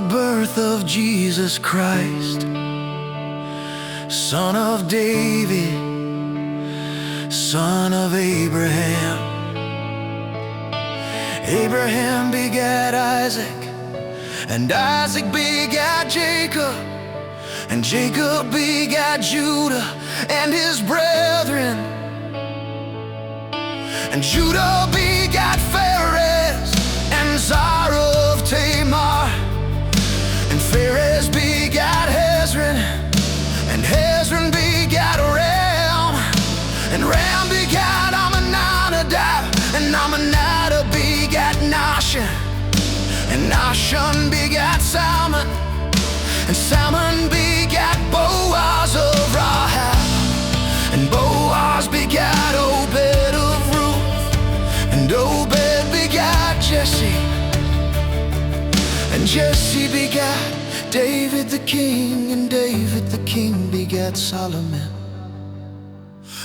birth of Jesus Christ, Son of David, son of Abraham. Abraham begat Isaac, and Isaac begat Jacob, and Jacob begat Judah and his brethren, and Judah begat Phares and Zerah of Tamar, and Phares begat Hezron, and Hezron begat Ram, and Ram begat Amminadab, and Amminadab begat Nahshon, and Nahshon begat Salmon, and Salmon begat Boaz of Rahab, and Boaz begat Obed of Ruth, and Obed begat Jesse, and Jesse begat David the king, and David the king begat Solomon.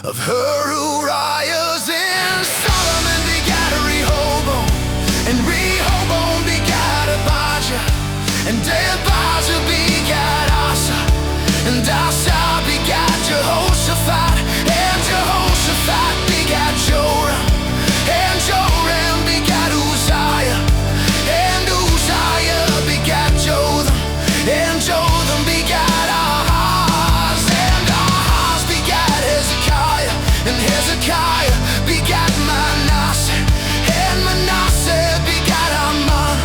Of her Uriah's and Solomon begat Rehoboam, and Rehoboam begat Abijah, and Abijah begat Asa, and Asa begat Jehoshaphat, and Jehoshaphat begat Joram, and Joram begat Uzziah, and Uzziah begat Jotham, and Jotham begat Ahaz, and Ahaz begat Hezekiah, and Hezekiah begat Manasseh, and Manasseh begat Amon,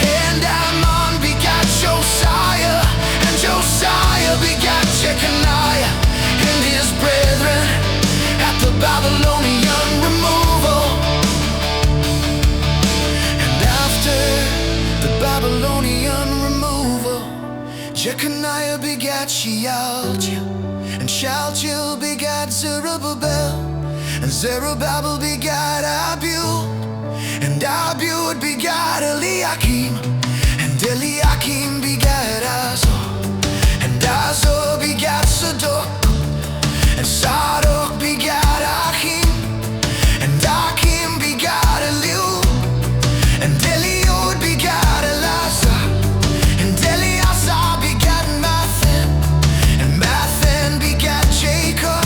and Amon begat Josiah, and Josiah begat Jeconiah and his brethren at the Babylonian removal. And after the Babylonian removal, Jeconiah begat Shealtiel, and Shealtiel begat Zerubbabel, and Zerubbabel begat Abiud, and Abiud begat Eliakim, and Eliakim begat Azor, and Azor begat Sadok, and Sadok begat Achim, and Achim begat Eliud, and Eliud begat Eleazar, and Eleazar begat Mathan, and Mathan begat Jacob,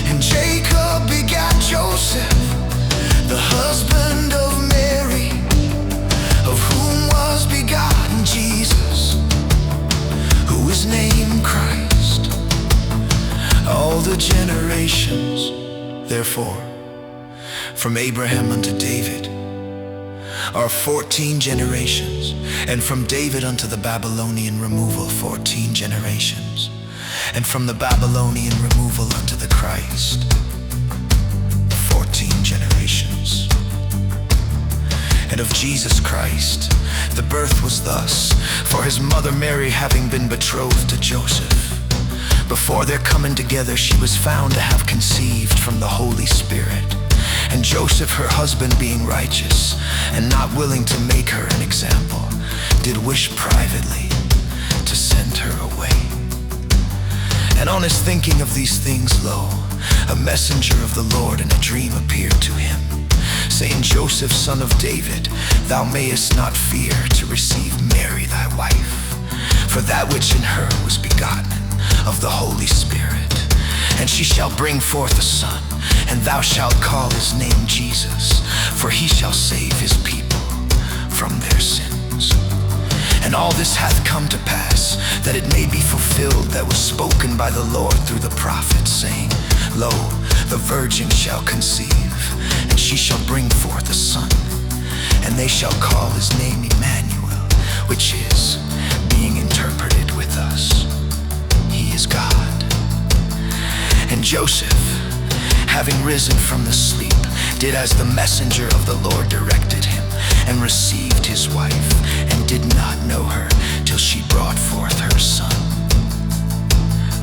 and Jacob begat Joseph, the husband of Mary, of whom was begotten Jesus, who is named Christ. All the generations, therefore, from Abraham unto David are 14 generations, and from David unto the Babylonian removal 14 generations, and from the Babylonian removal unto the Christ 14 generations. And of Jesus Christ the birth was thus: for his mother Mary, having been betrothed to Joseph, before their coming together she was found to have conceived from the Holy Spirit. And Joseph her husband, being righteous, and not willing to make her an example, did wish privately to send her away. And on his thinking of these things, lo, a messenger of the Lord in a dream appeared to him, saying, Joseph, son of David, thou mayest not fear to receive Mary thy wife, for that which in her was begotten of the Holy Spirit. And she shall bring forth a son, and thou shalt call his name Jesus, for he shall save his people from their sins. And all this hath come to pass, that it may be fulfilled that was spoken by the Lord through the prophet, saying, Lo, the virgin shall conceive, and she shall bring forth a son, and they shall call his name Emmanuel, which is, being interpreted with us, he is God. And Joseph, having risen from the sleep, did as the messenger of the Lord directed him, and received his wife, and did not know her till she brought forth her son,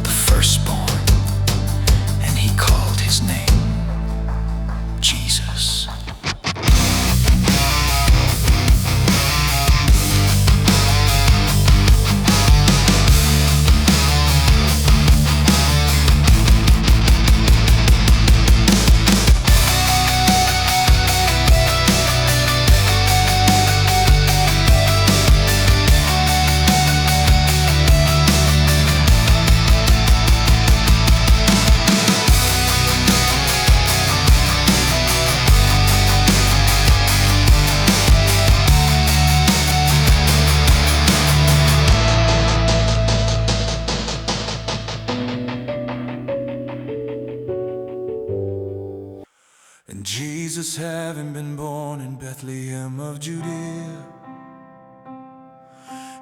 the firstborn, and he called his name Jesus. Jesus, having been born in Bethlehem of Judea,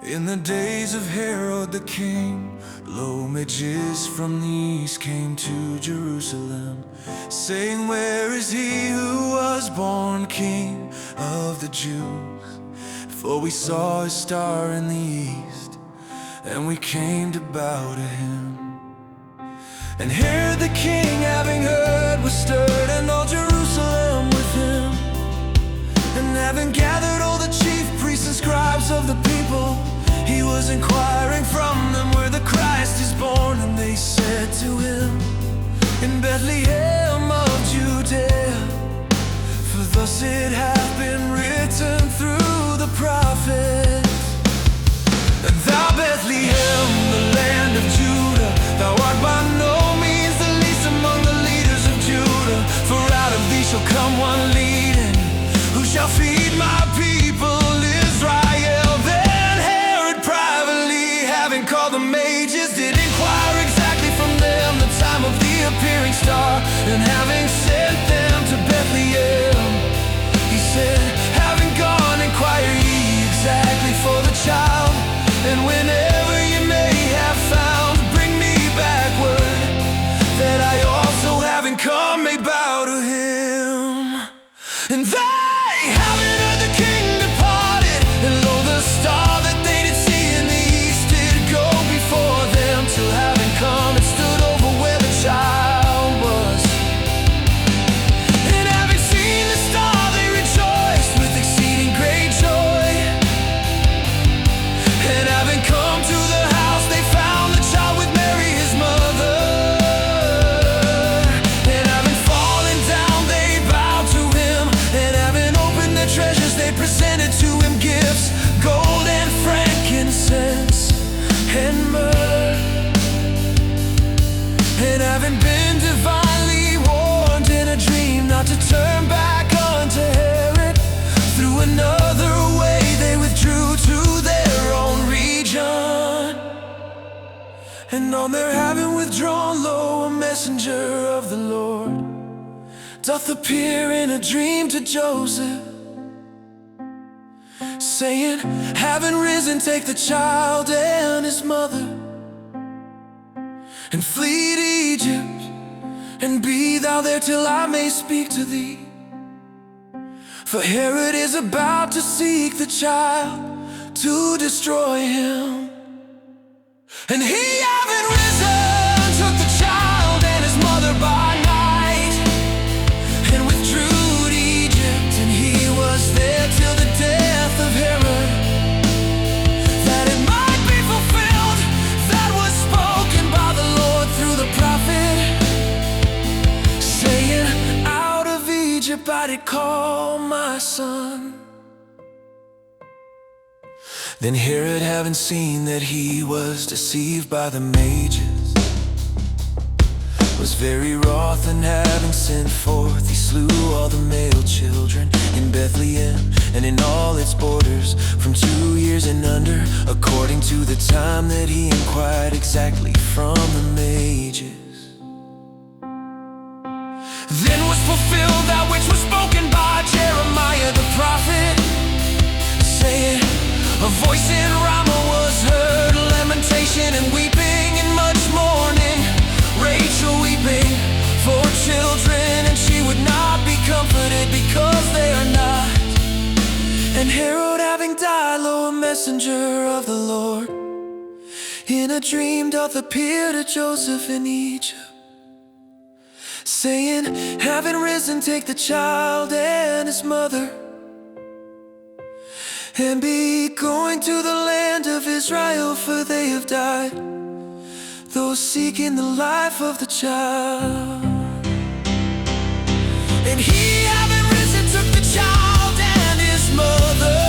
in the days of Herod the king, lo, mages from the east came to Jerusalem, saying, where is he who was born King of the Jews? For we saw his star in the east, and we came to bow to him. And Herod the king, having heard, was stirred, and all Jerusalem with him. And having gathered all the chief priests and scribes of the people, he was inquiring from them where the Christ is born. And they said to him, in Bethlehem of Judea, for thus it hath been written through the prophets. And thou, Bethlehem, the land of Judah, thou art by no means the least among the leaders of Judah. For out of thee shall come one leading, who shall feed my people Israel. Then Herod privately, having called the mages, did inquire exactly from them the time of the appearing star. And having sent them to Bethlehem, he said, having gone, inquire ye exactly for the child. And whenever you may have found, bring me back word, that I also, having come, may bow to him. And they, having heard the king departed, and lo, the star that they did see in the east did go before them, till having come and stood over where the child was. And having seen the star, they rejoiced with exceeding great joy. And having come to the house, they found the child with Mary his mother. And having fallen down, they bowed to him. And having opened their treasures, they presented to him gifts, gold and frankincense and myrrh. And having been divinely warned in a dream not to turn back unto Herod, through another way they withdrew to their own region. And on their having withdrawn, lo, a messenger of the Lord doth appear in a dream to Joseph, saying, having risen, take the child and his mother, and flee to Egypt, and be thou there till I may speak to thee. For Herod is about to seek the child to destroy him. And he, having risen, took the child and his mother by night, and withdrew to Egypt, and he was there till the death of Herod, that it might be fulfilled that was spoken by the Lord through the prophet, saying, out of Egypt I did call my son. Then Herod, having seen that he was deceived by the mages, was very wroth, and having sent forth, he slew all the male children in Bethlehem and in all its borders, from 2 years and under, according to the time that he inquired exactly from the mages. Then was fulfilled that which was spoken by Jeremiah the prophet, saying, a voice in Ramah was heard, lamentation and weeping and much mourning, Rachel weeping for children, and she would not be comforted because they are not. And Herod, having died, lo, a messenger of the Lord in a dream doth appear to Joseph in Egypt, saying, having risen, take the child and his mother, and be going to the land of Israel, for they have died, those seeking the life of the child. And he, having risen, took the child and his mother,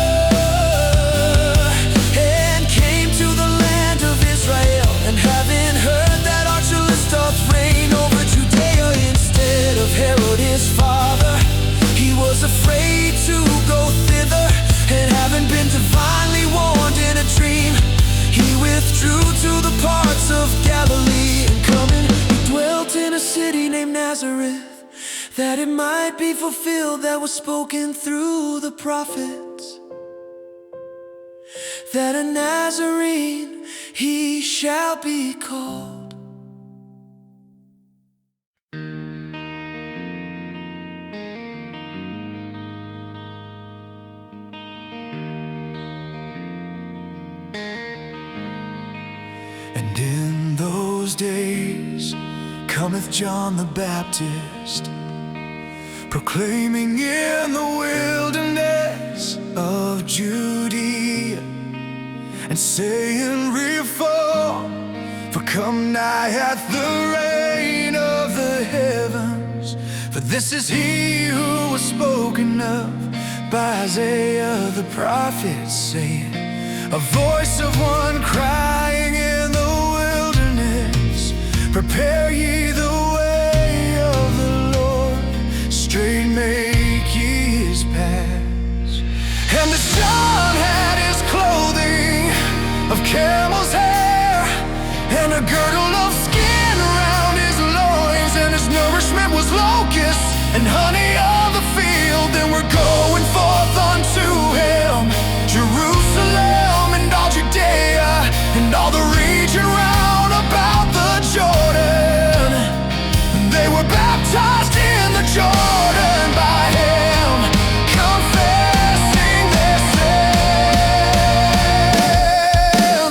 and came to the land of Israel. And having heard that Archelaus doth reign over Judea instead of Herod his father, he was afraid to go thither. And having been divinely warned in a dream, he withdrew to the parts of Galilee. And coming, he dwelt in a city named Nazareth, that it might be fulfilled that was spoken through the prophets, that a Nazarene he shall be called. And in those days cometh John the Baptist, proclaiming in the wilderness of Judea, and saying, Reform, for come nigh hath the reign of the heavens. For this is he who was spoken of by Isaiah the prophet, saying, a voice of one crying in the wilderness, prepare ye the way of the Lord, straight make ye his paths. And the Son had his clothing of camel's hair, and a girdle of skin around his loins, and his nourishment was locusts and honey of the field. Then we're going forth unto him, Jerusalem and all Judea, and all the region round about the Jordan. They were baptized in the Jordan by him, confessing their sins.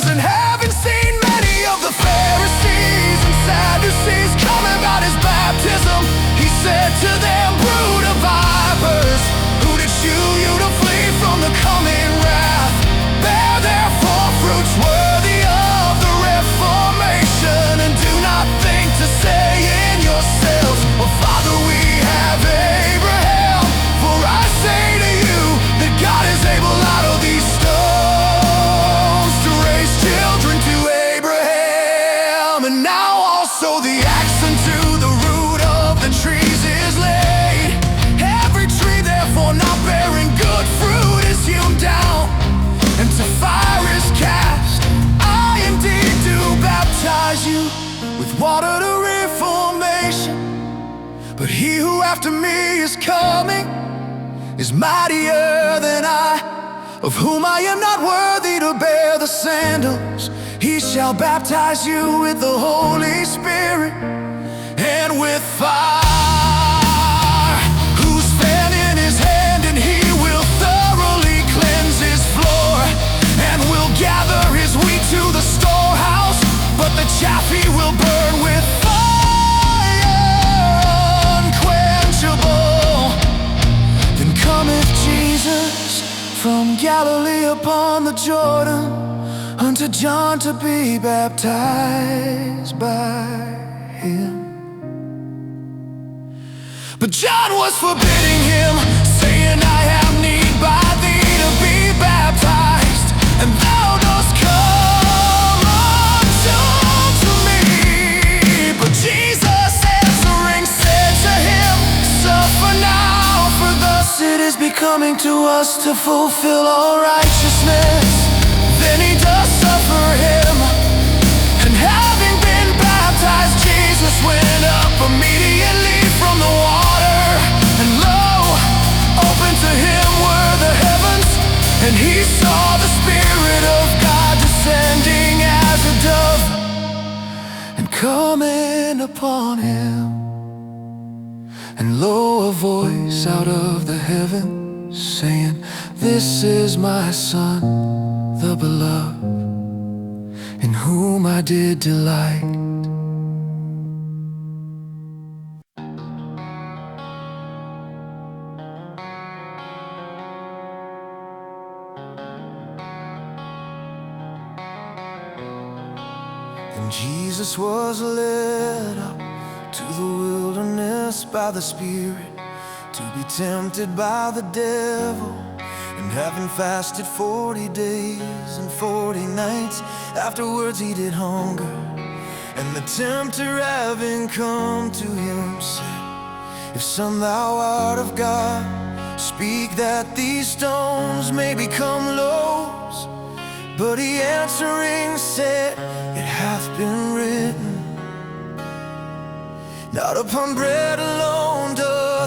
And having seen many of the Pharisees and Sadducees come about his baptism, he said to them, brood of vipers, who did you to flee from the coming wrath? Bear therefore fruits worthy of the Reformation, and do not think to say in yourselves, well, Father, we have Abraham. For I say to you that God is able out of these stones to raise children to Abraham. And now also the axe unto the root of the trees is laid. Every tree therefore not bearing good fruit is hewn down, and to fire is cast. I indeed do baptize you with water to reformation, but he who after me is coming is mightier than I, of whom I am not worthy to bear the sandals. He shall baptize you with the Holy Spirit and with fire, whose fan in his hand, and he will thoroughly cleanse his floor, and will gather his wheat to the storehouse, but the chaff he will burn with fire unquenchable. Then cometh Jesus from Galilee upon the Jordan unto John to be baptized by him. But John was forbidding him, saying, I have need by thee to be baptized, and thou dost come unto me. But Jesus answering said to him, suffer now, for thus it is becoming to us to fulfill all righteousness. Then he does suffer him, and having been baptized, Jesus went up immediately from the water, and lo, open to him were the heavens, and he saw the Spirit of God descending as a dove, and coming upon him. And lo, a voice out of the heavens saying, this is my Son, the beloved, in whom I did delight. Then Jesus was led up to the wilderness by the Spirit, to be tempted by the devil. And having fasted 40 days and 40 nights, afterwards he did hunger. And the tempter having come to him said, if son thou art of God, speak that these stones may become loaves. But he answering said, it hath been written, not upon bread alone does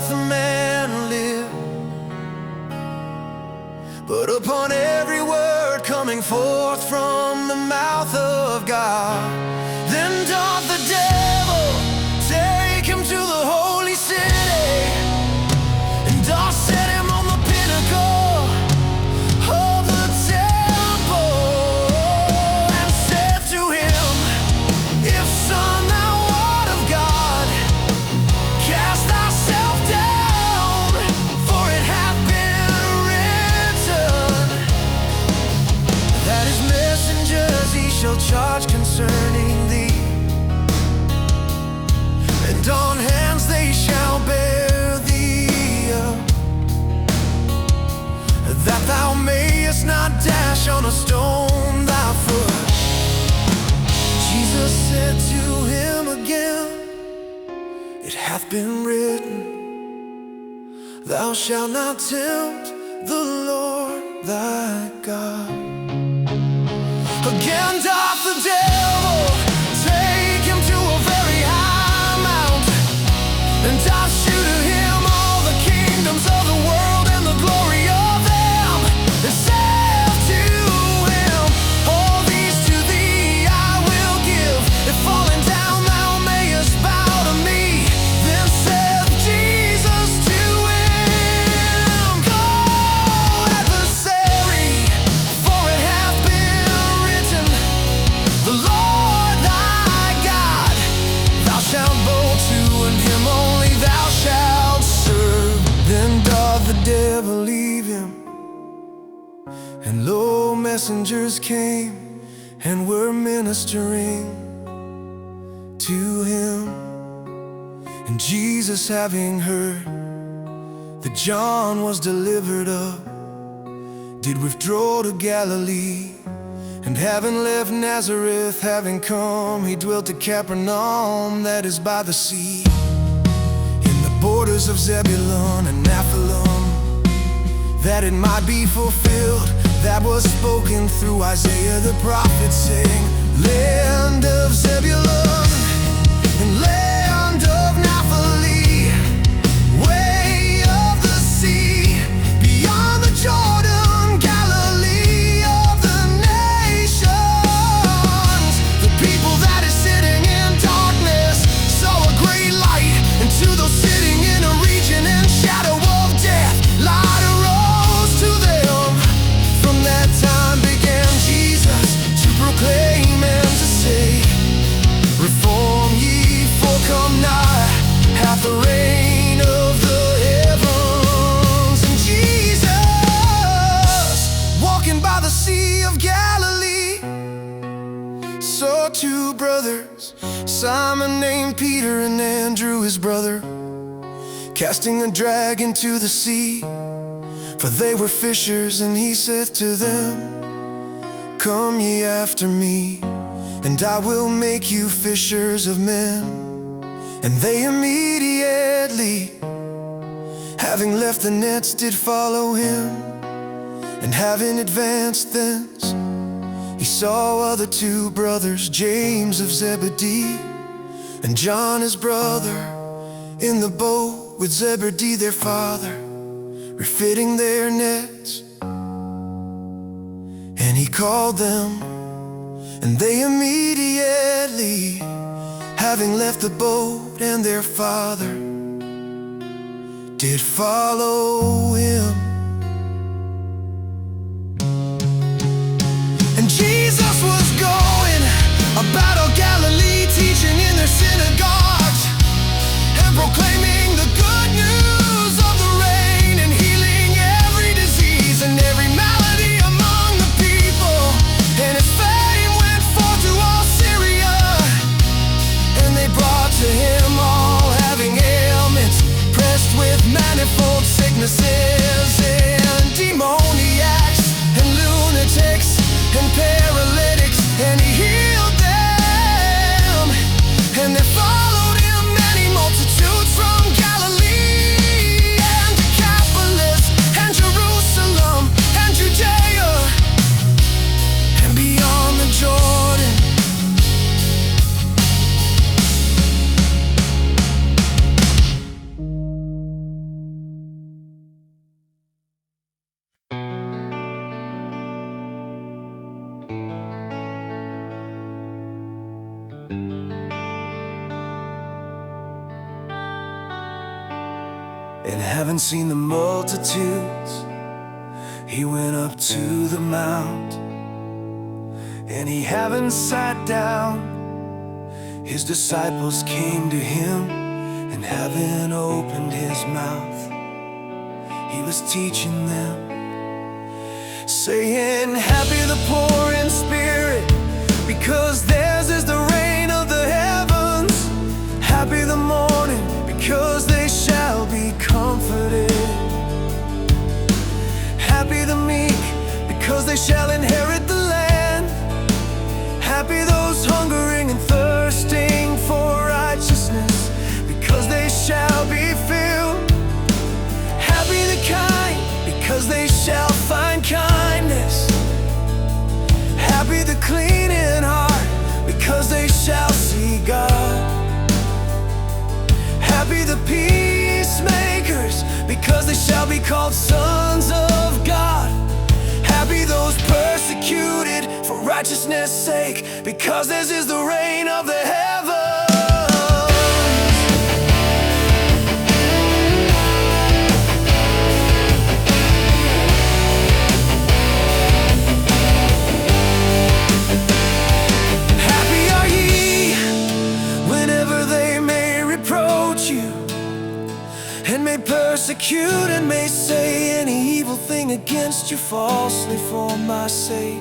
upon every word coming forth from the mouth of God. Then doth the devil take him to the holy city, and doth set him on the pinnacle of the temple, and said to him, If son thou art of God, cast thyself down, for it hath been written that his messengers he shall charge concerning thee, and on hands they shall bear thee up, that thou mayest not dash on a stone thy foot. Jesus said to him again, It hath been written, Thou shalt not tempt the Lord thy God. Again doth the devil take him to a very high mount, and doth shew to him all the kingdoms of the world and the glory of them, and saith to him, All these to thee I will give, if falling down thou mayest bow to me. Then saith Jesus to him, Go, adversary, for it hath been written, The Lord thy God thou shalt bow to, and him only thou shalt serve. Then doth the devil leave him, and lo, messengers came and were ministering to him. And Jesus, having heard that John was delivered up, did withdraw to Galilee. And having left Nazareth, having come, he dwelt at Capernaum, that is by the sea, in the borders of Zebulun and Naphtali, that it might be fulfilled that was spoken through Isaiah the prophet, saying, Land of Zebulun and land of Naphtali, way of the sea, beyond the Jordan, Galilee of the nations. The people that is sitting in darkness saw a great light, and to those sitting in a region and shadow of death, light arose to them. From that time began Jesus to proclaim and to say, Reform ye, for come nigh hath the reign of the heavens. And Jesus, walking by the Sea of Galilee, saw two brothers, Simon named Peter and Andrew his brother, casting a drag into the sea, for they were fishers. And he saith to them, Come ye after me, and I will make you fishers of men. And they immediately, having left the nets, did follow him. And having advanced thence, he saw other two brothers, James of Zebedee, and John his brother, in the boat with Zebedee their father, refitting their nets. And he called them, and they immediately, having left the boat and their father, did follow him. And Jesus was going about all Galilee, teaching in their synagogues, and proclaiming the good news of the reign, and healing every disease and every malady among the people. And his fame went forth to all Syria, and they brought to him all having ailments, pressed with manifold sicknesses. And having seen the multitudes, he went up to the mount. And he having sat down, his disciples came to him. And having opened his mouth, he was teaching them, saying, happy the poor in spirit, because theirs is the reign of the heavens. Happy the mourning, because they shall be comforted. Happy the meek, because they shall inherit the land. Happy those hungering and thirsting for righteousness, because they shall be filled. Happy the kind, because they shall find kindness. Happy the clean in heart, because they shall see God. Happy the peacemakers, because they shall be called sons of God. Happy those persecuted for righteousness' sake, because theirs is the reign of the heavens. Happy are ye whenever they may reproach you, and may persecute, and may say any evil thing against you falsely for my sake.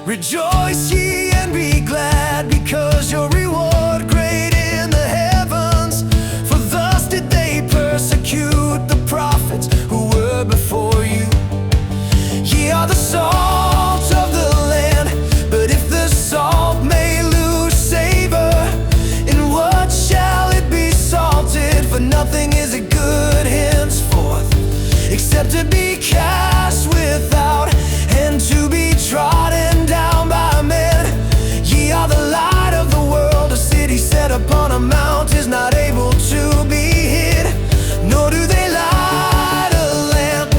Rejoice ye and be glad, because your reward great in the heavens. For thus did they persecute the prophets who were before you. Ye are the salt of the land, but if the salt may lose savor, in what shall it be salted? For nothing is it good henceforth, except to be cast without, and to be trodden down by men. Ye are the light of the world. A city set upon a mount is not able to be hid. Nor do they light a lamp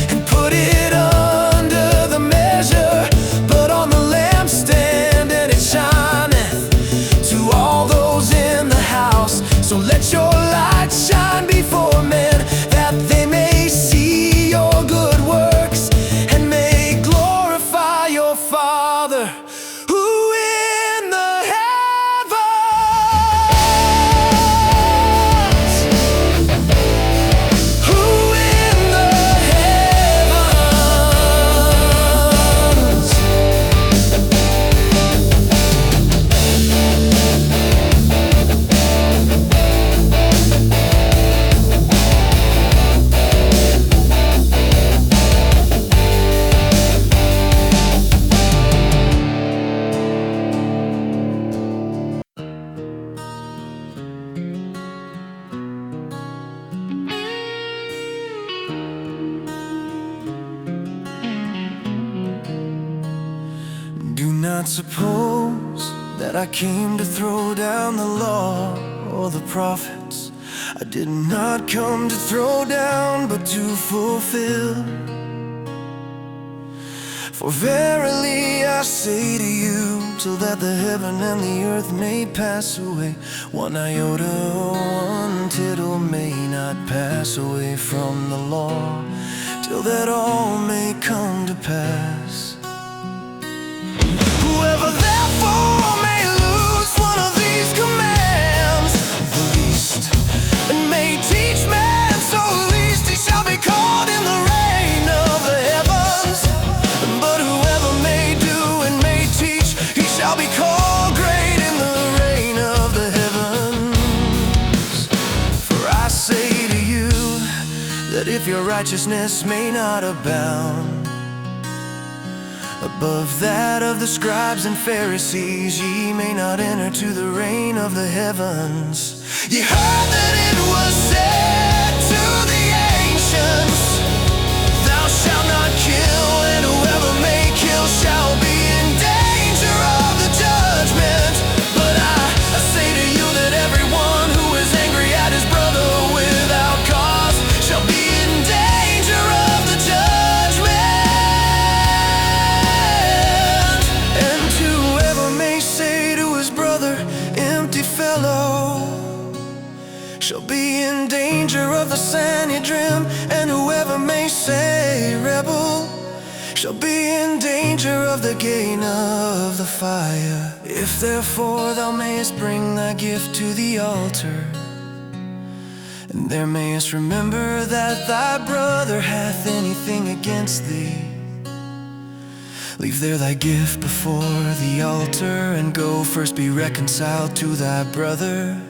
and put it under the measure, but on the lampstand, and it shineth to all those in the house. So let your light shine before men, that they may see your good works, and may glorify your Father who in the heavens. Who in the heavens. Do not suppose that I came to throw down the law or the prophets. I did not come to throw down, but to fulfill. For verily I say to you, till that the heaven and the earth may pass away, one iota or one tittle may not pass away from the law, till that all may come to pass. Whoever therefore may lose one of these commands, the least, and may teach man, so least he shall be called in the reign of the heavens. But whoever may do and may teach, he shall be called great in the reign of the heavens. For I say to you, that if your righteousness may not abound above that of the scribes and Pharisees, ye may not enter to the reign of the heavens. Ye heard that it was said to the ancients, thou shalt not kill, and whoever may kill shall be in danger of the judgment. But I say to you that everyone who is angry at his brother without cause shall be in danger of the judgment. And whoever may say to his brother, shall be in danger of the Sanhedrin, and whoever may say rebel shall be in danger of the gain of the fire. If therefore thou mayest bring thy gift to the altar, and there mayest remember that thy brother hath anything against thee, leave there thy gift before the altar, and go first be reconciled to thy brother,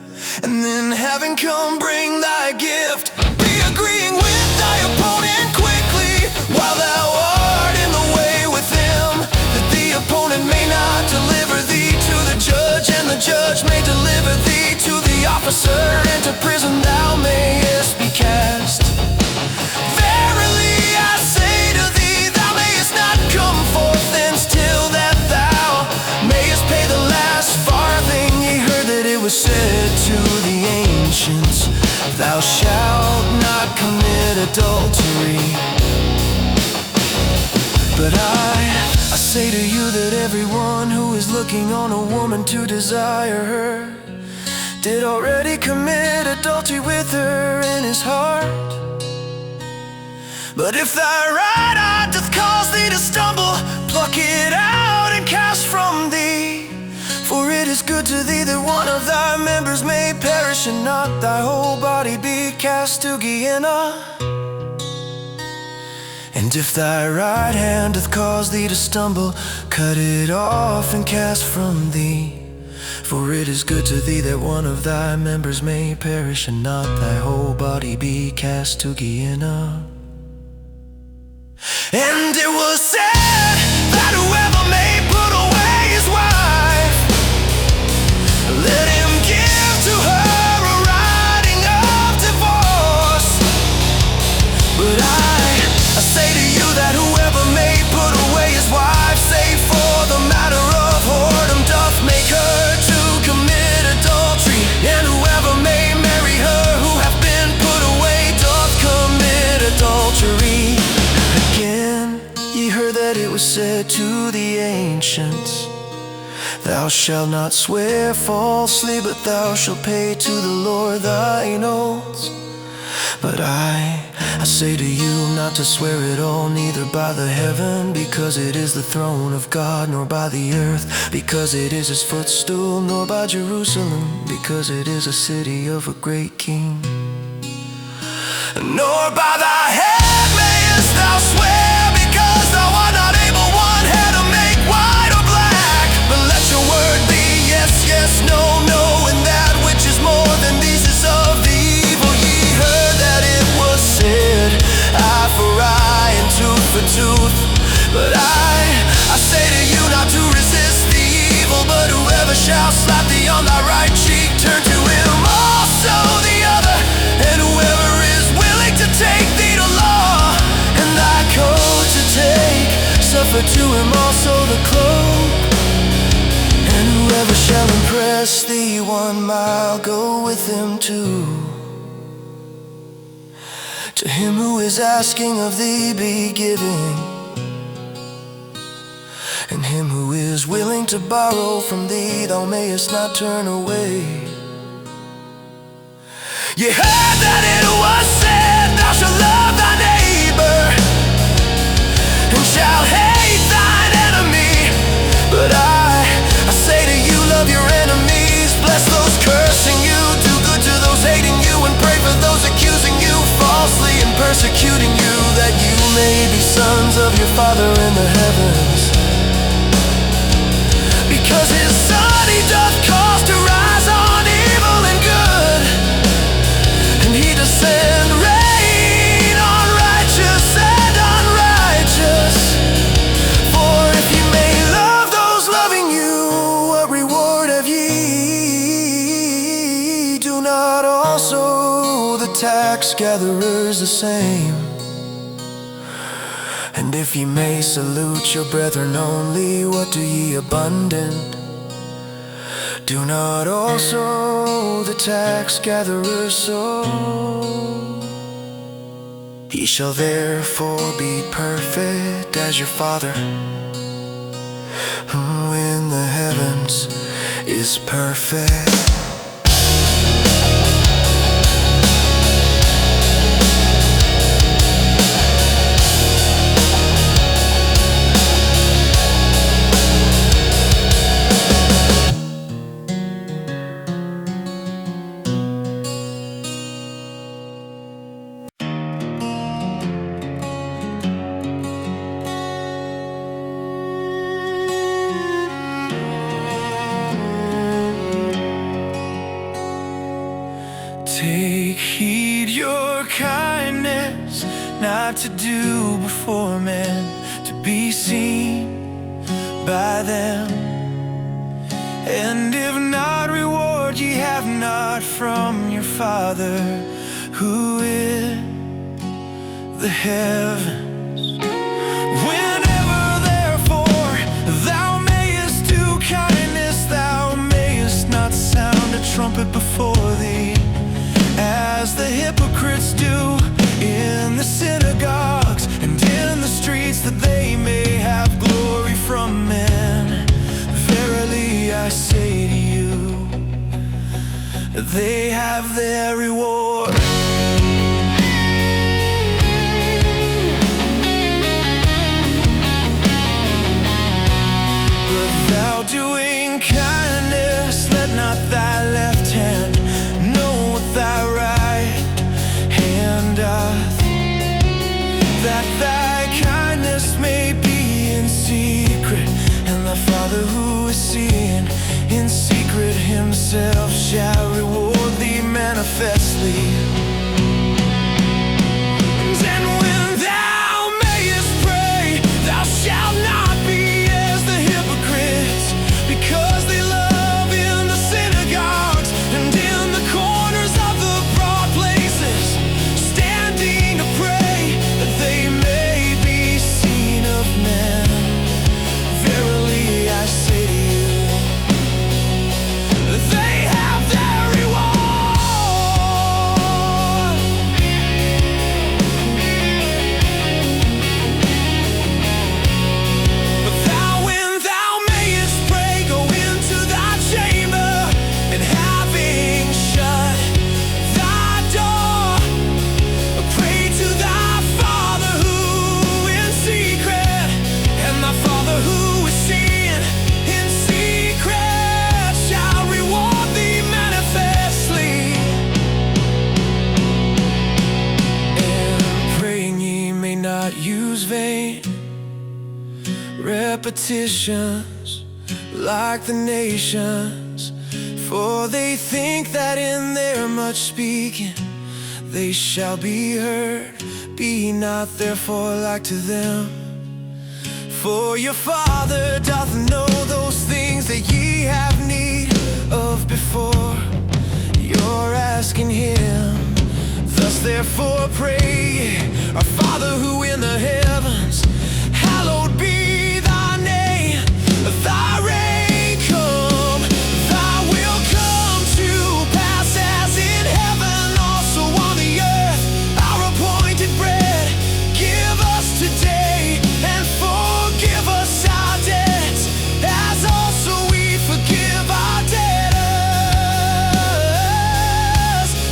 and then having come bring thy gift. Be agreeing with thy opponent quickly, while thou art in the way with him, that the opponent may not deliver thee to the judge, and the judge may deliver thee to the officer, and to prison thou mayest be cast. Verily I say to thee, thou mayest not come forth thence till that thou mayest pay the last farthing. Ye heard that it was said to the ancients, thou shalt not commit adultery. But I say to you that everyone who is looking on a woman to desire her did already commit adultery with her in his heart. But if thy right eye doth cause thee to stumble, pluck it out and cast from thee. For it is good to thee that one of thy members may perish, and not thy whole body be cast to Gehenna. And if thy right hand doth cause thee to stumble, cut it off and cast from thee. For it is good to thee that one of thy members may perish, and not thy whole body be cast to Gehenna. And it was said that whoever may put away his wife, let him give to her a writing of divorce. But I say to you that whoever may put away his wife, save for the matter of whoredom, doth make her to commit adultery. And whoever may marry her who hath been put away, doth commit adultery. Again, ye heard that it was said to the ancients, thou shalt not swear falsely, but thou shalt pay to the Lord thine oaths. But I say to you not to swear at all, neither by the heaven, because it is the throne of God, nor by the earth, because it is his footstool, nor by Jerusalem, because it is a city of a great king. Nor by thy head mayest thou swear, because thou art not able one hair to make white or black. But let your word be yes, yes, no, no, and that which is more than these is of the evil. Ye heard that it was said, eye for eye and tooth for tooth. But I say to you not to resist the evil, but whoever shall slap thee on thy right cheek, turn to him also the other. And whoever is willing to take thee to law, and thy coat to take, suffer to him also the cloak. And whoever shall impress thee 1 mile, go with him too. To him who is asking of thee be giving, and him who is willing to borrow from thee thou mayest not turn away. Ye heard that it was said, thou shalt love thy neighbor, and shalt hate thine enemy. But I say to you, love your enemies, bless those cursing you, do good to those hating you, and pray for those accusing you falsely and persecuting you, that you may be sons of your Father in the heavens. Because his Son he doth cause to rise on evil and good, and he doth send rain on righteous and unrighteous. For if ye may love those loving you, what reward have ye? Do not also the tax gatherers the same? And if ye may salute your brethren only, what do ye abundant? Do not also the tax gatherers so? Ye shall therefore be perfect as your Father who in the heavens is perfect. Take heed your kindness not to do before men, to be seen by them. And if not, reward ye have not from your Father who is the heavens. Whenever therefore thou mayest do kindness, thou mayest not sound a trumpet before thee, as the hypocrites do in the synagogues and in the streets, that they may have glory from men. Verily I say to you, they have their reward. But thou doing kindness, let not thy left hand know what thy right hand doth, that thy kindness may be in secret, and thy Father who is seen in secret himself shall reward thee manifestly. And when thou mayest pray, thou shalt not be as the hypocrites, because they love in the synagogues and in the corners of the broad places, standing to pray that they may be seen of men. Verily I say to you, they have their reward. But thou, when thou mayest pray, go into thy chamber, and having shut thy door, pray to thy Father who in secret, and thy Father who is seen in secret shall reward thee manifestly. And praying ye may not use vain repetitions like the nations, for they think that in their much speaking they shall be heard. Be not therefore like to them, for your Father doth know those things that ye have need of before you're asking him. Thus therefore pray ye, our Father who in the heavens, hallowed be thy name. Thy reign come, thy will come to pass, as in heaven also on the earth. Our appointed bread give us today, and forgive us our debts, as also we forgive our debtors.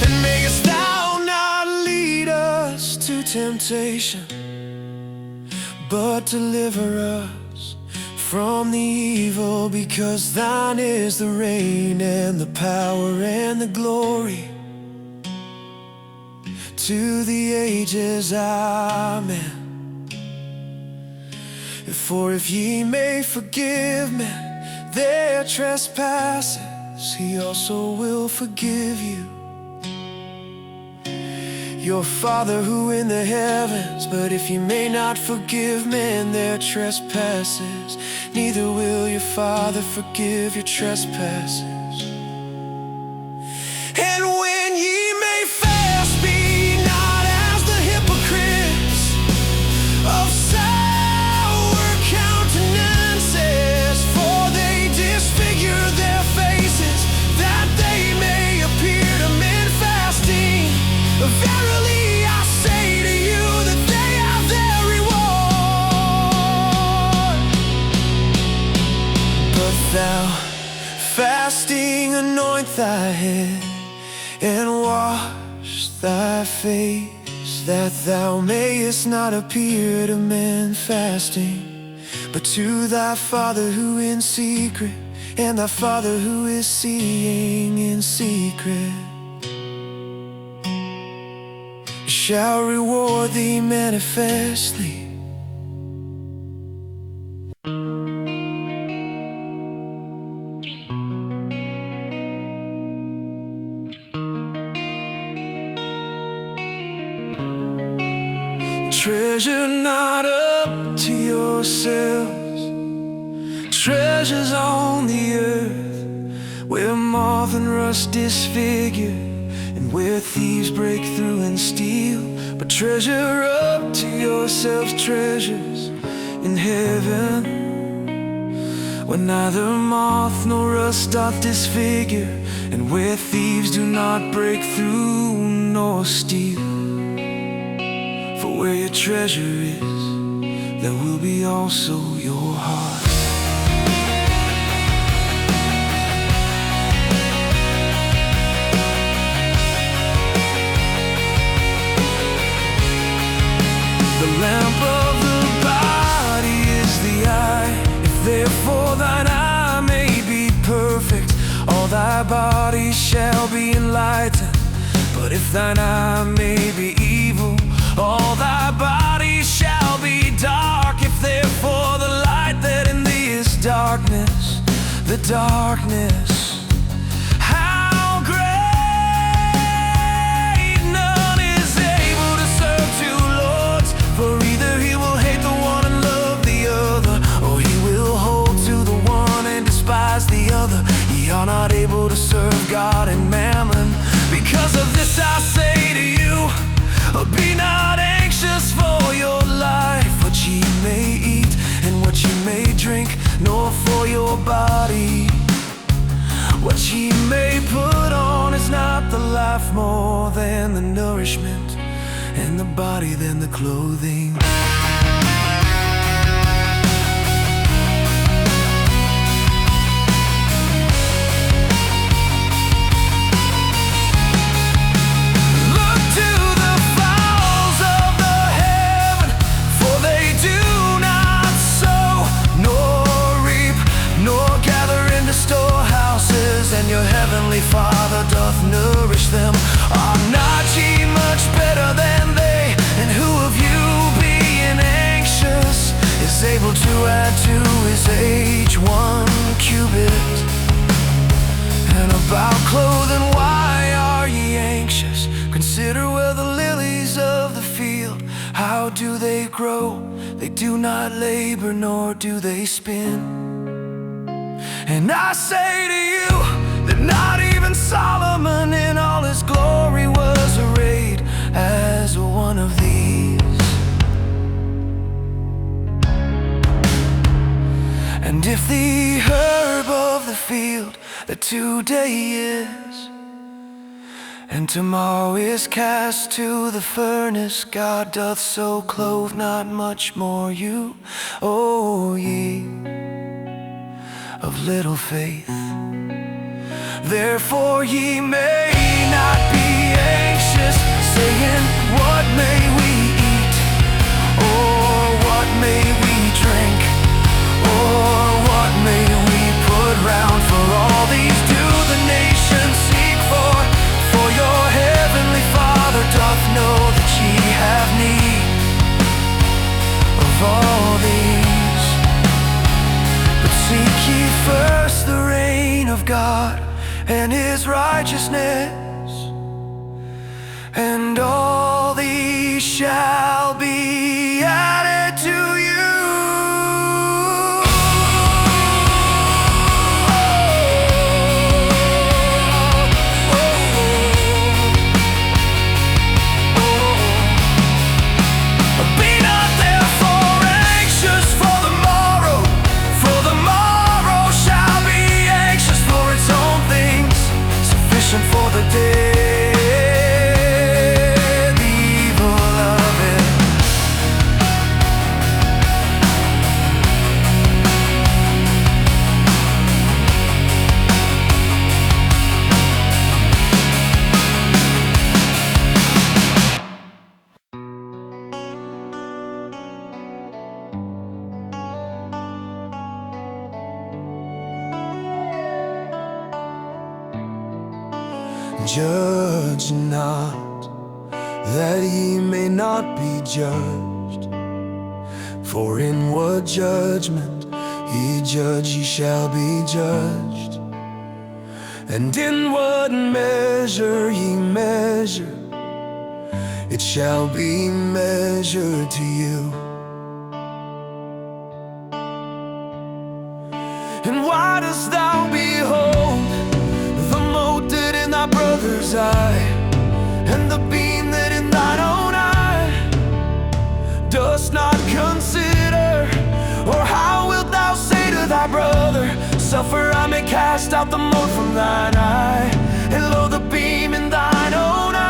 And mayest thou not lead us to temptation, but deliver us from the evil. Because thine is the reign and the power and the glory to the ages. Amen. For if ye may forgive men their trespasses, he also will forgive you. Your Father who in the heavens. But if you may not forgive men their trespasses, neither will your Father forgive your trespasses. And when ye may fast, be not as the hypocrites of sour countenances, for they disfigure their faces, that they may appear to men fasting. Verily I say to you, that they have their reward. But thou, fasting, anoint thy head, and wash thy face, that thou mayest not appear to men fasting, but to thy Father who in secret, and thy Father who is seeing in secret shall reward thee manifestly. Treasure not up to yourselves treasures on the earth, where moth and rust disfigure, and where thieves break through and steal. But treasure up to yourselves treasures in heaven, where neither moth nor rust doth disfigure, and where thieves do not break through nor steal. For where your treasure is, there will be also your heart. The lamp of the body is the eye. If therefore thine eye may be perfect, all thy body shall be enlightened. But if thine eye may be evil, all thy body shall be dark. If therefore the light that in thee is darkness, the darkness, how great! None is able to serve two lords, for either he will hate the one and love the other, or he will hold to the one and despise the other. Ye are not able to serve God and mammon. Because of this I say to you, be not anxious for your life, what ye may eat and what ye may drink, nor for your body what ye may put on. Is not the life more than the nourishment, and the body than the clothing? And your heavenly Father doth nourish them. Are not ye much better than they? And who of you, being anxious, is able to add to his age 1 cubit? And about clothing, why are ye anxious? Consider well the lilies of the field, how do they grow? They do not labor, nor do they spin. And I say to you that not even Solomon in all his glory was arrayed as one of these. And if the herb of the field that today is, and tomorrow is cast to the furnace, God doth so clothe not much more you, O ye of little faith. Therefore ye may not be anxious, saying, what may we eat? Or what may we drink? Or what may we put round? For all these do the nations seek for. For your heavenly Father doth know that ye have need of all these. But seek ye first the reign of God and his righteousness, and all these shall be added to you. Be not therefore anxious for the morrow, for the morrow shall be anxious for its own things. Sufficient for the day, the evil of it. Judge not, that ye may not be judged. For in what judgment ye judge, ye shall be judged. And in what measure ye measure, it shall be measured to you. And why dost thou behold the mote that in thy brother's eye, and the beam that in thine own eye dost not consider? Or how wilt thou say to thy brother, suffer, I may cast out the mote from thine eye, and lo, the beam in thine own eye?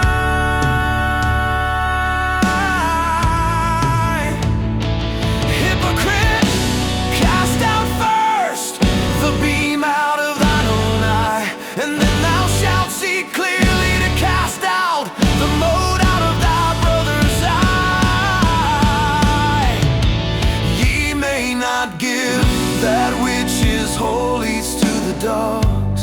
Hypocrite, cast out first the beam out of thine own eye, and then thou shalt see clearly to cast out the mote out of thy brother's eye. Ye may not give that which is holy to the dogs,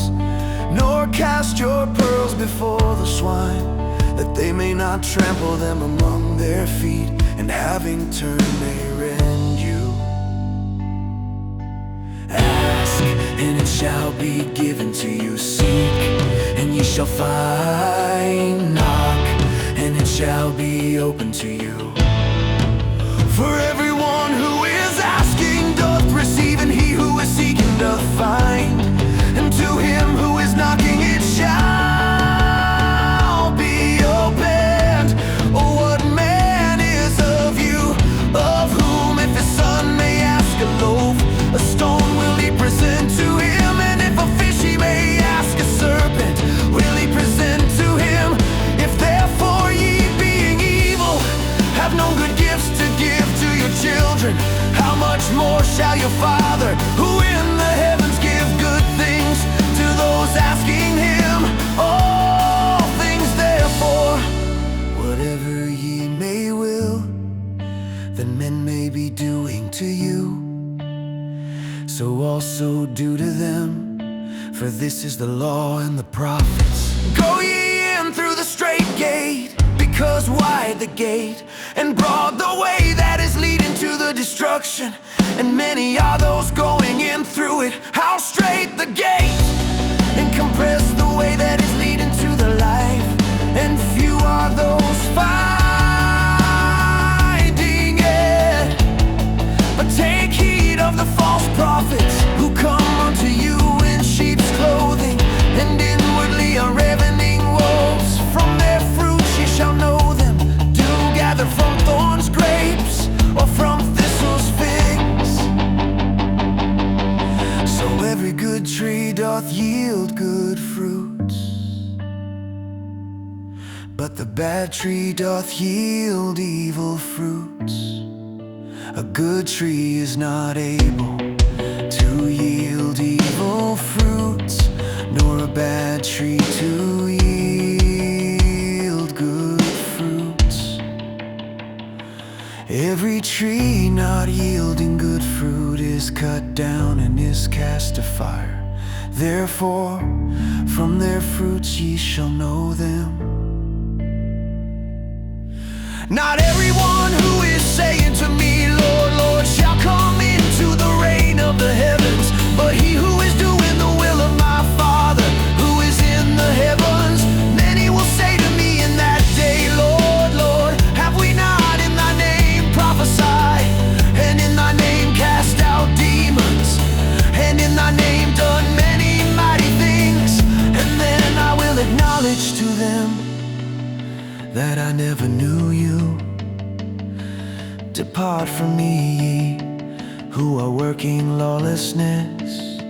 nor cast your pearls before the swine, that they may not trample them among their feet, and having turned may rend you. Ask, and it shall be given to you. Seek, and ye shall find. Knock, and it shall be open to you. For everyone who is asking doth receive, and he who is seeking doth find, and to him who is knocking it shall be opened. Oh, what man is of you, of whom if his son may ask a loaf, a stone will he present to him? And if a fish he may ask a serpent, will he present to him? If therefore ye, being evil, have known good gifts to give to your children, how much more shall your Father who in the heavens give good things to those asking him? All things therefore, whatever ye may will, that men may be doing to you, so also do to them. For this is the law and the prophets. Go ye in through the strait gate, because wide the gate, and broad the way that is leading to the destruction, and many are those going in through it. How strait the gate, and compress the way that is leading to the life, and few are those finding it. But take heed of the false prophets, who come unto you in sheep's clothing, and inwardly are ravening wolves. From their fruits ye shall know them. Do gather from thorns grapes, or from thistles figs. So every good tree doth yield good fruits, but the bad tree doth yield evil fruits. A good tree is not able to yield evil fruits, nor a bad tree to yield good fruits. Every tree not yielding good fruit is cut down and is cast to fire. Therefore, from their fruits ye shall know them. Not everyone who is saying to me, Lord, Lord, shall come into the reign of the heavens, but he who is doing the will of my Father who is in the heavens. Many will say to me in that day, Lord, Lord, have we not in thy name prophesied, and in thy name cast out demons, and in thy name done many mighty things? And then I will acknowledge to them that I never knew you. Depart from me, ye who are working lawlessness.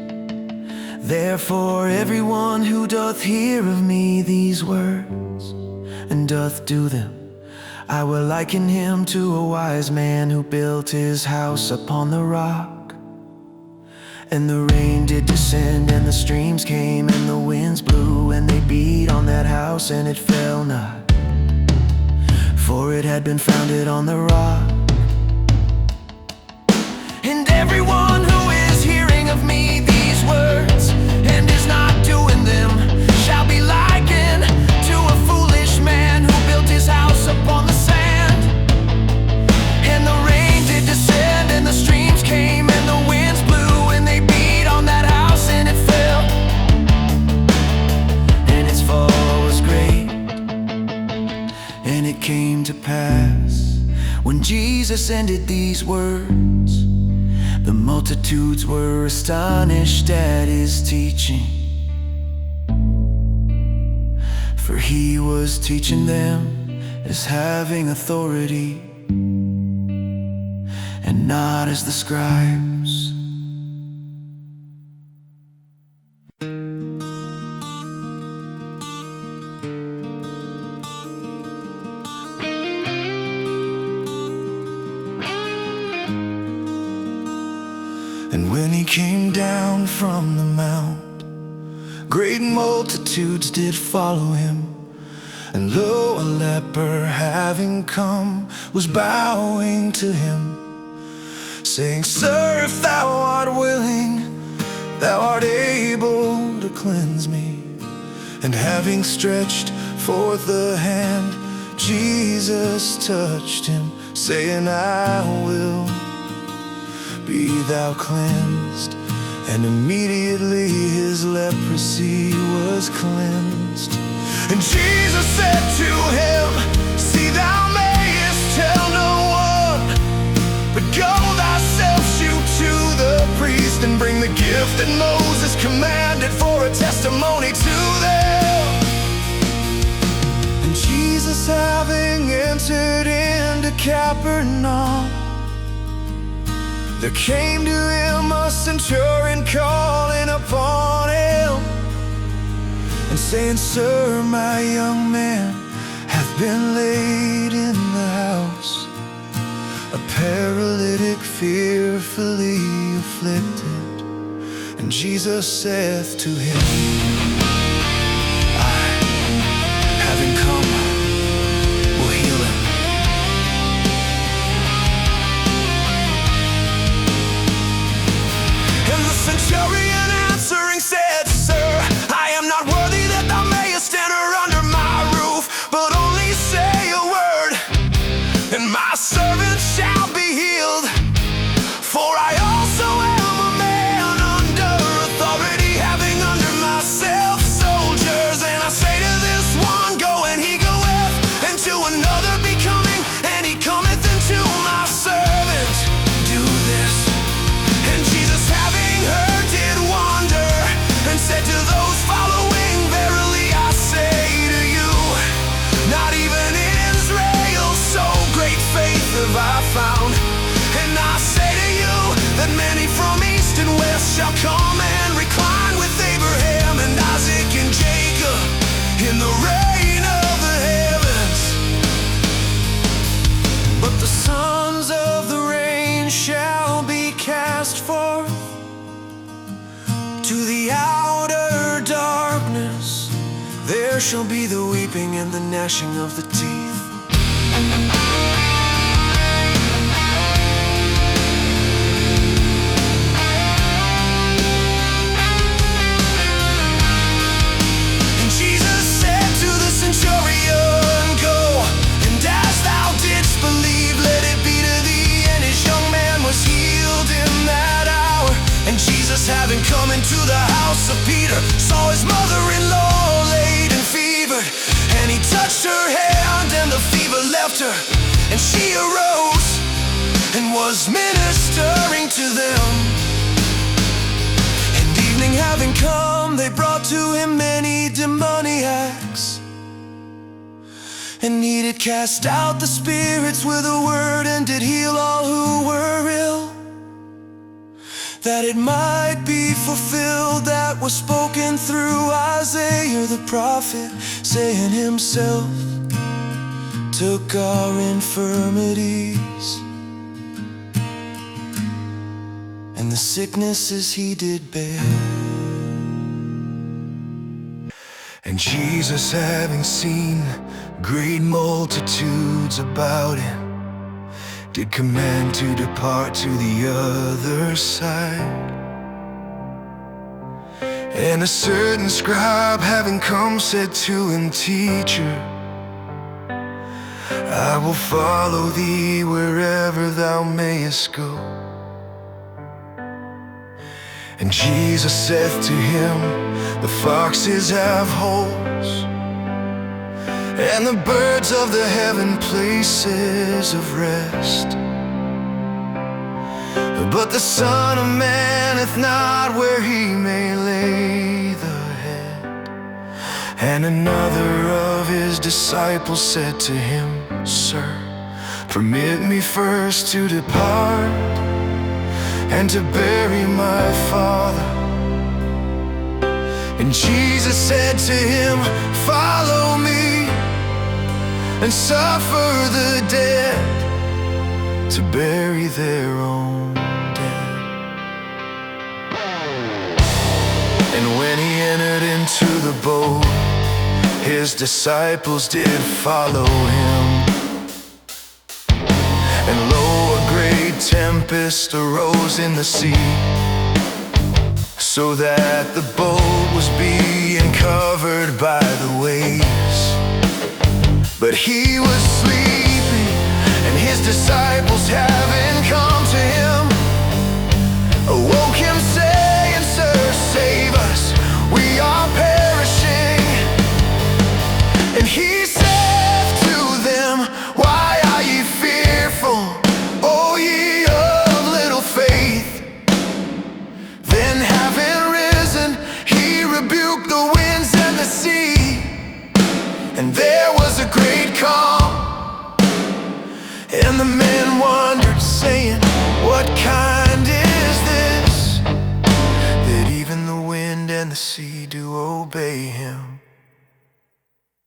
Therefore everyone who doth hear of me these words, and doth do them, I will liken him to a wise man who built his house upon the rock. And the rain did descend, and the streams came, and the winds blew, and they beat on that house, and it fell not, for it had been founded on the rock. And everyone who is hearing of me these words, and is not doing them, shall be likened to a foolish man who built his house upon the sand. And the rain did descend, and the streams came, and the winds blew, and they beat on that house, and it fell. And its fall was great. And it came to pass Jesus ended these words, the multitudes were astonished at his teaching, for he was teaching them as having authority, and not as the scribes. And when he came down from the mount, great multitudes did follow him. And lo, a leper having come was bowing to him, saying, Sir, if thou art willing, thou art able to cleanse me. And having stretched forth the hand, Jesus touched him, saying, I will, be thou cleansed. And immediately his leprosy was cleansed. And Jesus said to him, See, thou mayest tell no one, but go thyself, shew to the priest, and bring the gift that Moses commanded for a testimony to them. And Jesus, having entered into Capernaum, there came to him a centurion calling upon him, and saying, Sir, my young man hath been laid in the house, a paralytic fearfully afflicted. And Jesus saith to him, I, having come, will heal him. And the centurion answering said, Sir, I am not worthy that thou mayest enter under my roof, but only say a word, and my servant shall be healed. For I also am a man under authority, having under myself soldiers. And I say to this one, Go, and he goeth, and to another, Be coming, and he cometh, and to my servant, Do this. And Jesus, having heard, did wonder, and said to those following, Verily I say to you, not even in Israel so great faith have I found. And I say to you, that many from east and west shall come and recline with Abraham and Isaac and Jacob in the reign of the heavens. But the sons of the rain shall be cast forth to the outer darkness. There shall be the weeping and the gnashing of the teeth. And Jesus said to the centurion, Go, and as thou didst believe, let it be to thee. And his young man was healed in that hour. And Jesus, having come into the house of Peter, saw his mother-in-law laid and fevered. And he touched her hand, and the fever left her, and she arose and was ministering to them. And evening having come, they brought to him many demoniacs, and he did cast out the spirits with a word, and did heal all who were ill, that it might be fulfilled that was spoken through Isaiah the prophet, saying, Himself took our infirmities, and the sicknesses He did bear. And Jesus, having seen great multitudes about him, did command to depart to the other side. And a certain scribe having come said to him, Teacher, I will follow thee wherever thou mayest go. And Jesus saith to him, The foxes have holes, and the birds of the heaven places of rest, But the Son of Man hath not where he may lay the head. And another of his disciples said to him, Sir, permit me first to depart and to bury my father. And Jesus said to him, Follow me, and suffer the dead to bury their own dead. And when he entered into the boat, his disciples did follow him. And lo, a great tempest arose in the sea, so that the boat was being covered by the waves. But he was sleeping, and his disciples, having come to him, awoke him, saying, Sir, save us, we are perishing. And he said to them, Why are ye fearful, O ye of little faith? Then having risen, he rebuked the winds and the sea, and there was a great calm. And the men wondered, saying, What kind is this, that even the wind and the sea do obey him?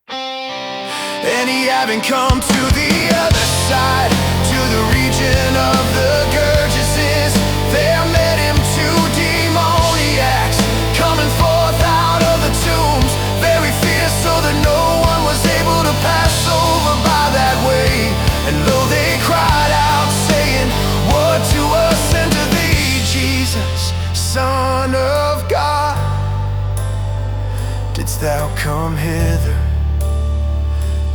And he, having come to the other side, to the region of the Gergeses, there met him two demoniacs, coming forth out of the tombs, very fierce, so that no one was able to pass over by that way. And lo, they cried out, saying, Woe to us and to thee, Jesus, Son of God. Didst thou come hither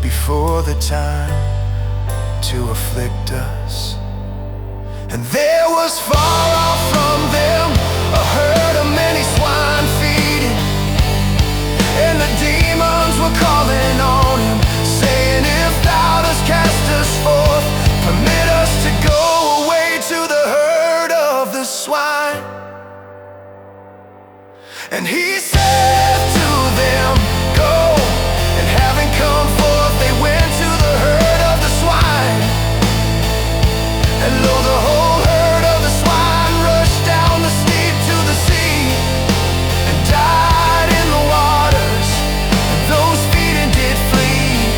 before the time to afflict us? And there was far off from them a herd of many swine feeding, and the demons were calling on him, saying, If thou dost cast us forth, permit us to go away to the herd of the swine. And he said to them, Go. And having come forth, they went to the herd of the swine. And lo, the whole herd of the swine rushed down the steep to the sea, and died in the waters, and those feeding did flee.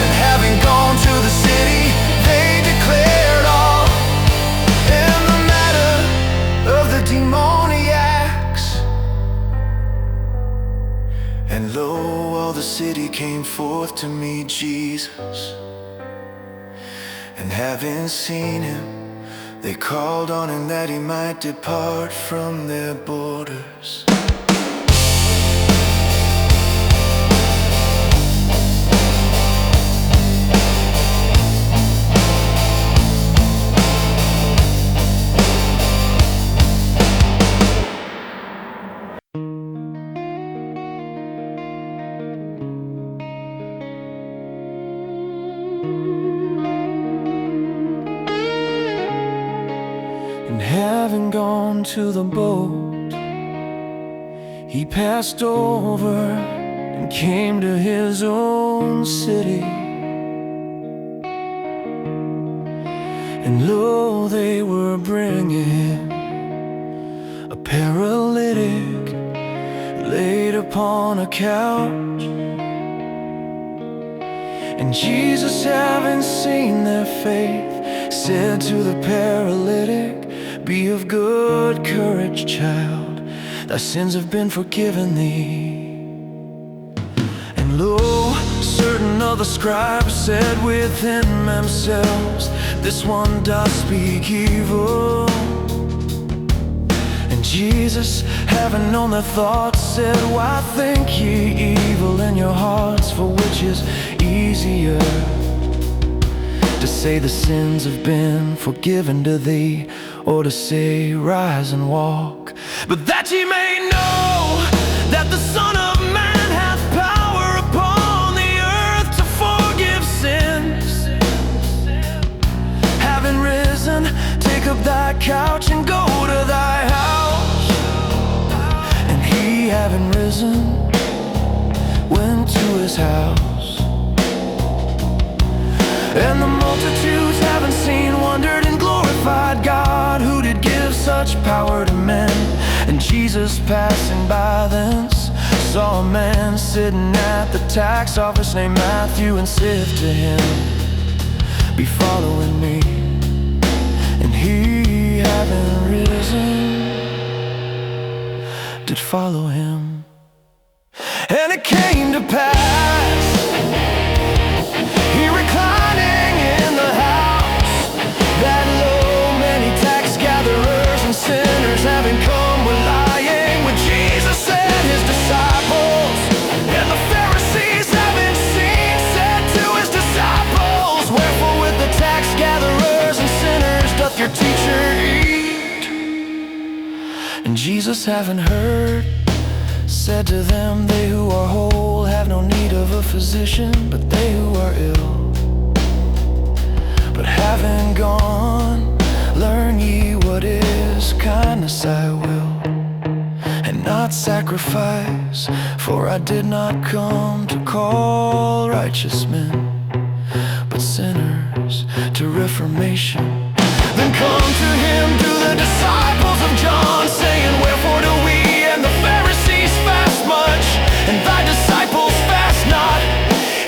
And having gone to the city, they declared all in the matter of the demoniacs. And lo, all the city came forth to meet Jesus. And having seen him, they called on him that he might depart from their borders. And having gone to the boat, he passed over and came to his own city. And lo, they were bringing a paralytic laid upon a couch. And Jesus, having seen their faith, said to the paralytic, Be of good courage, child, thy sins have been forgiven thee. And lo, certain of the scribes said within themselves, This one doth speak evil. And Jesus, having known their thoughts, said, Why think ye evil in your hearts? For which is easier, to say the sins have been forgiven to thee, or to say rise and walk? But that ye may know that the Son of Man hath power upon the earth to forgive sins. Having risen, take up thy couch risen, went to his house. And the multitudes, having seen, wondered and glorified God, who did give such power to men. And Jesus, passing by thence, saw a man sitting at the tax office named Matthew, and said to him, "Be following me." And he, having risen, did follow him. And it came to pass, he reclining in the house, that lo, many tax gatherers and sinners, having come, were lying with Jesus and his disciples. And the Pharisees, having seen, said to his disciples, "Wherefore with the tax gatherers and sinners doth your teacher eat?" And Jesus, having heard, said to them, "They who are whole have no need of a physician, but they who are ill. But having gone, learn ye what is kindness I will, and not sacrifice, for I did not come to call righteous men, but sinners to reformation." Then come to him to the disciples of John, saying, "Wherefore do we and the Pharisees fast much, and thy disciples fast not?"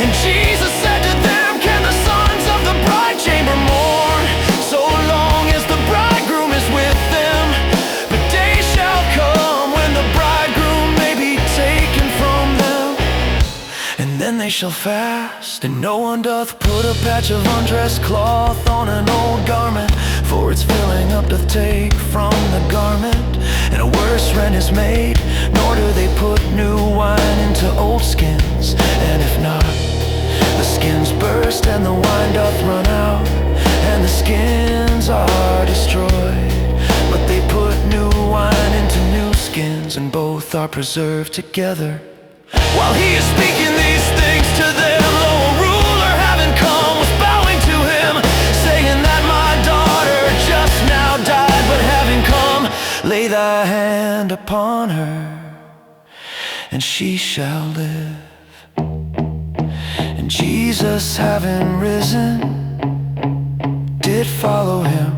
And Jesus said to them, "Can the sons of the bride chamber mourn, so long as the bridegroom is with them? But days shall come when the bridegroom may be taken from them, and then they shall fast. And no one doth put a patch of undressed cloth on an old garment, for its filling up doth take from the garment, and a worse rent is made. Nor do they put new wine into old skins, and if not, the skins burst and the wine doth run out, and the skins are destroyed. But they put new wine into new skins, and both are preserved together." While he is speaking these things to them, lo, a ruler having come was bowing to him, saying that my daughter just now died, but having come, lay thy hand upon her, and she shall live. And Jesus, having risen, did follow him,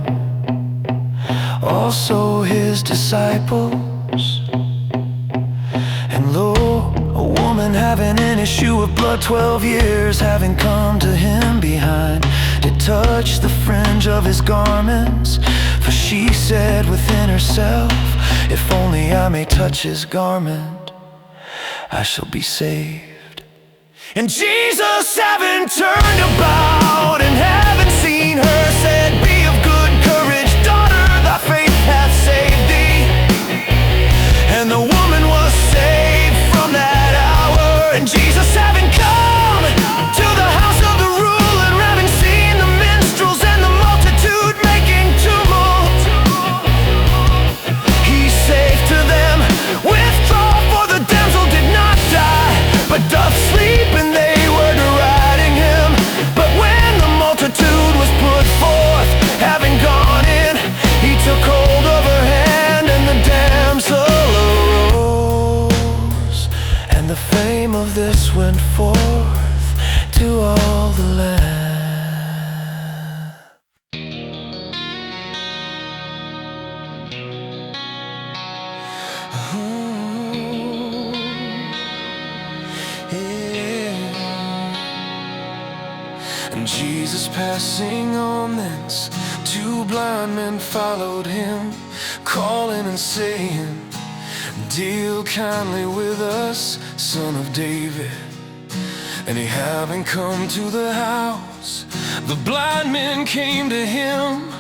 also his disciples. And lo, a woman having an issue of blood 12 years, having come to him behind, did touch the fringe of his garments. For she said within herself, "If only I may touch his garment, I shall be saved." And Jesus, having turned about and having seen her, said, "Be of good courage, daughter, thy faith hath saved thee." And the woman was saved from that hour. And Jesus, having come to the house of the ruler, having seen the minstrels and the multitude making tumult, he saith to them, "Withdraw, for the damsel did not die, but doth sleep." And they were deriding him. But when the multitude was put forth, having gone in, he took hold of her hand, and the damsel arose. And the fame of this went forth to all the land. And Jesus, passing on thence, two blind men followed him, calling and saying, "Deal kindly with us, Son of David." And he, having come to the house, the blind men came to him.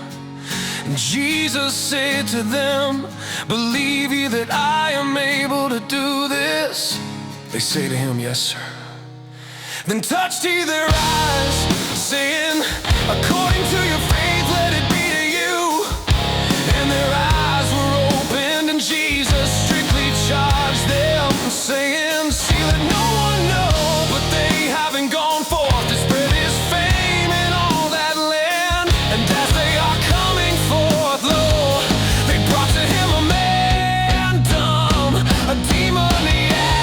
And Jesus said to them, "Believe ye that I am able to do this?" They say to him, "Yes, sir." Then touched he their eyes, saying, "According to your faith, let it be to you." And their eyes were opened, and Jesus strictly charged them, saying, "See that no one know, but they, having gone forth to spread his fame in all that land. And as they are coming forth, lo, they brought to him a man dumb, a demon he had.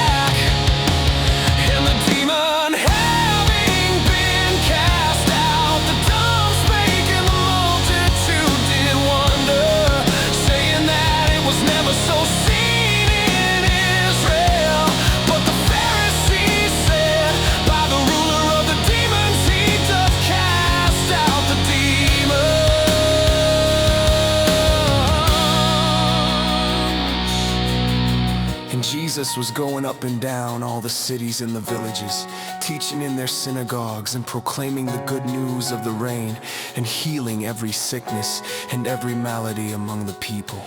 Jesus was going up and down all the cities and the villages, teaching in their synagogues and proclaiming the good news of the reign, and healing every sickness and every malady among the people.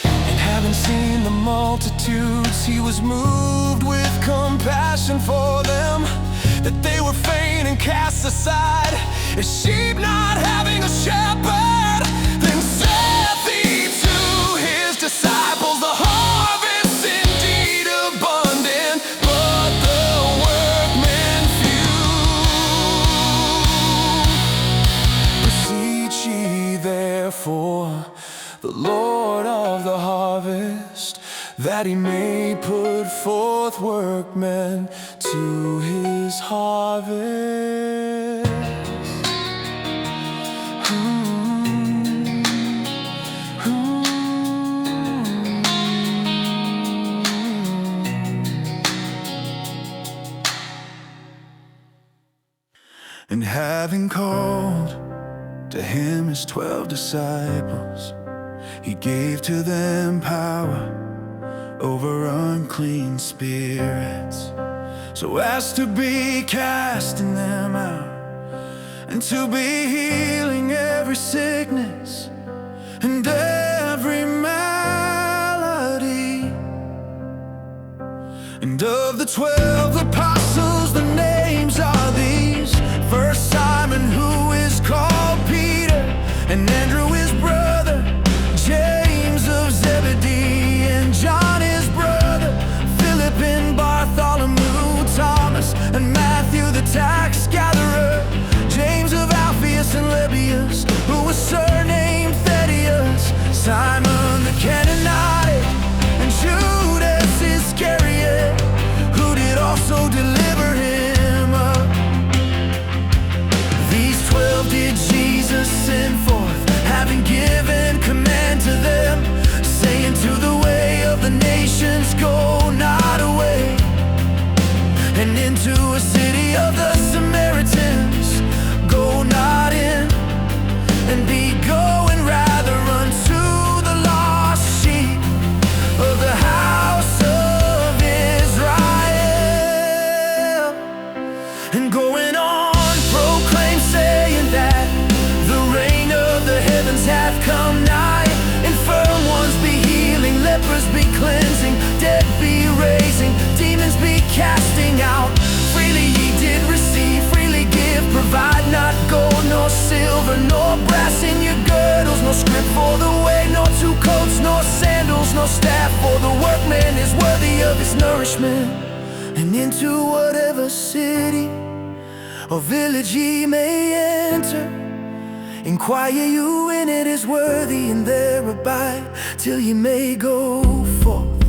And having seen the multitudes, he was moved with compassion for them, that they were faint and cast aside as sheep not having a shepherd. Then saith he to his disciples, the harvest indeed abundant, but the workmen few. Beseech ye therefore the Lord of the harvest, that he may put forth workmen to his harvest. And having called to him his 12 disciples, he gave to them power over unclean spirits, so as to be casting them out, and to be healing every sickness and every malady. And of the 12 apostles, the names are these: first Simon, who is called Peter, and Andrew his brother, James of Zebedee, and John his brother, Philip and Bartholomew, Thomas and Matthew the tax gatherer, James of Alphaeus and Lebbaeus, who was surnamed Thaddeus, Simon the Canaanite, and Judas Iscariot, who did also deliver him up. These 12 did Jesus send forth, having given command to them, saying, to the way of the nations go not away, and into a city of the Samaritans go not in, and be going rather unto the lost sheep of the house of Israel. And going on, proclaim, saying that the reign of the heavens hath come nigh. Infirm ones be healing, lepers be cleansing, dead be raising, demons be casting out. Freely ye did receive, freely give, provide not gold nor silver nor brass in your girdles, no scrip for the way, nor 2 coats, nor sandals, nor staff, for the workman is worthy of his nourishment. And into whatever city or village ye may enter, inquire you in it is worthy, and there abide till ye may go forth,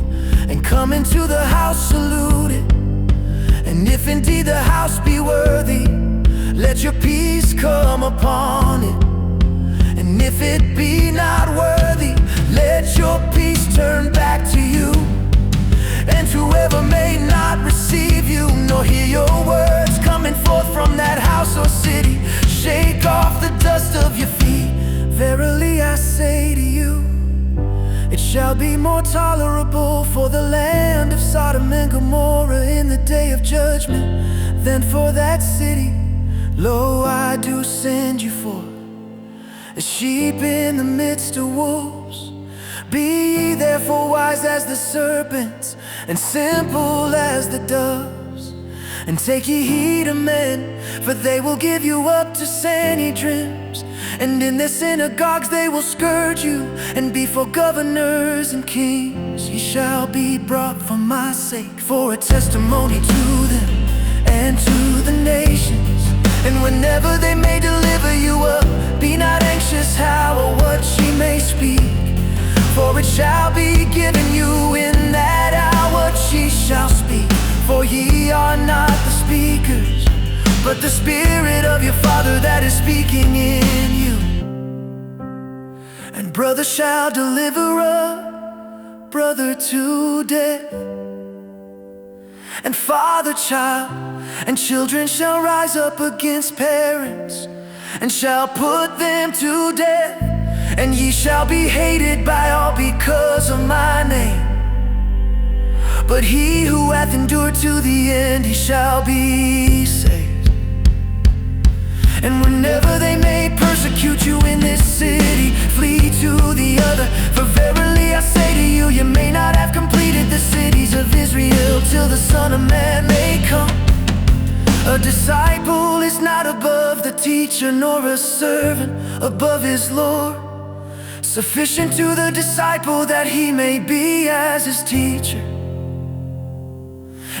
and come into the house saluted. And if indeed the house be worthy, let your peace come upon it. And if it be not worthy, let your peace turn back to you. And whoever may not receive you, nor hear your words coming forth from that house or city, shake off the dust of your feet. Verily I say to you, it shall be more tolerable for the land of Sodom and Gomorrah in the day of judgment than for that city. Lo, I do send you forth as sheep in the midst of wolves. Be ye therefore wise as the serpents, and simple as the doves. And take ye heed of men, for they will give you up to Sanhedrims, and in their synagogues they will scourge you, and before governors and kings ye shall be brought for my sake, for a testimony to them and to the nations. And whenever they may deliver you up, be not anxious how or what ye may speak, for it shall be given you in that hour ye shall speak. For ye are not the speakers, but the Spirit of your Father that is speaking in you. And brother shall deliver up brother to death, and father child, and children shall rise up against parents, and shall put them to death. And ye shall be hated by all because of my name, But he who hath endured to the end, he shall be saved. And whenever they may persecute you in this city, flee to the other. For verily I say to you, you may not have completed the cities of Israel till the Son of Man may come. A disciple is not above the teacher, nor a servant above his Lord. Sufficient to the disciple that he may be as his teacher,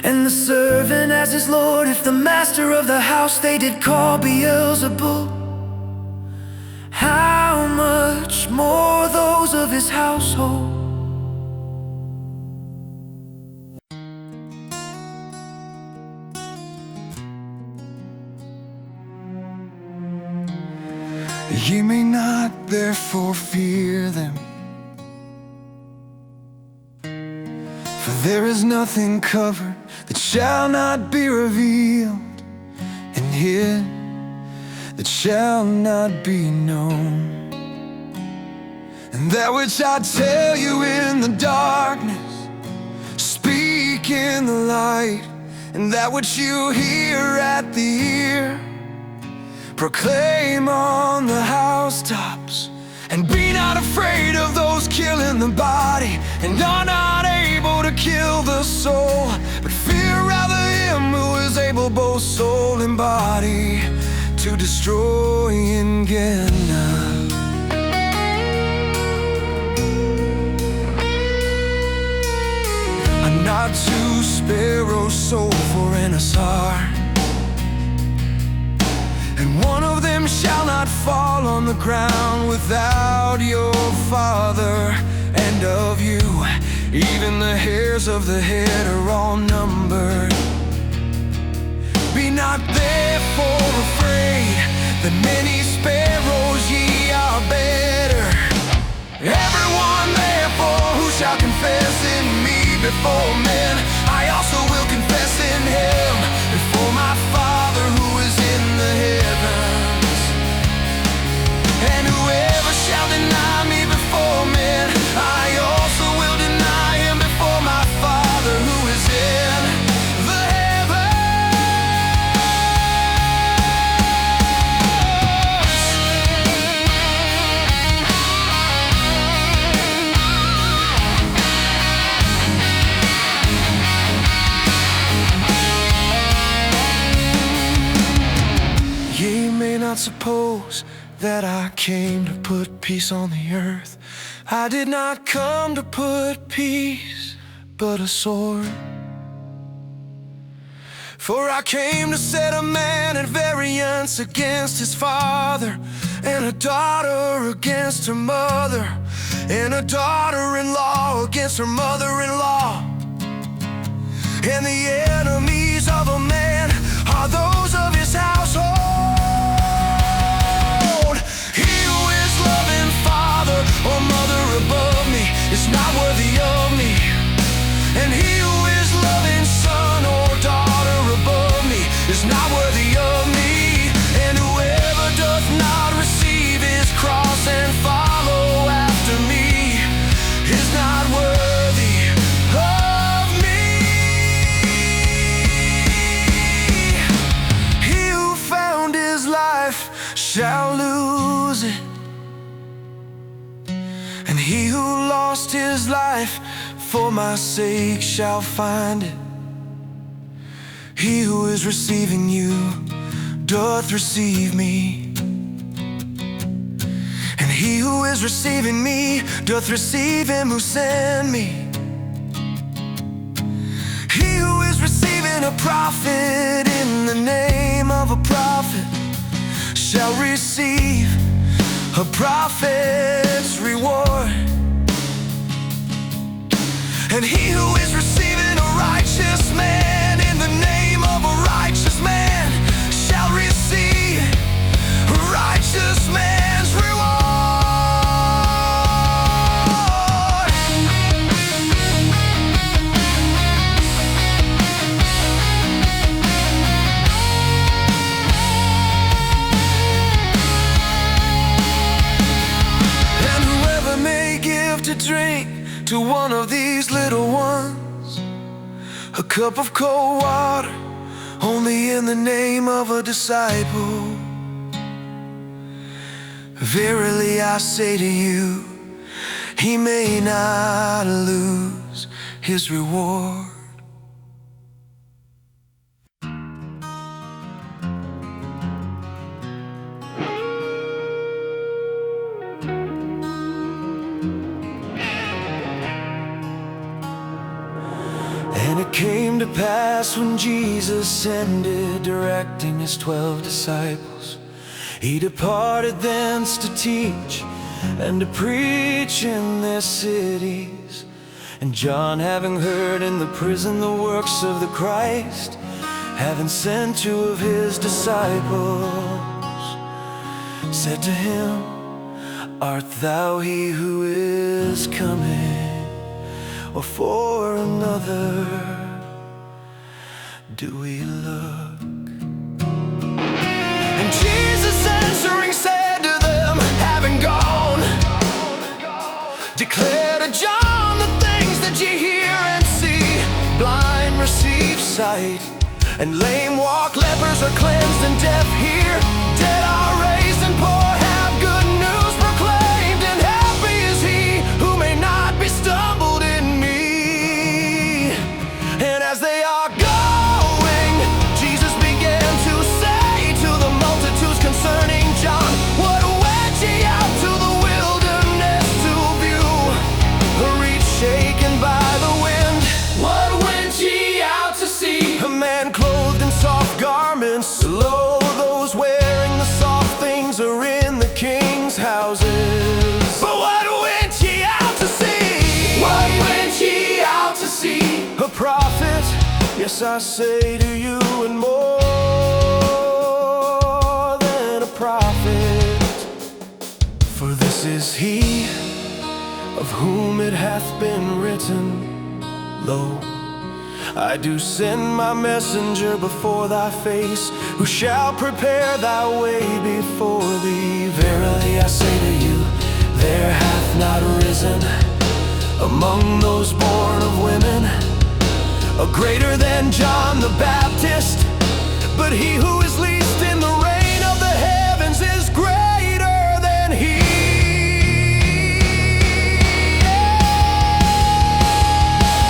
and the servant as his Lord. If the master of the house they did call Beelzebul, how much more those of his household? Ye may not therefore fear them, for there is nothing covered that shall not be revealed, and hid that shall not be known. And that which I tell you in the darkness, speak in the light, and that which you hear at the ear, proclaim on the housetops. And be not afraid of those killing the body, and are not able to kill the soul, but fear rather him who is able both soul and body to destroy in Gehenna. Are not 2 sparrows sold for an assar, and one of them shall not fall on the ground without your Father. And of you, even the hairs of the head are all numbered. Be not therefore afraid, that many sparrows ye are better. Everyone therefore who shall confess in me before men, I also will confess in him before my Father who is in the heavens. And whoever shall deny me before men, I also will deny him before my Father who is in the Ye may not suppose that I came to put peace on the earth. I did not come to put peace, but a sword. For I came to set a man at variance against his father, and a daughter against her mother, and a daughter-in-law against her mother-in-law. And the enemies of a man are those of his household. He who is loving father or mother above me is not worthy of me, and he who is loving son or daughter above me is not worthy of me. And whoever doth not receive his cross and follow after me is not worthy of me. He who found his life shall lose it, and he who lost his life for my sake shall find it. He who is receiving you doth receive me, and he who is receiving me doth receive him who sent me. He who is receiving a prophet in the name of a prophet shall receive a prophet's reward. And he who is receiving a righteous man in the name of a righteous man shall receive a righteous man's reward. And whoever may give to drink to one of these little ones, cup of cold water, only in the name of a disciple. Verily I say to you, he may not lose his reward. And it came to pass when Jesus ended directing his 12 disciples, he departed thence to teach and to preach in their cities. And John, having heard in the prison the works of the Christ, having sent 2 of his disciples, said to him, Art thou he who is coming, or for another do we look? And Jesus answering said to them, having gone, declare to John the things that ye hear and see. Blind receive sight, and lame walk, lepers are cleansed, and deaf hear. Dead are raised, and poor have good news proclaimed. And happy is he who may not be stumbled in me. And as they are going, Jesus began to say to the multitudes concerning John, What went ye out to the wilderness to view? A reed shaken by the wind. What went ye out to see? A man clothed in soft garments. Lo, those wearing the soft things are in the king's houses. But what went ye out to see? What went ye out to see? A prophet, yes I say to you, and more than a prophet. For this is he of whom it hath been written, Lo, I do send my messenger before thy face, who shall prepare thy way before thee. Verily I say to you, there hath not risen among those born of women a greater than John the Baptist. But he who is least in the reign of the heavens is greater than he.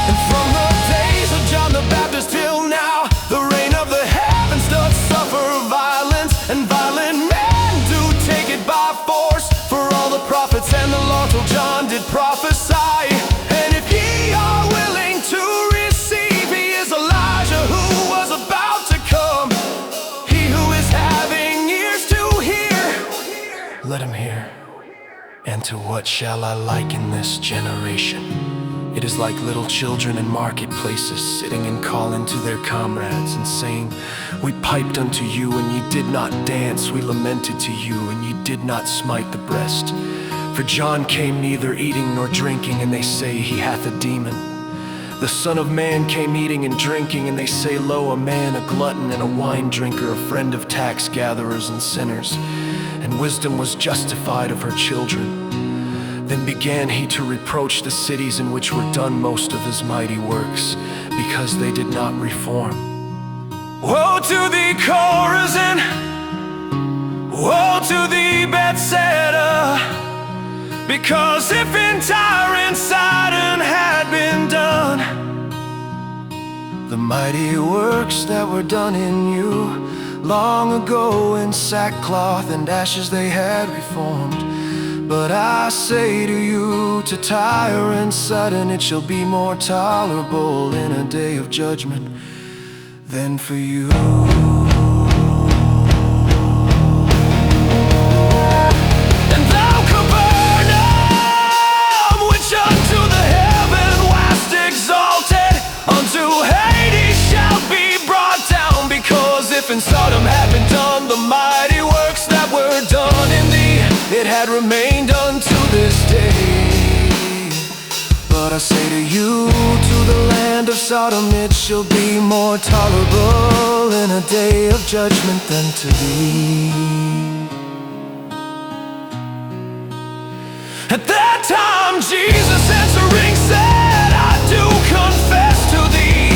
And from the days of John the Baptist till now, the reign of the heavens doth suffer violence, and violent men do take it by force. For all the prophets and the law till John did prophesy. And if ye are willing to receive, he is Elijah who was about to come. He who is having ears to hear, let him hear. And to what shall I liken this generation? It is like little children in marketplaces, sitting and calling to their comrades, and saying, We piped unto you, and ye did not dance. We lamented to you, and ye did not smite the breast. For John came neither eating nor drinking, and they say he hath a demon. The Son of Man came eating and drinking, and they say, Lo, a man, a glutton and a wine drinker, a friend of tax gatherers and sinners. And wisdom was justified of her children. Then began he to reproach the cities in which were done most of his mighty works, because they did not reform. Woe to thee, Chorazin! Woe to thee, Bethsaida! Because if in Tyre and Sidon had been done the mighty works that were done in you long ago, in sackcloth and ashes they had reformed. But I say to you, to Tyre and Sidon it shall be more tolerable in a day of judgment than for you. If in Sodom had been done the mighty works that were done in thee, it had remained unto this day. But I say to you, to the land of Sodom it shall be more tolerable in a day of judgment than to thee. At that time Jesus answering said, I do confess to thee,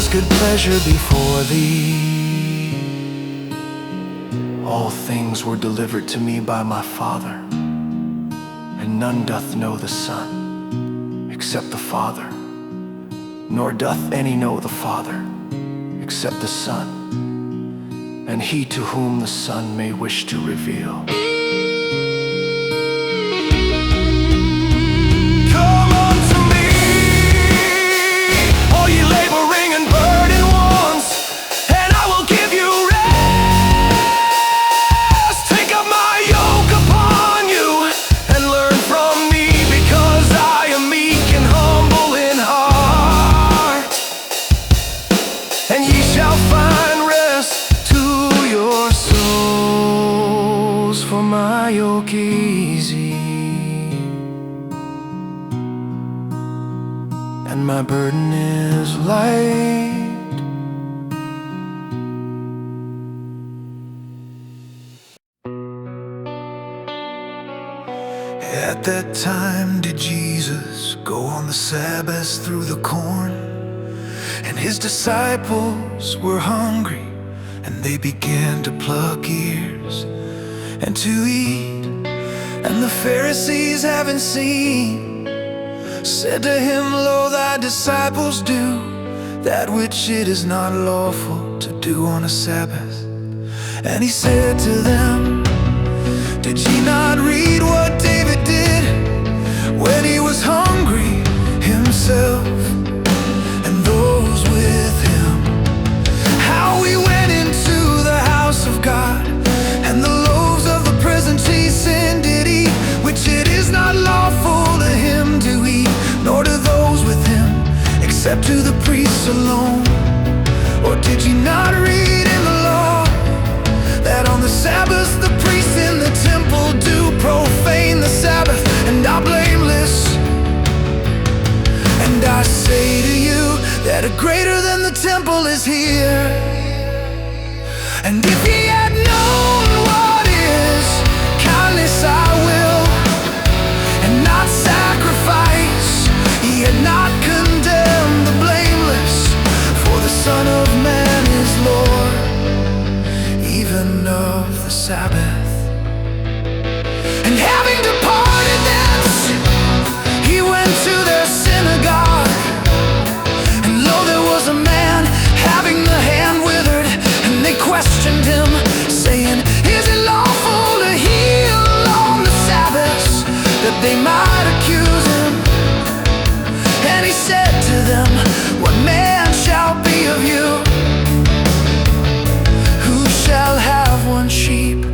Father's good pleasure before thee. All things were delivered to me by my Father, and none doth know the Son except the Father, nor doth any know the Father except the Son, and he to whom the Son may wish to reveal. Come unto me, all ye laboring and burdened ones, and I will give you rest. Take up my yoke upon you and learn from me, because I am meek and humble in heart, and ye shall find rest to your souls, for my yoke easy and my burden is light. At that time did Jesus go on the Sabbath through the corn, and his disciples were hungry, and they began to pluck ears and to eat. And the Pharisees, having seen, said to him, Lo, thy disciples do that which it is not lawful to do on a Sabbath. And he said to them, Did ye not read what David did when he was hungry himself and those with him? How he went into the house of God, and the loaves of the presence he sin did eat, which it is not lawful to him to eat, nor to those with him, except to the priests alone. Or did ye not read in the law that on the Sabbath the priests in the temple do profane the Sabbath and are blameless? And I say to you that a greater than the temple is here. And if ye had known what is kindness, I will, and not sacrifice, ye had not condemned the blameless. For the Son of Man is Lord, even of the Sabbath. And having departed thence, he went to their synagogue. And lo, there was a man having the hand withered, and they questioned him, saying, Is it lawful to heal on the Sabbath? That they might accuse him. And he said to them, What man shall be of you, who shall have one sheep,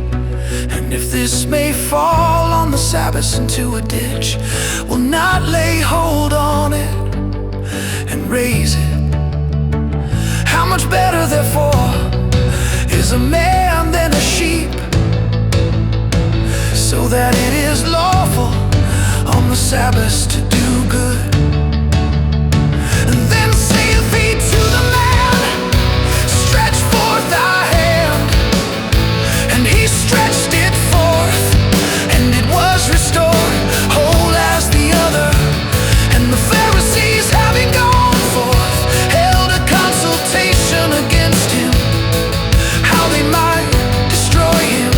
and if this may fall on the Sabbath into a ditch, will not lay hold on it and raise it? How much better, therefore, is a man than a sheep? So that it is lawful on the Sabbath to do good. And then saith he to the man, Stretch forth thy hand. And he stretched it forth, and it was restored, whole as the other. And the Pharisees, having gone forth, held a consultation against him, how they might destroy him.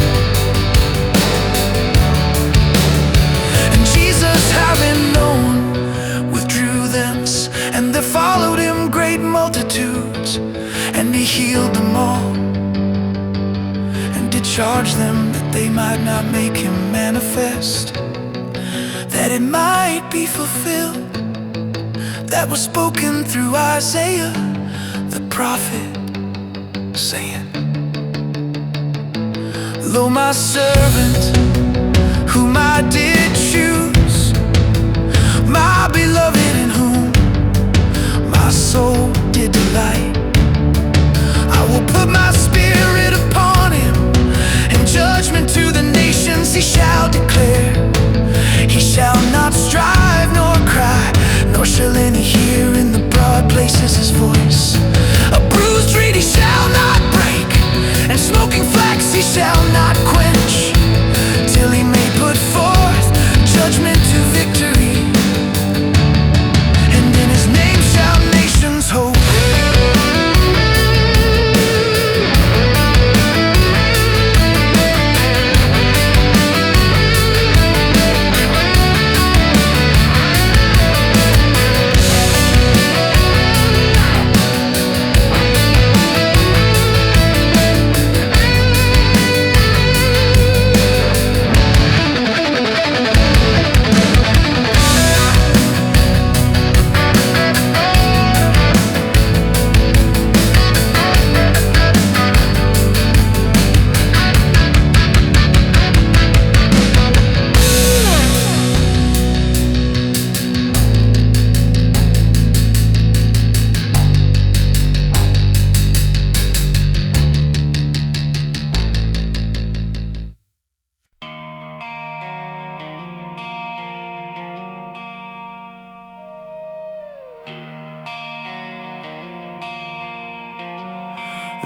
And Jesus, having known, withdrew thence, and there followed him great multitudes, and he healed them all, and did charge them that they might not make him manifest, that it might be fulfilled that was spoken through Isaiah the prophet, saying, Lo, my servant, whom I did choose, my beloved, in whom my soul did delight. I will put my spirit upon him, and judgment to the nations he shall declare. He shall not strive nor cry, nor shall any hear in the broad places his voice. A bruised reed he shall not break, and smoking flax he shall not quench, till he may put forth judgment to victory.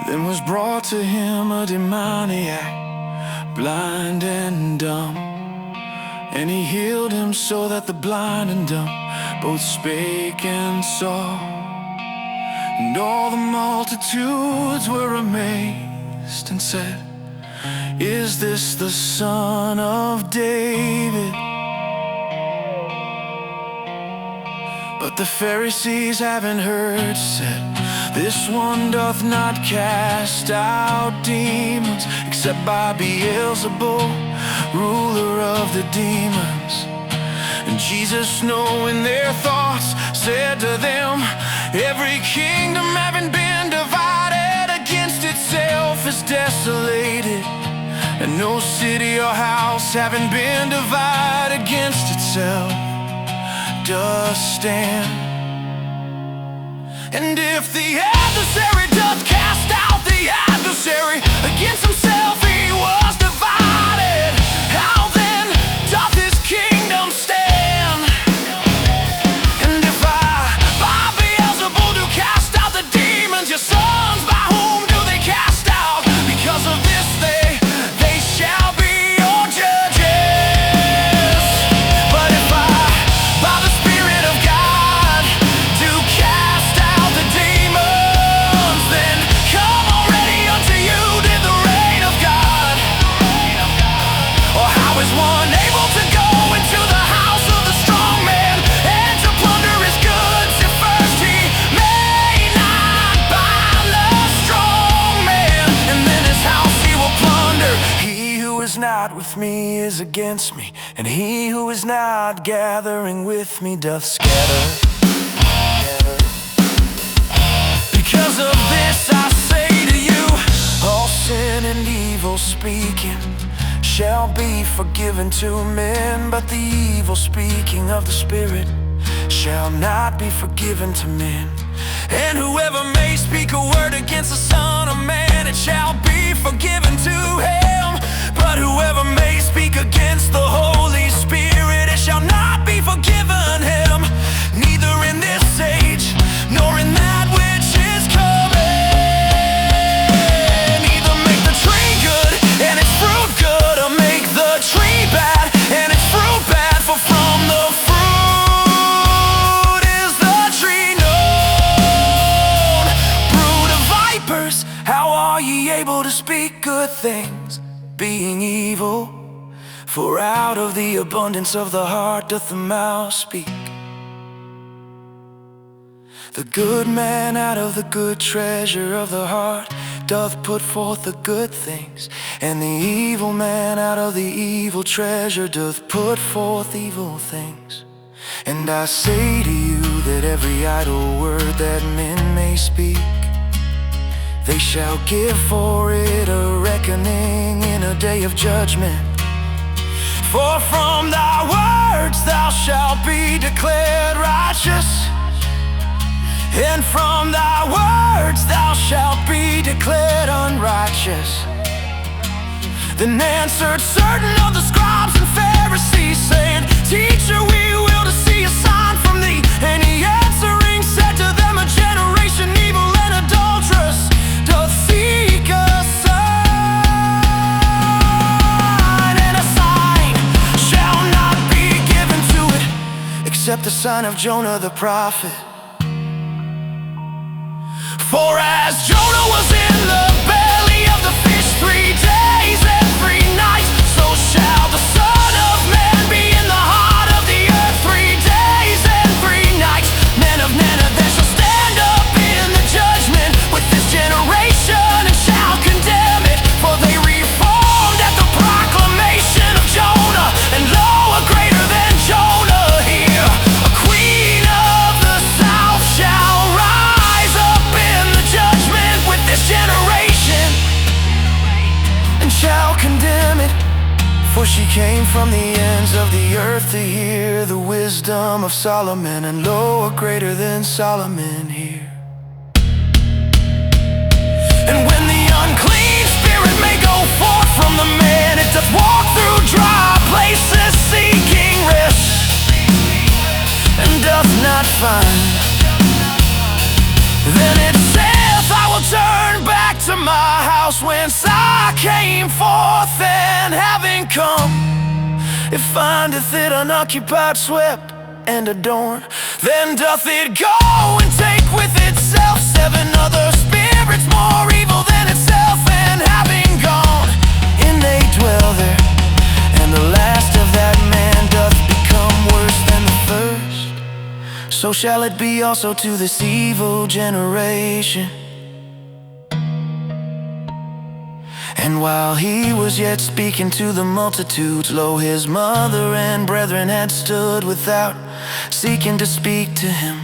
Then was brought to him a demoniac, blind and dumb, and he healed him so that the blind and dumb both spake and saw. And all the multitudes were amazed and said, "Is this the Son of David?" But the Pharisees, having heard, said, "This one doth not cast out demons, except by Beelzebul, ruler of the demons." And Jesus, knowing their thoughts, said to them, "Every kingdom having been divided against itself is desolated, and no city or house having been divided against itself does stand. And if the adversary doth cast out the adversary against himself, he was divided. How then doth his kingdom stand? And if I by Beelzebul do cast out the demons, your sons by whom do they cast out? Because of this they shall be your judges. But if I by the Spirit of God do cast out the demons, then come already unto you did the reign of God. Or how is one able to go into the house of the strong man and to plunder his goods if first he may not bind the strong man, and then his house he will plunder? He who is not with me is against me, and he who is not gathering with me doth scatter. Because of this I say to you, all sin and evil speaking shall be forgiven to men, but the evil speaking of the Spirit shall not be forgiven to men. And whoever may speak a word against the Son of Man, it shall be forgiven to him. But whoever may speak against the Holy Spirit, it shall not be forgiven him, neither in this age nor in that which is coming. Either make the tree good and its fruit good, or make the tree bad and its fruit bad, for from the fruit is the tree known. Brood of vipers, how are ye able to speak good things, being evil? For out of the abundance of the heart doth the mouth speak. The good man out of the good treasure of the heart doth put forth the good things, and the evil man out of the evil treasure doth put forth evil things. And I say to you that every idle word that men may speak, they shall give for it a reckoning in a day of judgment. For from thy words thou shalt be declared righteous, and from thy words thou shalt be declared unrighteous. Then answered certain of the scribes and Pharisees, saying, Teacher, we will to see a sign from thee. And he answering said to them, a generation evil and adulterous doth seek a sign, and a sign shall not be given to it, except the sign of Jonah the prophet. For as Jonah was in the belly of the fish 3 days and 3 nights, so shall the Son of Man be in the heart of the earth 3 days and 3 nights. Men of Nineveh then shall stand up in the judgment with this generation, and shall condemn it, for they reformed at the proclamation of Jonah. And lo, a greater than Jonah here, a queen of the south shall rise up in the judgment with this generation, and shall condemn it. For she came from the ends of the earth to hear the wisdom of Solomon, and lo, a greater than Solomon here. And when the unclean spirit may go forth from the man, it doth walk through dry places seeking rest, and doth not find. Then it saith, I will turn back to from my house whence I came forth, and having come, it findeth it unoccupied, swept, and adorned. Then doth it go and take with itself 7 other spirits more evil than itself, and having gone in they dwell there, and the last of that man doth become worse than the first. So shall it be also to this evil generation. And while he was yet speaking to the multitudes, lo, his mother and brethren had stood without, seeking to speak to him.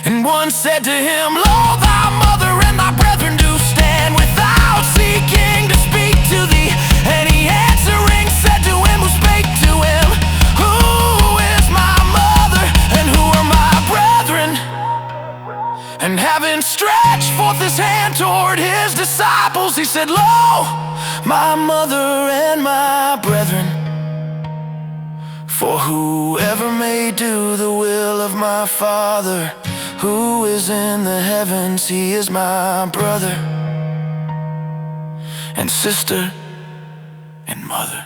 And one said to him, Lo, thy mother and thy brethren do stand without, seeking to speak to thee. And he answering said to him who spake to him, Who is my mother, and who are my brethren? And having stretched forth his hand toward his disciples, he said, Lo, my mother and my brethren. For whoever may do the will of my Father who is in the heavens, he is my brother and sister and mother.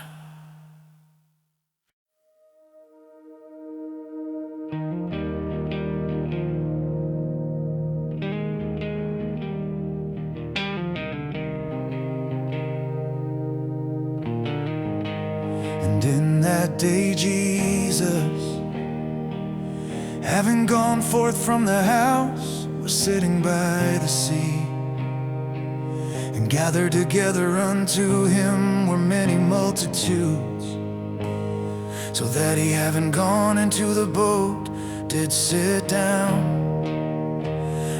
And in that day Jesus, having gone forth from the house, was sitting by the sea. And gathered together unto him were many multitudes, so that he, having gone into the boat, did sit down.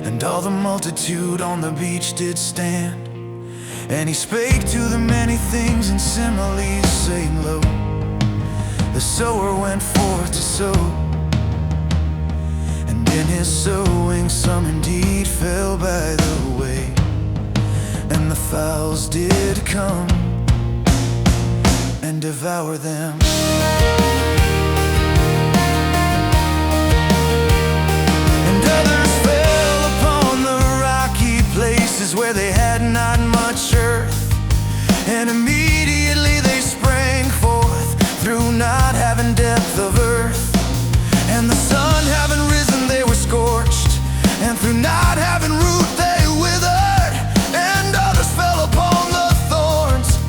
And all the multitude on the beach did stand. And he spake to them many things in similes, saying, Lo, the sower went forth to sow. And in his sowing some indeed fell by the way, and the fowls did come and devour them. And others fell upon the rocky places where they had not much earth, and immediately they sprang forth through not having depth of earth. And the sun having risen, they were scorched, and through not having root they withered. And others fell upon the thorns,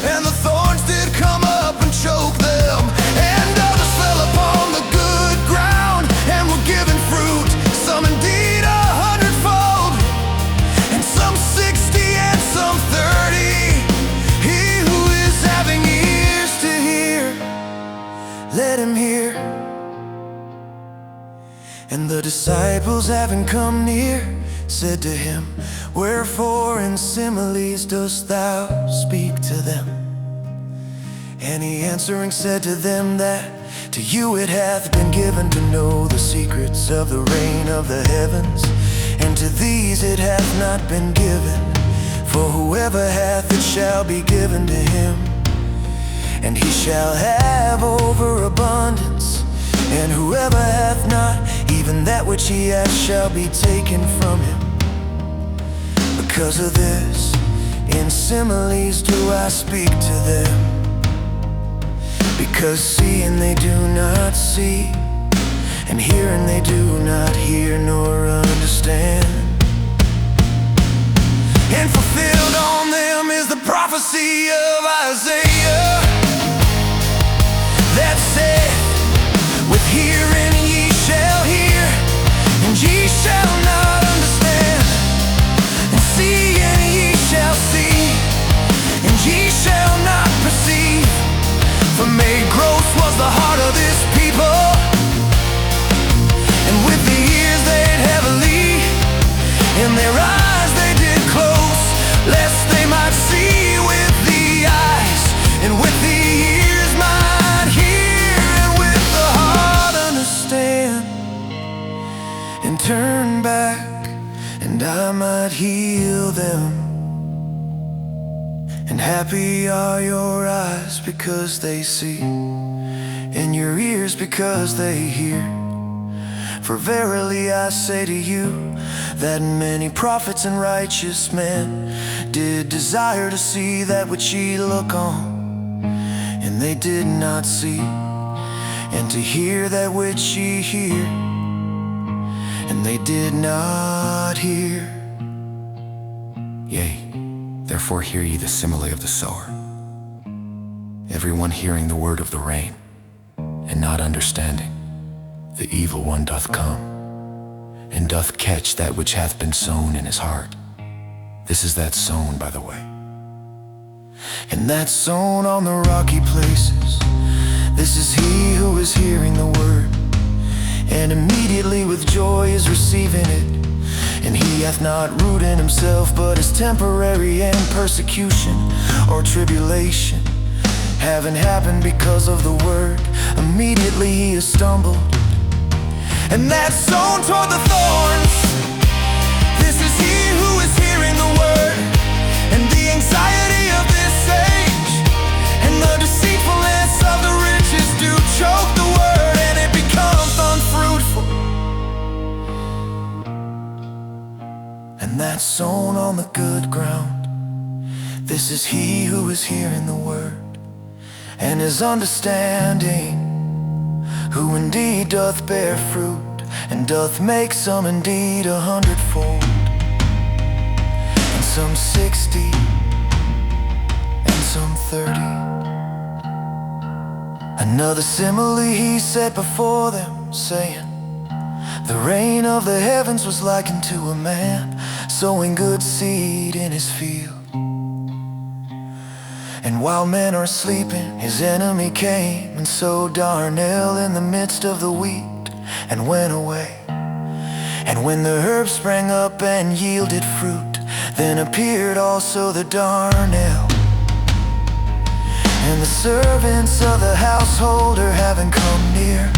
and the thorns did come up and choke them. And others fell upon the good ground, and were given fruit, some indeed 100-fold, and some 60, and some 30. He who is having ears to hear, let him hear. And the disciples, having come near, said to him, Wherefore in similes dost thou speak to them? And he answering said to them, That to you it hath been given to know the secrets of the reign of the heavens, and to these it hath not been given. For whoever hath, it shall be given to him, and he shall have overabundance. And whoever hath not, even that which he hath shall be taken from him. Because of this, in similes do I speak to them, because seeing they do not see, and hearing they do not hear nor understand. And fulfilled on them is the prophecy of Isaiah, that said, With hearing ye shall hear, and ye shall not understand. And seeing ye shall see, and ye shall not perceive. For made gross was the heart of this people, and with the ears they'd heavily, and their eyes they did close, lest they might see with the eyes, and with the ears might hear, and with the heart understand, and turn back, and I might heal them. And happy are your eyes because they see, and your ears because they hear. For verily I say to you, that many prophets and righteous men did desire to see that which ye look on, and they did not see, and to hear that which ye hear, and they did not hear. Yea, therefore hear ye the simile of the sower. Everyone hearing the word of the rain, and not understanding, the evil one doth come, and doth catch that which hath been sown in his heart. This is that sown by the way. And that sown on the rocky places, this is he who is hearing the word, and immediately with joy is receiving it. And he hath not root in himself, but is temporary, and persecution or tribulation having happened because of the word, immediately he is stumbled. And that sown toward the thorns, this is he who is hearing the word, and the anxiety of this age, and the deceitfulness of the riches do choke the word, and it becomes unfruitful. And that sown on the good ground, this is he who is hearing the word, and is understanding, who indeed doth bear fruit, and doth make some indeed 100-fold, and some 60, and some 30. Another simile he set before them, saying, the rain of the heavens was likened to a man sowing good seed in his field. And while men are sleeping, his enemy came and sowed darnel in the midst of the wheat, and went away. And when the herb sprang up and yielded fruit, then appeared also the darnel. And the servants of the householder, having come near,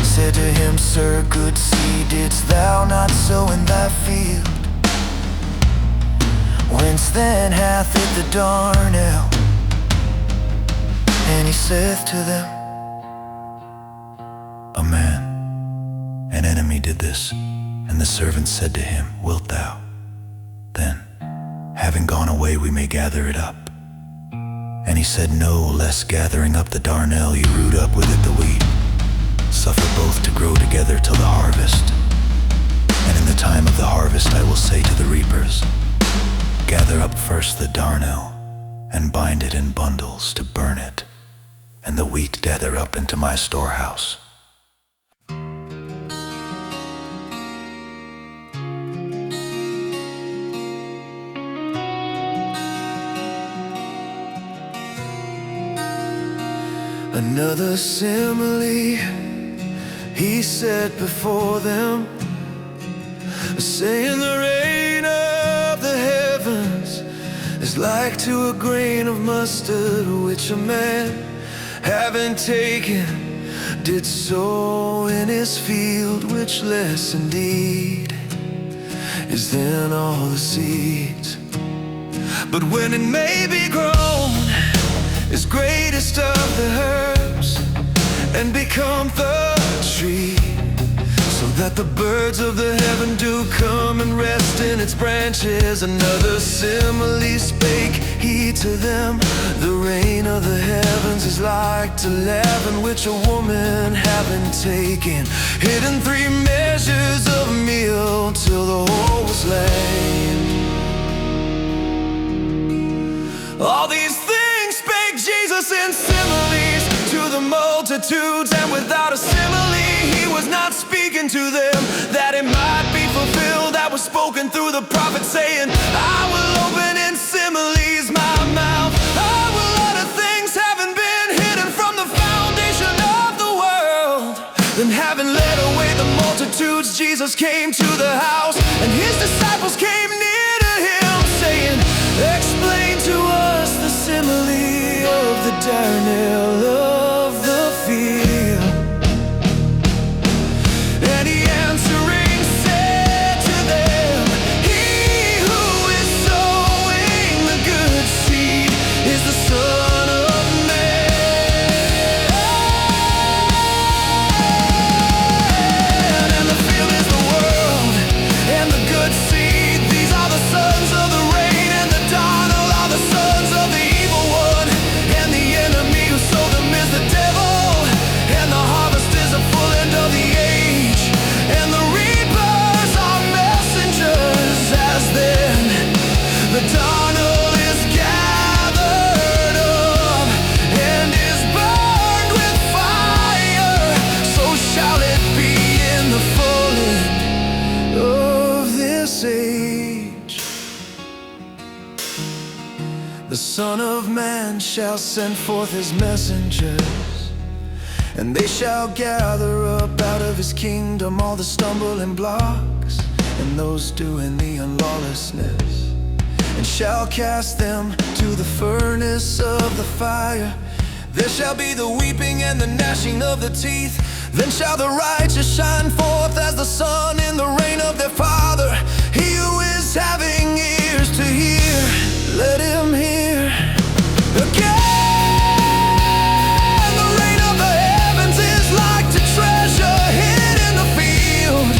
said to him, Sir, good seed didst thou not sow in thy field? Whence then hath it the darnel? And he saith to them, a man, an enemy, did this. And the servants said to him, wilt thou, then, having gone away, we may gather it up? And he said, no, lest gathering up the darnel ye root up with it the wheat. Suffer both to grow together till the harvest. And in the time of the harvest I will say to the reapers, gather up first the darnel, and bind it in bundles to burn it, and the wheat gather up into my storehouse. Another simile he set before them, saying, the rain of the heavens is like to a grain of mustard, which a man, having taken, did sow in his field, which less indeed is than all the seeds. But when it may be grown, is greatest of the herbs, and become the tree, so that the birds of the heaven do come and rest in its branches. Another simile spake he to them, the rain of the heavens is like to leaven, which a woman having taken, hidden 3 measures of meal till the whole was laid. All these things spake Jesus in similes to the multitudes, and without a simile he was not speaking to them, that it might be fulfilled that was spoken through the prophet, saying, I will open in similes my mouth, I will utter things having been hidden from the foundation of the world. Then having led away the multitudes, Jesus came to the house, and his disciples came near to him, saying, explain to us the simile of the darnel of the field. And he answering said to them, he who is sowing the good seed is the Son of Man. And the field is the world, and the good Son of Man shall send forth his messengers, and they shall gather up out of his kingdom all the stumbling blocks and those doing the unlawlessness, and shall cast them to the furnace of the fire. There shall be the weeping and the gnashing of the teeth. Then shall the righteous shine forth as the sun in the reign of their Father. He who is having ears to hear, let him hear. Again, the reign of the heavens is like to treasure hid in the field,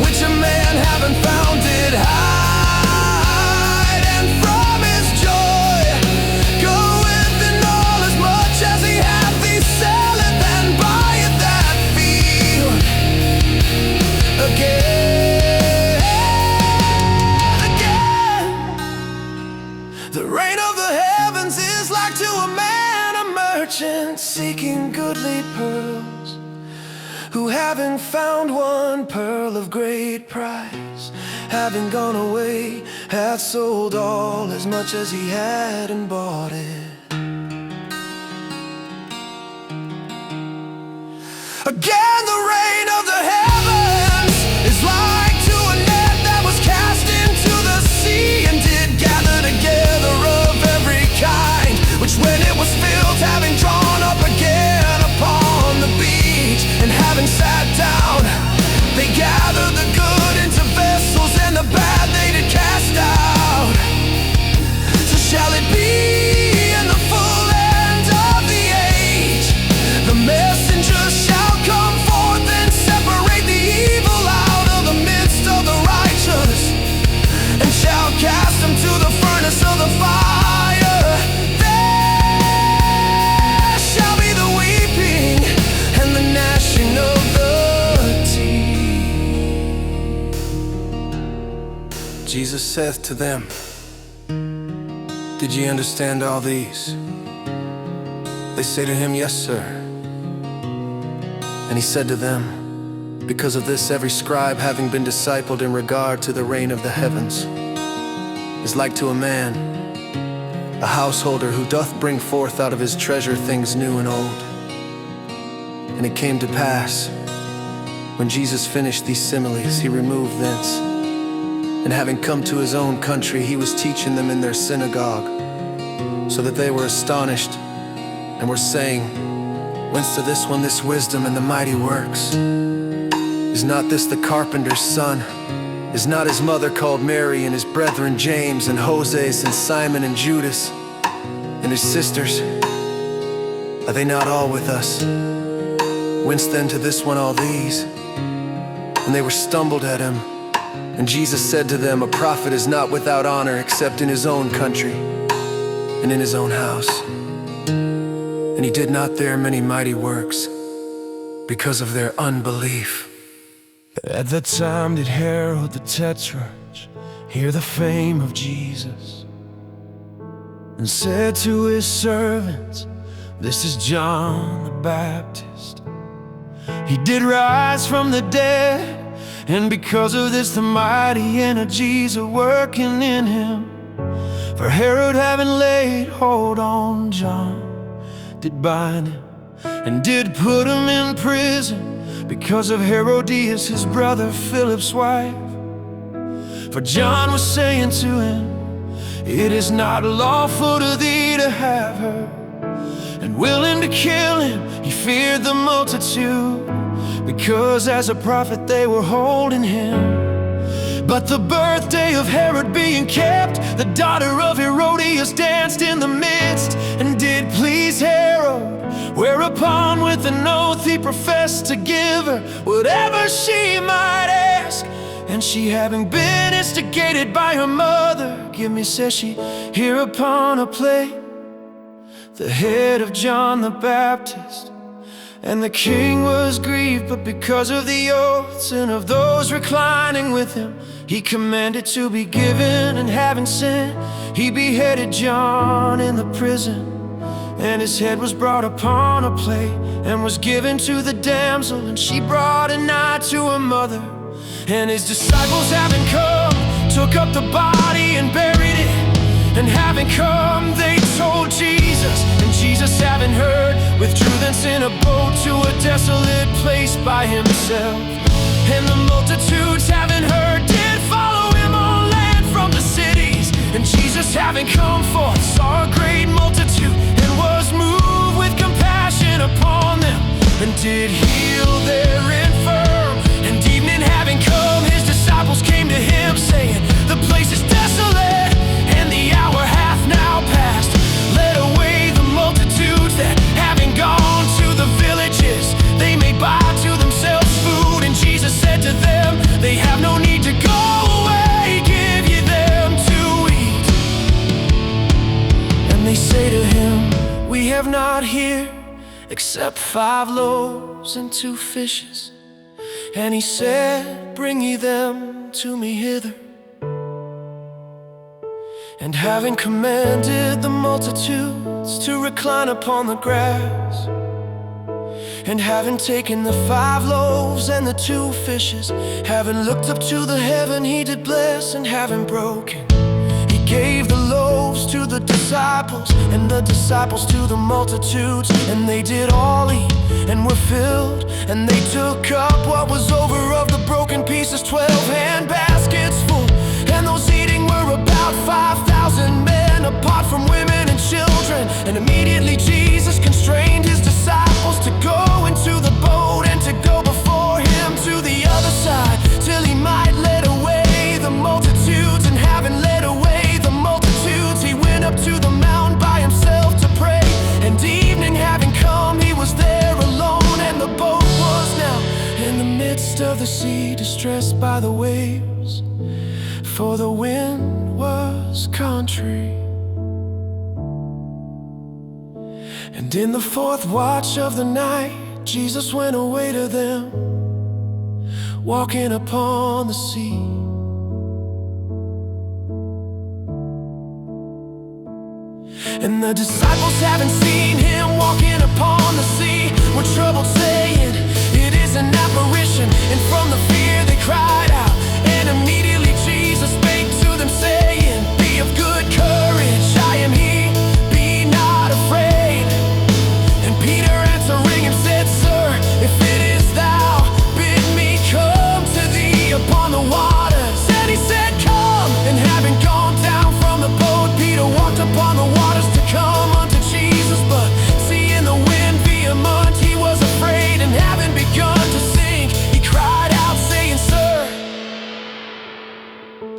which a man having found did hide, and from his joy goeth in all as much as he hath, he selleth and buyeth that field. Again, the reign of the heavens is like to a man, a merchant seeking goodly pearls, who having found one pearl of great price, having gone away, hath sold all as much as he had and bought it. Again, the reign of the heavens is like to a net that was cast into the sea, and did gather together of every kind, which when it was filled, having drawn up again upon the beach, and having sat down, they gathered the good into vessels, and the bad they did cast out. So shall it be in the full end of the age. The messengers shall come forth and separate the evil out of the midst of the righteous, and shall cast them to the furnace of the fire. There shall be the weeping and the gnashing of the teeth. Jesus saith to them, did ye understand all these? They say to him, yes, sir. And he said to them, because of this every scribe, having been discipled in regard to the reign of the heavens, is like to a man, a householder, who doth bring forth out of his treasure things new and old. And it came to pass, when Jesus finished these similes, he removed thence, and having come to his own country, he was teaching them in their synagogue, so that they were astonished, and were saying, whence to this one this wisdom and the mighty works? Is not this the carpenter's son? Is not his mother called Mary, and his brethren James and Joses and Simon and Judas, and his sisters? Are they not all with us? Whence then to this one all these? And they were stumbled at him. And Jesus said to them, a prophet is not without honor except in his own country and in his own house. And he did not there many mighty works because of their unbelief. At that time did Herod the Tetrarch hear the fame of Jesus, and said to his servants, this is John the Baptist. He did rise from the dead, and because of this the mighty energies are working in him. For Herod, having laid hold on John, did bind him and did put him in prison, because of Herodias his brother Philip's wife. For John was saying to him, it is not lawful to thee to have her. And willing to kill him, he feared the multitude, because as a prophet they were holding him. But the birthday of Herod being kept, the daughter of Herodias danced in the midst, and did please Herod. Whereupon with an oath he professed to give her whatever she might ask. And she, having been instigated by her mother, give me, says she, hereupon a plate, the head of John the Baptist. And the king was grieved, but because of the oaths and of those reclining with him, he commanded to be given. And having sent, he beheaded John in the prison. And his head was brought upon a plate, and was given to the damsel, and she brought it nigh to her mother. And his disciples having come, took up the body and buried it. And having come, they told Jesus, and Jesus, having heard, withdrew thence in a boat to a desolate place by himself. And the multitudes, having heard, did follow him on land from the cities. And Jesus, having come forth, saw a great multitude, and was moved with compassion upon them, and did heal their infirm. And evening having come, his disciples came to him, saying, the place is desolate, and the hour hath now passed. Led away the multitudes, that having gone to the villages, they may buy to themselves food. And Jesus said to them, they have no need to go away, give ye them to eat. And they say to him, we have not here except 5 loaves and 2 fishes. And he said, bring ye them to me hither. And having commanded the multitudes to recline upon the grass, and having taken the 5 loaves and the 2 fishes, having looked up to the heaven, he did bless, and having broken, he gave the loaves to the disciples, and the disciples to the multitudes. And they did all eat, and were filled. And they took up what was over of the broken pieces, 12 hand baskets full. And those eating were about 5,000 men, apart from women and children. And immediately Jesus constrained his disciples to go into the boat, and to go before him to the other side, till he might lead away the multitudes. And having led away the multitudes, he went up to the mountain by himself to pray. And evening having come, he was there alone, and the boat was now in the midst of the sea, distressed by the waves, for the wind was contrary. And in the 4th watch of the night, Jesus went away to them, walking upon the sea. And the disciples, having seen him walking upon the sea, were troubled, saying, it is an apparition. And from the fear they cried out. And immediately Jesus spake to them, saying, be of good courage, I am he, be not afraid. And Peter answering him said, Sir, if it is thou, bid me come to thee upon the waters. And he said, come. And having gone down from the boat, Peter walked upon the waters to come unto Jesus. But seeing the wind vehement, he was afraid, and having begun to sink, he cried out, saying, Sir,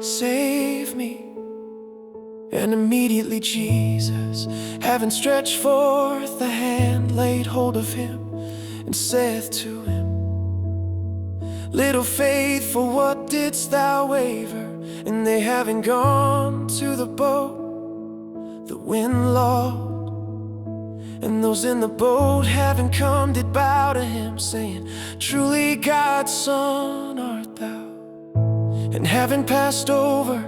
save me. And immediately Jesus, having stretched forth the hand, laid hold of him, and saith to him, little faith, for what didst thou waver? And they having gone to the boat, the wind lulled, and those in the boat having come did bow to him, saying, truly God's Son art thou. And having passed over,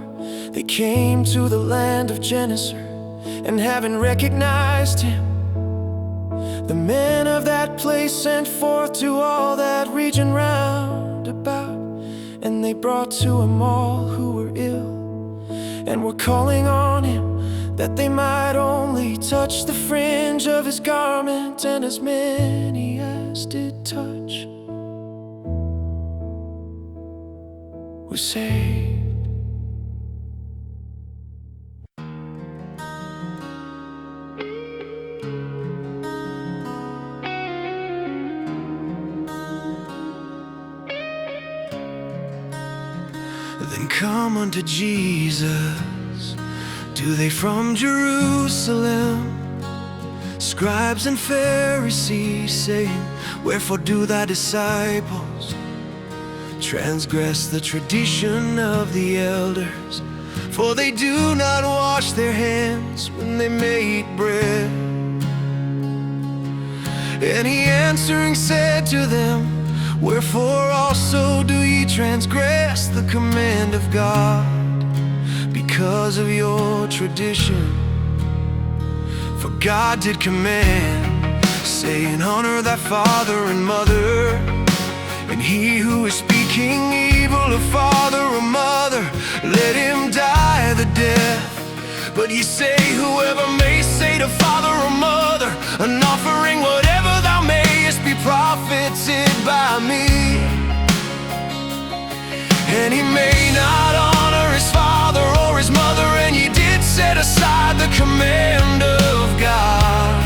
they came to the land of Gennesaret. And having recognized him, the men of that place sent forth to all that region round about. And they brought to him all who were ill, and were calling on him that they might only touch the fringe of his garment. And as many as did touch were saved. Then come unto Jesus, do they from Jerusalem, scribes and Pharisees, saying, wherefore do thy disciples transgress the tradition of the elders? For they do not wash their hands when they may eat bread. And he answering said to them, wherefore also do ye transgress the command of God, because of your tradition? For God did command, saying, honor thy father and mother. And he who is speaking evil of father or mother, let him die the death. But ye say, whoever may say a father or mother, an offering, whatever thou mayest be profited by me. And he may not honor his father or his mother, and ye did set aside the command of God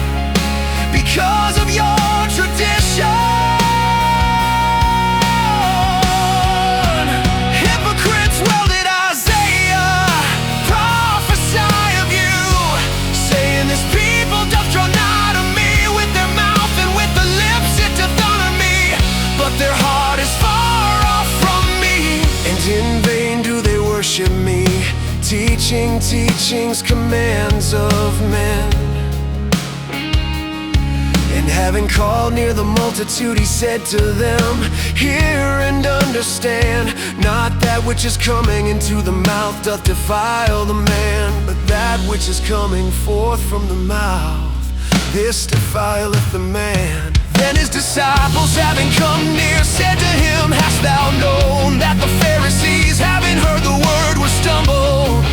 because of your tradition. Hypocrites, well did Isaiah prophesy of you, saying, this people doth draw nigh to me with their mouth, and with the lips it doth honor me, but their heart is far off from me, and in vain do they worship me, teaching teachings, commands of men. And having called near the multitude, he said to them, hear and understand, not that which is coming into the mouth doth defile the man, but that which is coming forth from the mouth, this defileth the man. Then his disciples, having come near, said to him, hast thou known that the Pharisees, having heard the word, were stumbled?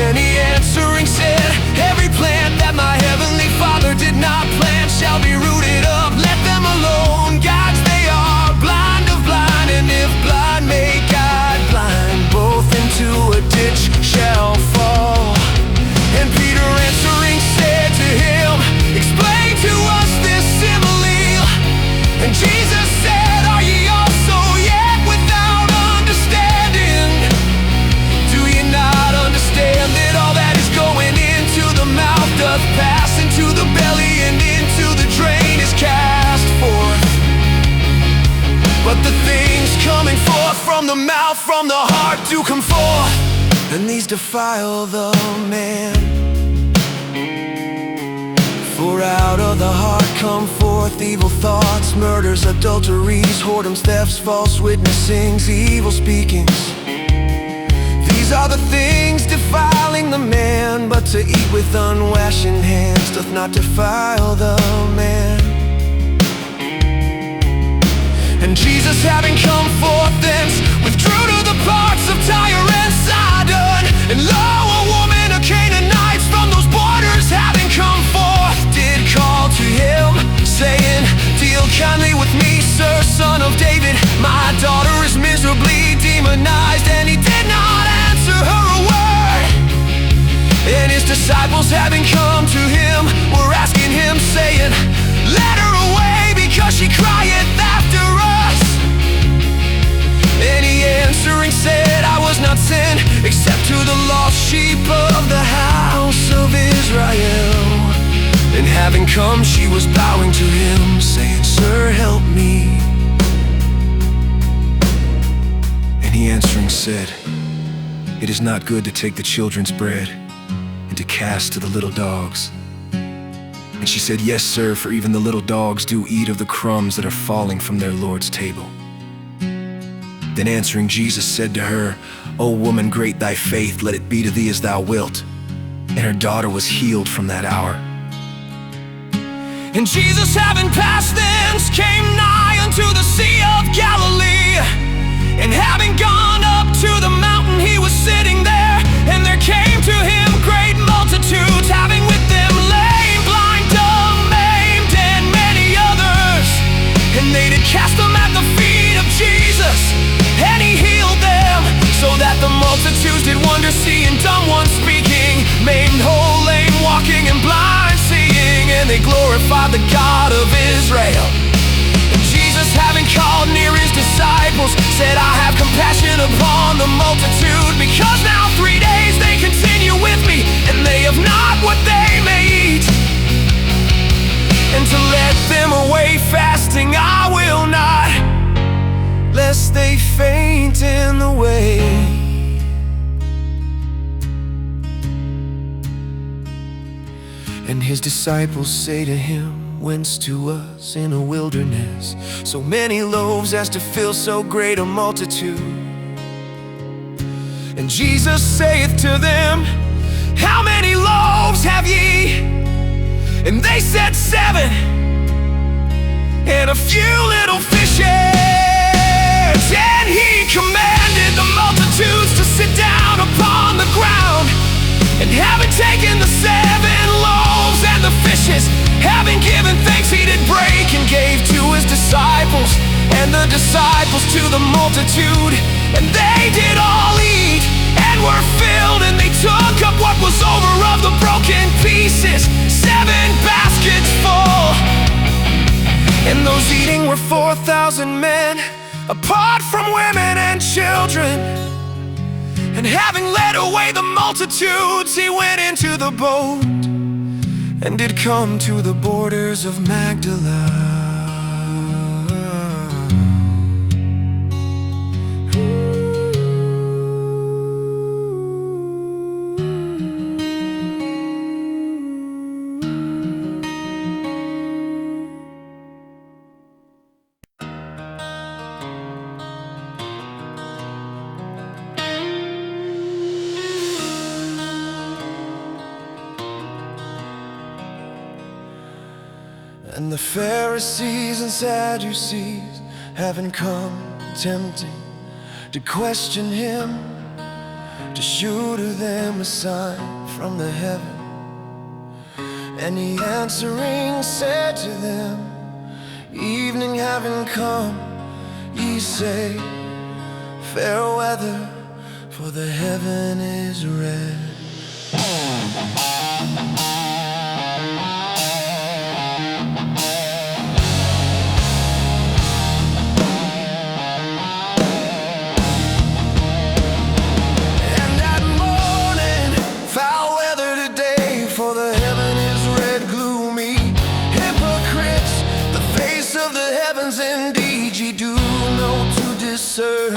And he answering said, every plant that my heavenly Father did not plant shall be rooted up. Let them alone, gods they are, blind of blind, and if blind make God blind, both into a ditch shall fall. And Peter answering said to him, explain to us this simile. And Jesus said, are ye also yet without understanding? Do ye not understand that all that is going into the mouth doth pass into the belly, and into the drain is cast forth? But the things coming forth from the mouth, from the heart, do come forth, and these defile the man. For out of the heart come forth evil thoughts, murders, adulteries, whoredoms, thefts, false witnessings, evil speakings. These are the things defiling the man, but to eat with unwashed hands doth not defile the man. And Jesus, having come forth thence, withdrew to the parts of Tyre and Sidon. And lo, a woman of Canaanites from those borders, having come forth, did call to him, saying, deal kindly with me, sir, son of David, my daughter is miserably demonized. And he did not answer her a word. And his disciples, having come to him, were asking him, saying, let her away, because she crieth after us. And he answering said, I was not sent except to the lost sheep of the house of Israel. And having come, she was bowing to him, saying, sir, help me. And he answering said, it is not good to take the children's bread and to cast to the little dogs. And she said, yes, sir, for even the little dogs do eat of the crumbs that are falling from their Lord's table. Then answering Jesus said to her, O woman, great thy faith, let it be to thee as thou wilt. And her daughter was healed from that hour. And Jesus, having passed thence, came nigh unto the Sea of Galilee. And having gone up to the mountain, he was sitting there. And there came to him great multitudes, having with them lame, blind, dumb, maimed, and many others. And they did cast them at the feet of Jesus, and he healed them, so that the multitudes did wonder, seeing dumb ones speaking, maimed whole, lame walking, and blind seeing. And they glorified the God of Israel. And Jesus, having called near his disciples, said, I have compassion upon the multitude, because now 3 days they continue with me, and they have not what they may eat. And to let them away fasting I will not, lest they faint in the way. And his disciples say to him, whence to us in a wilderness so many loaves as to fill so great a multitude? And Jesus saith to them, how many loaves have ye? And they said 7, and a few little fishes. And he commanded the multitudes to sit down upon the ground. And having taken the 7 loaves and the fishes, having given thanks, he did break and gave to his disciples, and the disciples to the multitude. And they did all eat and were filled, and they took up what was over of the broken pieces, 7 baskets full. And those eating were 4,000 men, apart from women and children. And having led away the multitudes, he went into the boat and did come to the borders of Magdala. And the Pharisees and Sadducees, having come tempting to question him, to shew to them a sign from the heaven. And he answering said to them, evening having come, ye say, fair weather, for the heaven is red. Indeed ye do know to discern,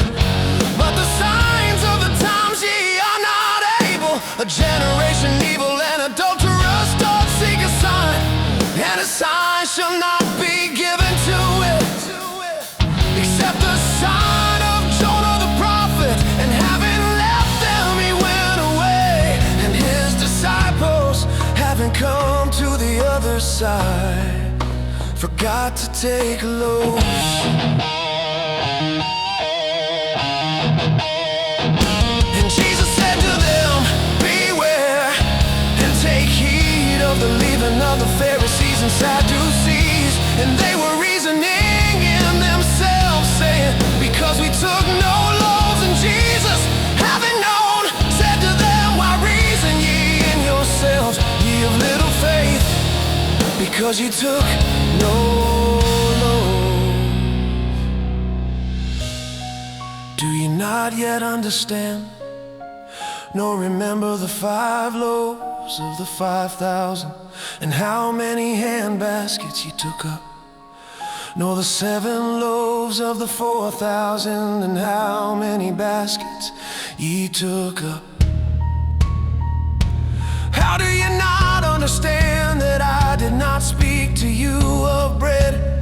but the signs of the times ye are not able. A generation evil and adulterous doth seek a sign, and a sign shall not be given to it, except the sign of Jonah the prophet. And having left them he went away, and his disciples, having come to the other side, forgot to take loaves. And Jesus said to them, beware, and take heed of the leaven of the Pharisees and Sadducees. And they were reasoning in themselves, saying, because we took no loaves. And Jesus, having known, said to them, why reason ye in yourselves, ye of little faith? Because ye took no loaves. Do ye not yet understand, nor remember the 5 loaves of the 5,000, and how many hand baskets ye took up? Nor the 7 loaves of the 4,000, and how many baskets ye took up? How do you not understand that I did not speak to you of bread,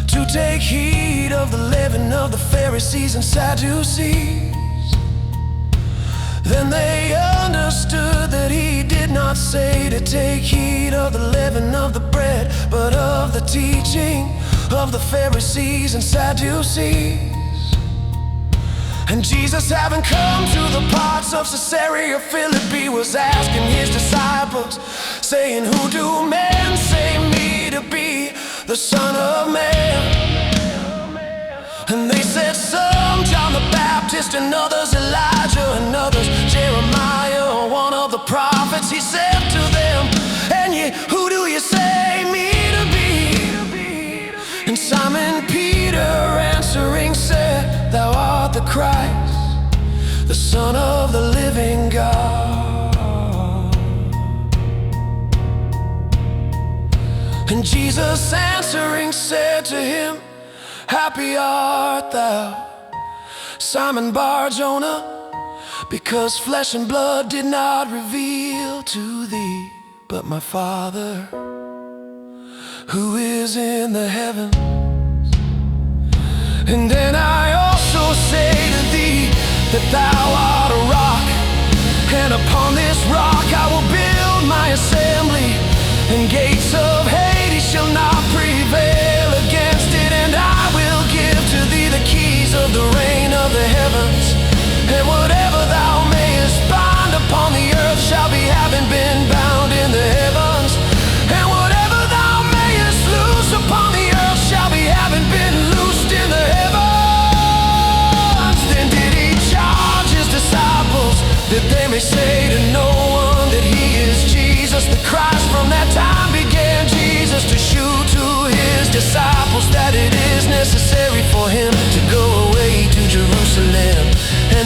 to take heed of the leaven of the Pharisees and Sadducees? Then they understood that he did not say to take heed of the leaven of the bread, but of the teaching of the Pharisees and Sadducees. And Jesus, having come to the parts of Caesarea Philippi, was asking his disciples, saying, who do men say me to be the Son of Man? And they said, some John the Baptist, and others Elijah, and others Jeremiah, or one of the prophets. He said to them, and ye, who do you say me to be? And Simon Peter answering said, thou art the Christ, the Son of the living God. And Jesus answering said to him, happy art thou, Simon Bar-Jonah, because flesh and blood did not reveal to thee, but my Father who is in the heavens. And then I also say to thee that thou art a rock, and upon this rock I will build my assembly, and gates of Hades shall not prevail against it. And I will give to thee the keys of the reign of the heavens, and whatever thou mayest bind upon the earth shall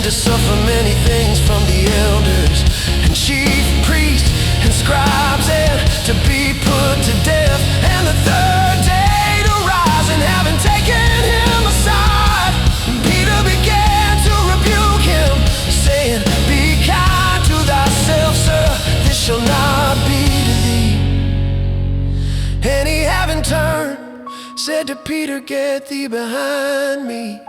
to suffer many things from the elders and chief priests and scribes, and to be put to death, and the third day to rise. And having taken him aside, Peter began to rebuke him, saying, "Be kind to thyself, sir, this shall not be to thee." And he, having turned, said to Peter, "Get thee behind me,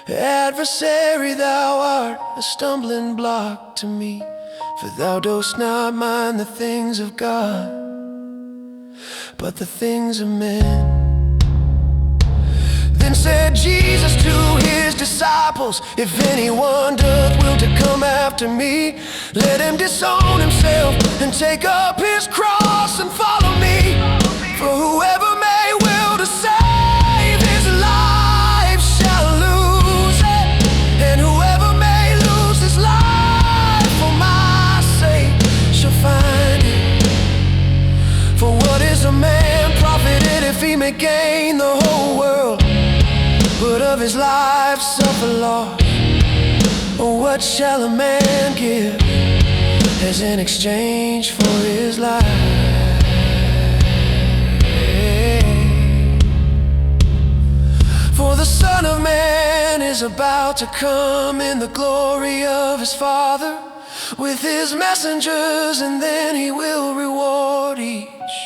adversary, thou art a stumbling block to me, for thou dost not mind the things of God, but the things of men." Then said Jesus to his disciples, "If anyone doth will to come after me, let him disown himself and take up his cross and follow me. For whoever may will to save his life shall lose it, and whoever may lose his life for my sake shall find it. For what is a man profited if he may gain the whole world, but of his life suffer loss? Or what shall a man give as in exchange for his life? For the Son of Man is about to come in the glory of his Father with his messengers, and then he will reward each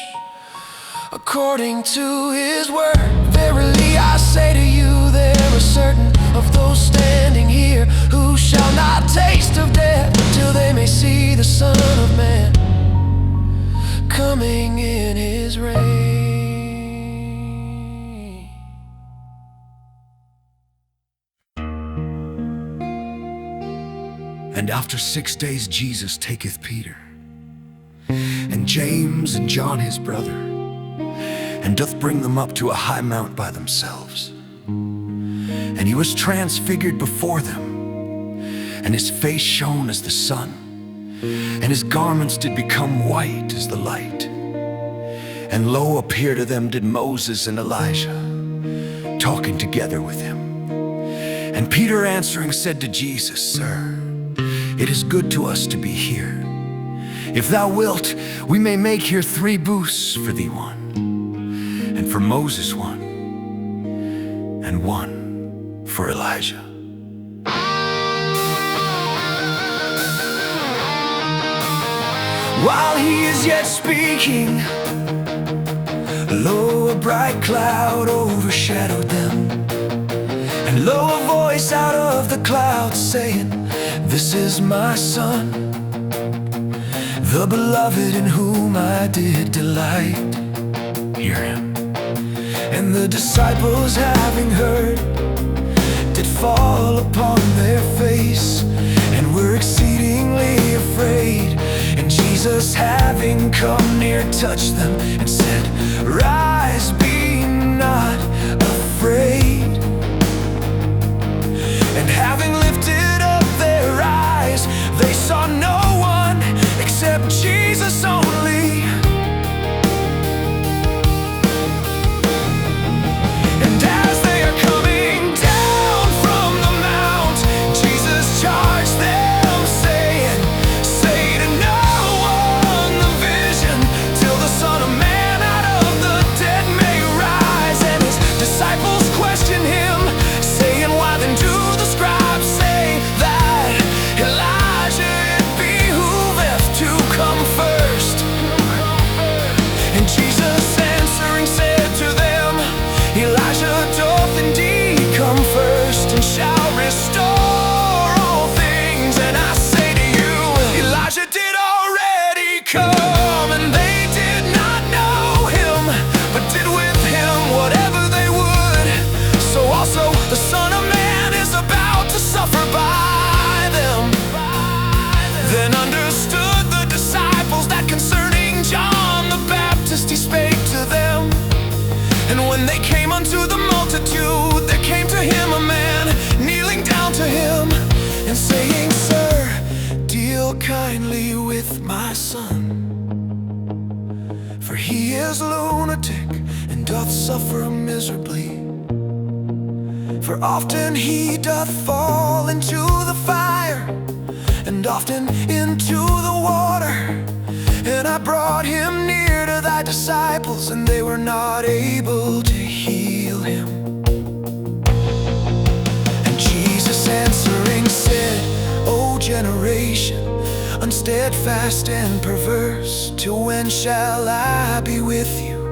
according to his work. Verily I say to you, there are certain of those standing here who shall not taste of death till they may see the Son of Man coming in his reign." And after 6 days Jesus taketh Peter, and James and John his brother, and doth bring them up to a high mount by themselves. And he was transfigured before them, and his face shone as the sun, and his garments did become white as the light. And lo, appear to them did Moses and Elijah, talking together with him. And Peter answering said to Jesus, "Sir, it is good to us to be here. If thou wilt, we may make here 3 booths, for thee one, and for Moses one, and one for Elijah." While he is yet speaking, lo, a bright cloud overshadowed them, and lo, a voice out of the cloud saying, "This is my Son, the beloved, in whom I did delight. Hear him." And the disciples, having heard, did fall upon their face, and were exceedingly afraid. And Jesus, having come near, touched them, and said, "Rise, be not afraid." And having lifted up their eyes, they saw no one except Jesus only. And as they are coming down from the mount, Jesus charged them, saying, "Say to no one the vision, till the Son of Man out of the dead may rise." And his disciples questioned him, saying, "Why then do the scribes say that Elijah it behooveth to come first?" And Jesus answering said to them, "Elijah doth indeed come first, and shall restore all things. And I say to you, Elijah did already come, and they did not know him, but did with him whatever they would. So also the Son of Man is about to suffer by them." Then understood the disciples that concerning John the Baptist he spake to them. And when they came unto the multitude, there came to him a man, kneeling down to him, and saying, "Sir, deal kindly with my son, for he is lunatic, and doth suffer miserably. For often he doth fall into the fire, and often into the water. And I brought him near to thy disciples, and they were not able to heal him. And Jesus answering said, O generation, unsteadfast and perverse, till when shall I be with you?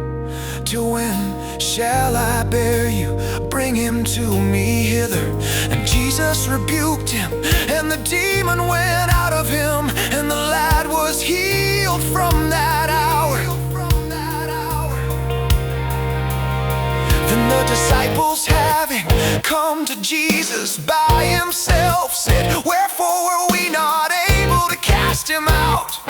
Till when shall I bear you? Bring him to me hither. And Jesus rebuked him, and the demon went out of him, and the lad was healed from that hour. Then the disciples, having come to Jesus by himself, said, Wherefore were we not able to cast him out?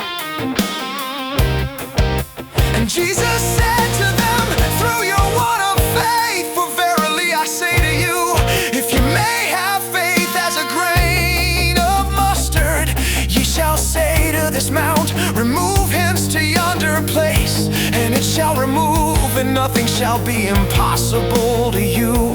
And Jesus said to them, Through your want of faith, for verily I say to you, if you may have faith as a grain of mustard, ye shall say to this mount, Remove hence to yonder place, and it shall remove, and nothing shall be impossible to you.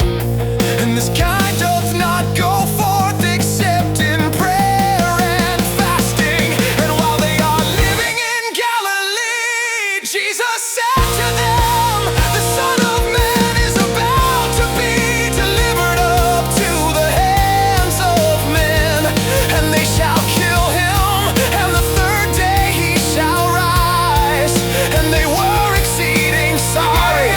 And this kind doth not go forth except in prayer and fasting. And while they are living in Galilee, Jesus said to them, The Son of Man is about to be delivered up to the hands of men, and they shall kill him, and the third day he shall rise. And they were exceeding sorry.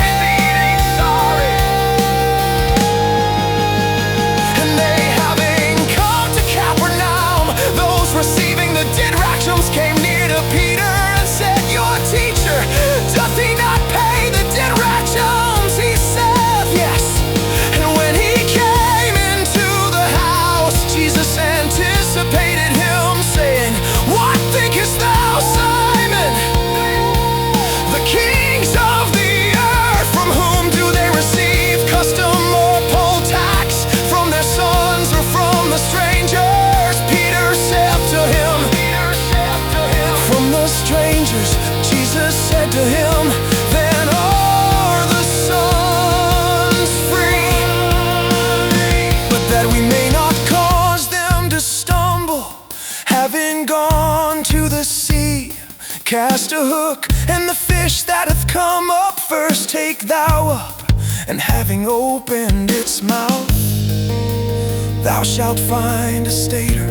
And they, having come to Capernaum, those receiving the didrachms came near to Peter and said, Your teacher, doth he not pay the didrachms? He said, Yes. And when he came into the house, Jesus anticipated him, saying, What thinkest thou, Simon? The kings of the earth, from whom do they receive custom or poll tax? From their sons or from the strangers? Peter said to him, From the strangers. Jesus said to him, Then are the sons free. But that we may not cause them to stumble, having gone to the sea, cast a hook, and the fish that hath come up first take thou up. And having opened its mouth, thou shalt find a stater,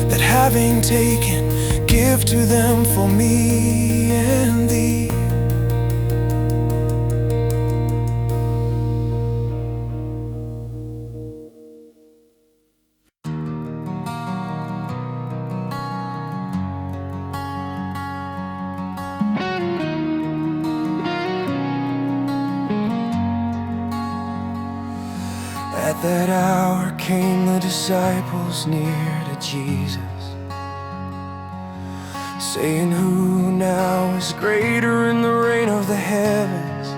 that having taken, give to them for me and thee. At that hour came the disciples near to Jesus, saying, Who now is greater in the reign of the heavens?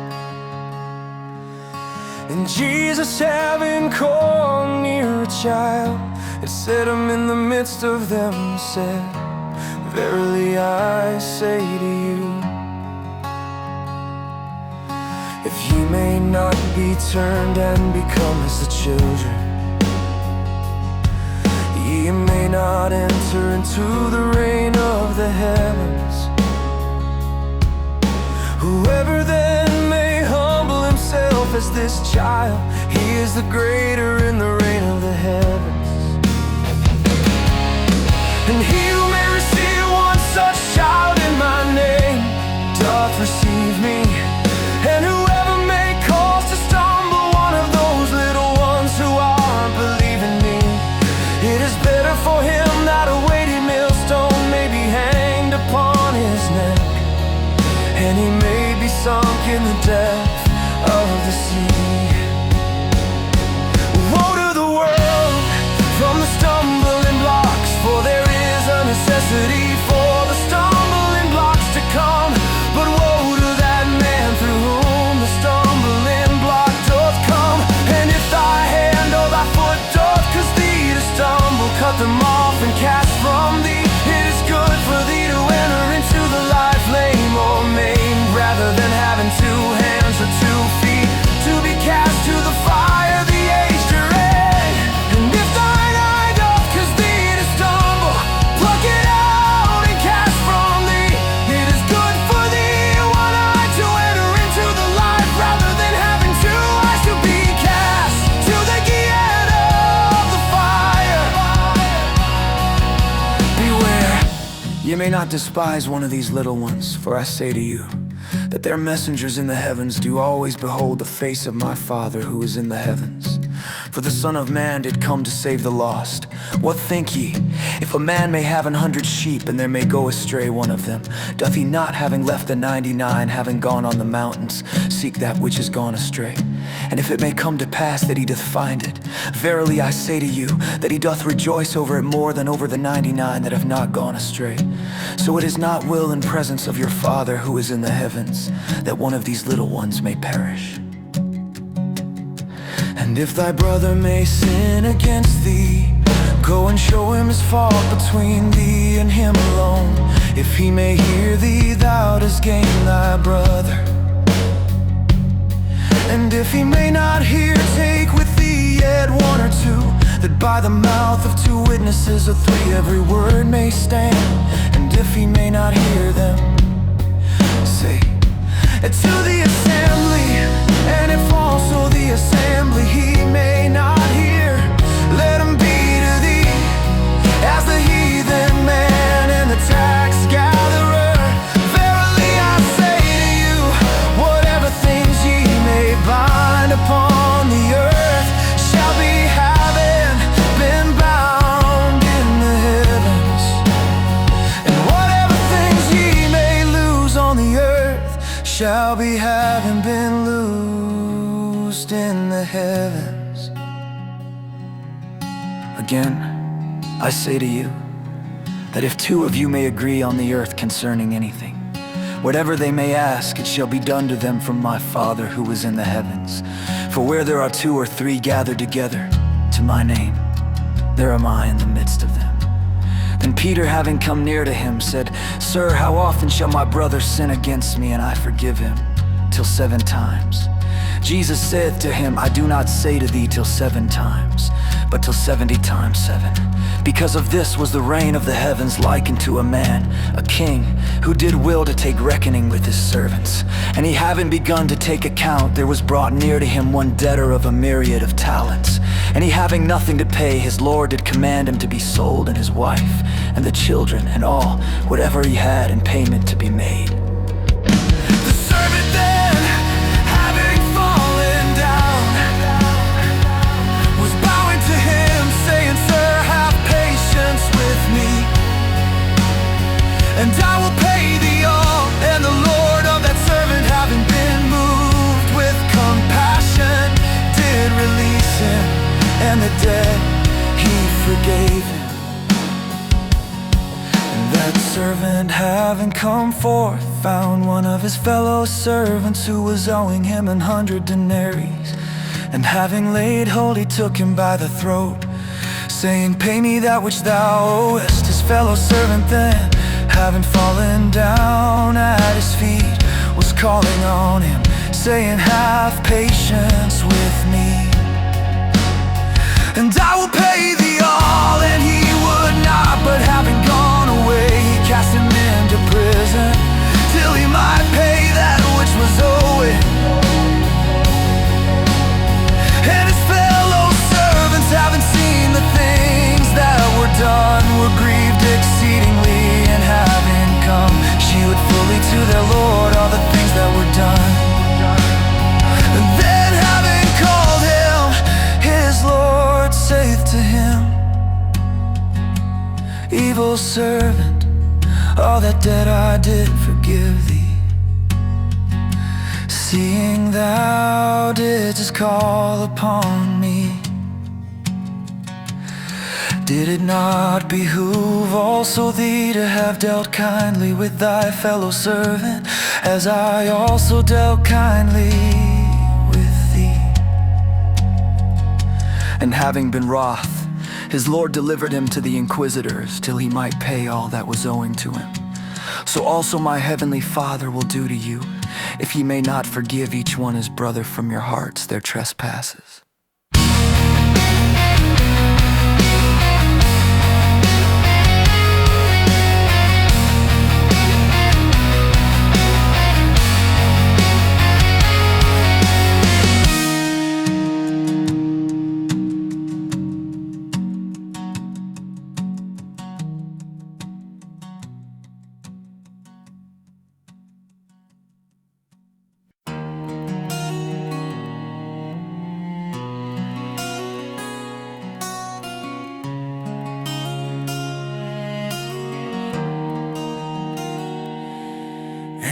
And Jesus, having called near a child, and set him in the midst of them, said, Verily I say to you, if ye may not be turned and become as the children, ye may not enter into the reign of the heavens. Whoever then may humble himself as this child, he is the greater in the reign of the heavens. And he who may receive one such child in my name doth receive me. And whoever may cause to stumble one of those little ones who are believing me, it is better for him that a weighty millstone may be hanged upon his neck, and he may be sunk in the depth of the sea. Woe to the world from the stumbling blocks, for there is a You may not despise one of these little ones, for I say to you, that their messengers in the heavens do always behold the face of my Father who is in the heavens. For the Son of Man did come to save the lost. What think ye? If a man may have 100 sheep, and there may go astray one of them, doth he not, having left the 99, having gone on the mountains, seek that which is gone astray? And if it may come to pass that he doth find it, verily I say to you, that he doth rejoice over it more than over the 99 that have not gone astray. So it is not will and presence of your Father who is in the heavens, that one of these little ones may perish. And if thy brother may sin against thee, go and show him his fault between thee and him alone. If he may hear thee, thou dost gain thy brother. And if he may not hear, take with thee yet one or two, that by the mouth of two witnesses or three every word may stand. And if he may not hear them, say, to the assembly. And if also the assembly he may not hear, let him be to thee as the heathen man and the tax gatherer. Verily I say to you, whatever things ye may bind upon the earth shall be having been bound in the heavens, and whatever things ye may lose on the earth shall be having been loosed in the heavens. Again, I say to you, that if two of you may agree on the earth concerning anything, whatever they may ask, it shall be done to them from my Father who is in the heavens. For where there are two or three gathered together to my name, there am I in the midst of them. Then Peter, having come near to him, said, Sir, how often shall my brother sin against me, and I forgive him? Till 7 times. Jesus saith to him, I do not say to thee till 7 times, but till 70 times 7. Because of this was the reign of the heavens likened to a man, a king, who did will to take reckoning with his servants. And he having begun to take account, there was brought near to him one debtor of a myriad of talents. And he having nothing to pay, his lord did command him to be sold, and his wife, and the children, and all, whatever he had, in payment to be made. The servant then, having fallen down, was bowing to him, saying, Sir, have patience with me, and I will pay thee all. And the Lord of that servant, having been moved with compassion, did release him, and the debt he forgave him. And that servant, having come forth, found one of his fellow servants who was owing him 100 denarii. And having laid hold, he took him by the throat, saying, Pay me that which thou owest. His fellow servant then, having fallen down at his feet, was calling on him, saying, Have patience with me, and I will pay thee all. And he would not, but having gone away, he cast him into prison, till he might pay that which was owing. And his fellow servants, having seen the things that were done, were grieved exceedingly, and having come, shewed fully to their Lord all the things that were done. And then having called him, his Lord saith to him, Evil servant, all that debt I did forgive thee, seeing thou didst call upon me. Did it not behoove also thee to have dealt kindly with thy fellow servant, as I also dealt kindly with thee? And having been wroth, his Lord delivered him to the inquisitors, till he might pay all that was owing to him. So also my heavenly Father will do to you, if ye may not forgive each one his brother from your hearts their trespasses.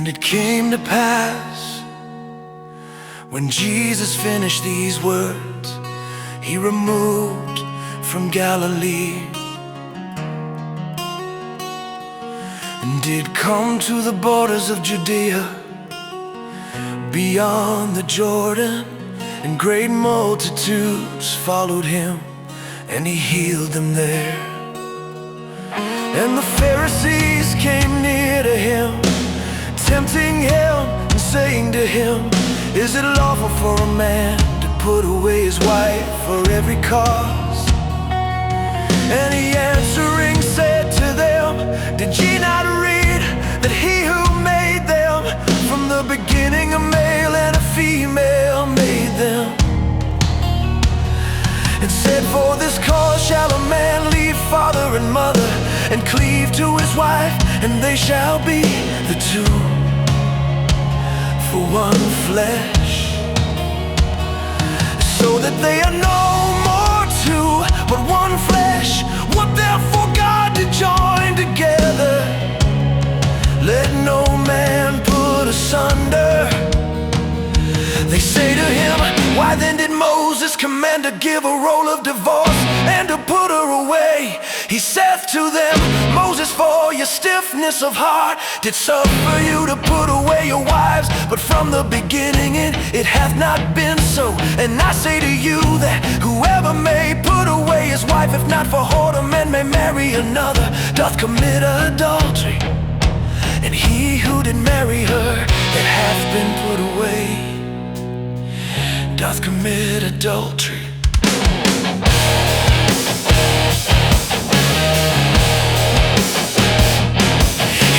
And it came to pass, when Jesus finished these words, he removed from Galilee and did come to the borders of Judea, beyond the Jordan, and great multitudes followed him, and he healed them there. And the Pharisees came near to him, tempting him and saying to him, "Is it lawful for a man to put away his wife for every cause?" And he answering said to them, "Did ye not read that he who made them from the beginning a male and a female made them? And said, for this cause shall a man leave father and mother, and cleave to his wife, and they shall be the two for one flesh. So that they are no more two, but one flesh. What therefore God did join together, let no man put asunder." They say to him, "Why then did Moses command to give a roll of divorce and to put her away?" He saith to them, "Moses for your stiffness of heart did suffer you to put away your wives, but from the beginning it hath not been so. And I say to you that whoever may put away his wife, if not for whoredom, and may marry another, doth commit adultery. And he who did marry her that hath been put away doth commit adultery."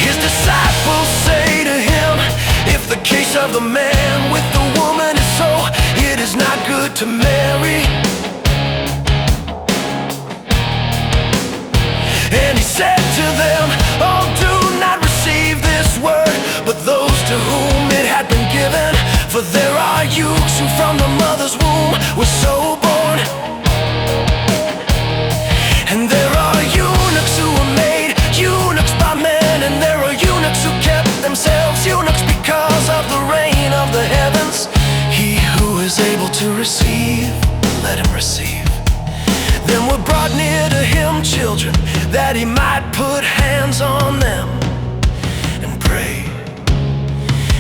His disciples say to him, "If the case of the man with the woman is so, it is not good to marry." And he said to them, "Oh, do not receive this word, but those to whom it had been given. For there are youths who from the mother's womb were so born. And there are eunuchs who were made eunuchs by men, and there are eunuchs who kept themselves eunuchs because of the reign of the heavens. He who is able to receive, let him receive." Then were brought near to him children, that he might put hands on them and pray.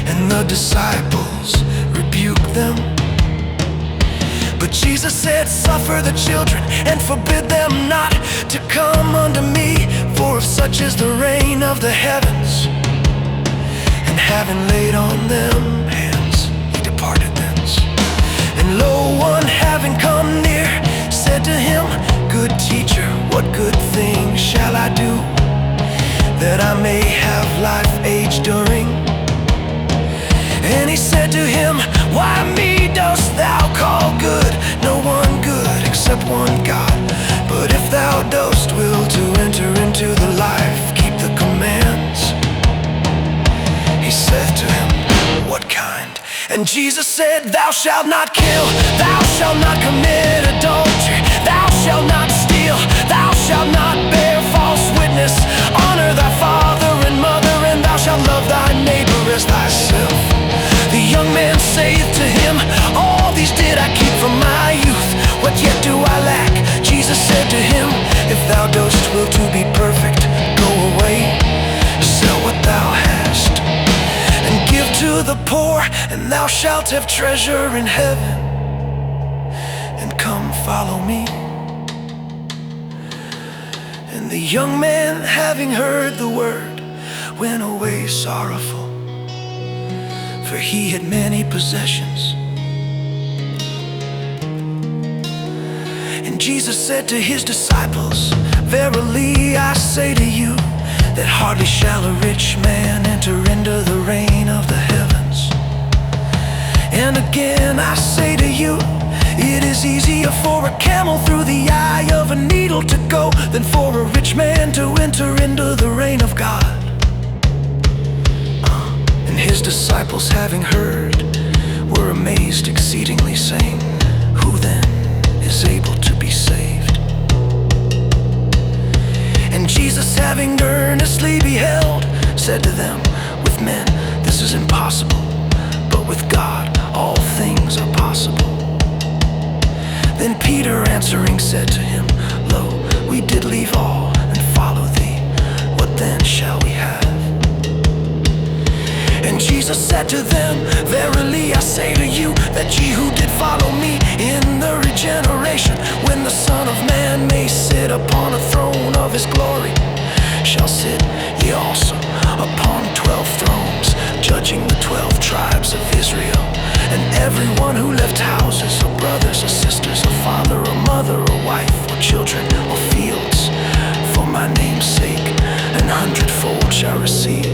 And the disciples rebuked them. But Jesus said, "Suffer the children, and forbid them not to come unto me, for of such is the reign of the heavens." And having laid on them hands, he departed thence. And lo, one having come near said to him, "Good teacher, what good thing shall I do, that I may have life age during?" And he said to him, "Why me dost thou call good? No one good except one God. But if thou dost will to enter into the life, keep the commands." He said to him, "What kind?" And Jesus said, "Thou shalt not kill, thou shalt not commit adultery, thou shalt not steal, thou shalt not bear false witness, honor thy father and mother, and thou shalt love thy neighbor as thyself." The young man saith to him, "All these did I keep from my youth, what yet do I lack?" Jesus said to him, "If thou dost will to be perfect, go away, sell what thou hast, and give to the poor, and thou shalt have treasure in heaven. And come follow me." And the young man, having heard the word, went away sorrowful, for he had many possessions. And Jesus said to his disciples, "Verily I say to you, that hardly shall a rich man enter into the reign of the heavens. And again I say to you, it is easier for a camel through the eye of a needle to go, than for a rich man to enter into the reign of God." And his disciples, having heard, were amazed exceedingly, saying, "Who then is able to be saved?" And Jesus, having earnestly beheld, said to them, "With men this is impossible, but with God all things are possible. Then Peter answering said to him, Lo, we did leave all and follow thee. What then shall we have? And Jesus said to them, Verily I say to you, that ye who did follow me in the regeneration, when the Son of Man may sit upon a throne of his glory, shall sit ye also upon 12 thrones, judging the 12 tribes of Israel. And everyone who left houses, or brothers, or sisters, or father, or mother, or wife, or children, or fields, for my name's sake, an hundredfold shall receive,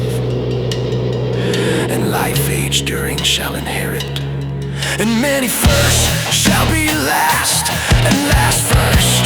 and life age during shall inherit. And many first shall be last, and last first.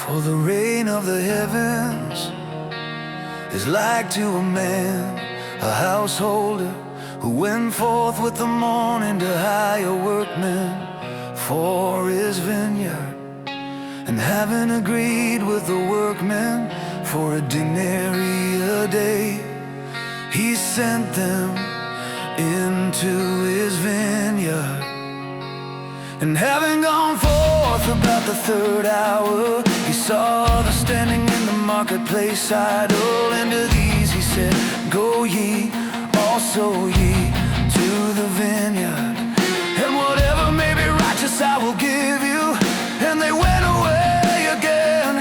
For the reign of the heavens is like to a man, a householder, who went forth with the morning to hire workmen for his vineyard. And having agreed with the workmen for a denarius a day, he sent them into his vineyard. And having gone forth about the third hour, he saw the standing in the marketplace idle. And to these he said, Go ye, also ye, to the vineyard, and whatever may be righteous I will give you. And they went away again,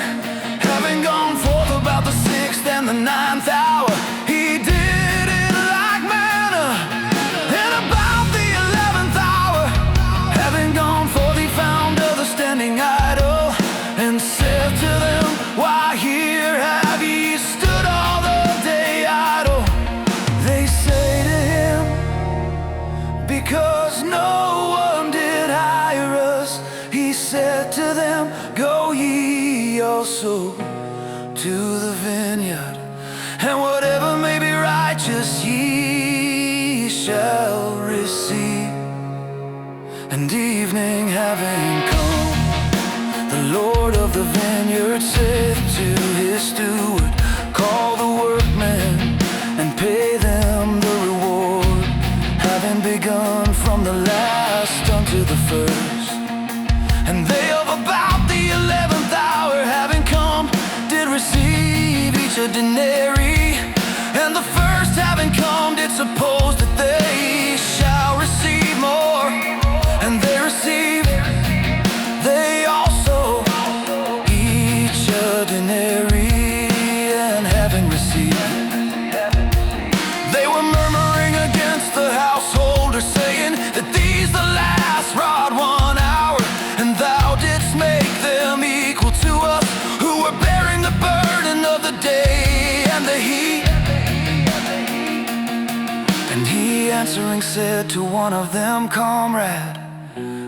having gone forth about the 6th and the 9th hour. He did it like manna, and about the 11th hour, having gone forth he found others standing idle, and said to them, Why here have ye stood all the day idle? They say to him, Because no one did hire us. He said to them, Go ye also to the vineyard, and whatever may be righteous ye shall receive. And evening having come, the Lord of the vineyard saith to his steward, Call the workmen and pay them the reward, having begun from the last unto the first. And they of about the 11th hour having come, did receive each a denarius. And the first having come did suppose that they shall receive more, and they received, they also each a denarius. And having received, they were murmuring against the householder, saying that these the last wrought 1 hour, and thou didst make them equal to us, who were bearing the burden of the day and the heat. And he answering said to one of them, Comrade,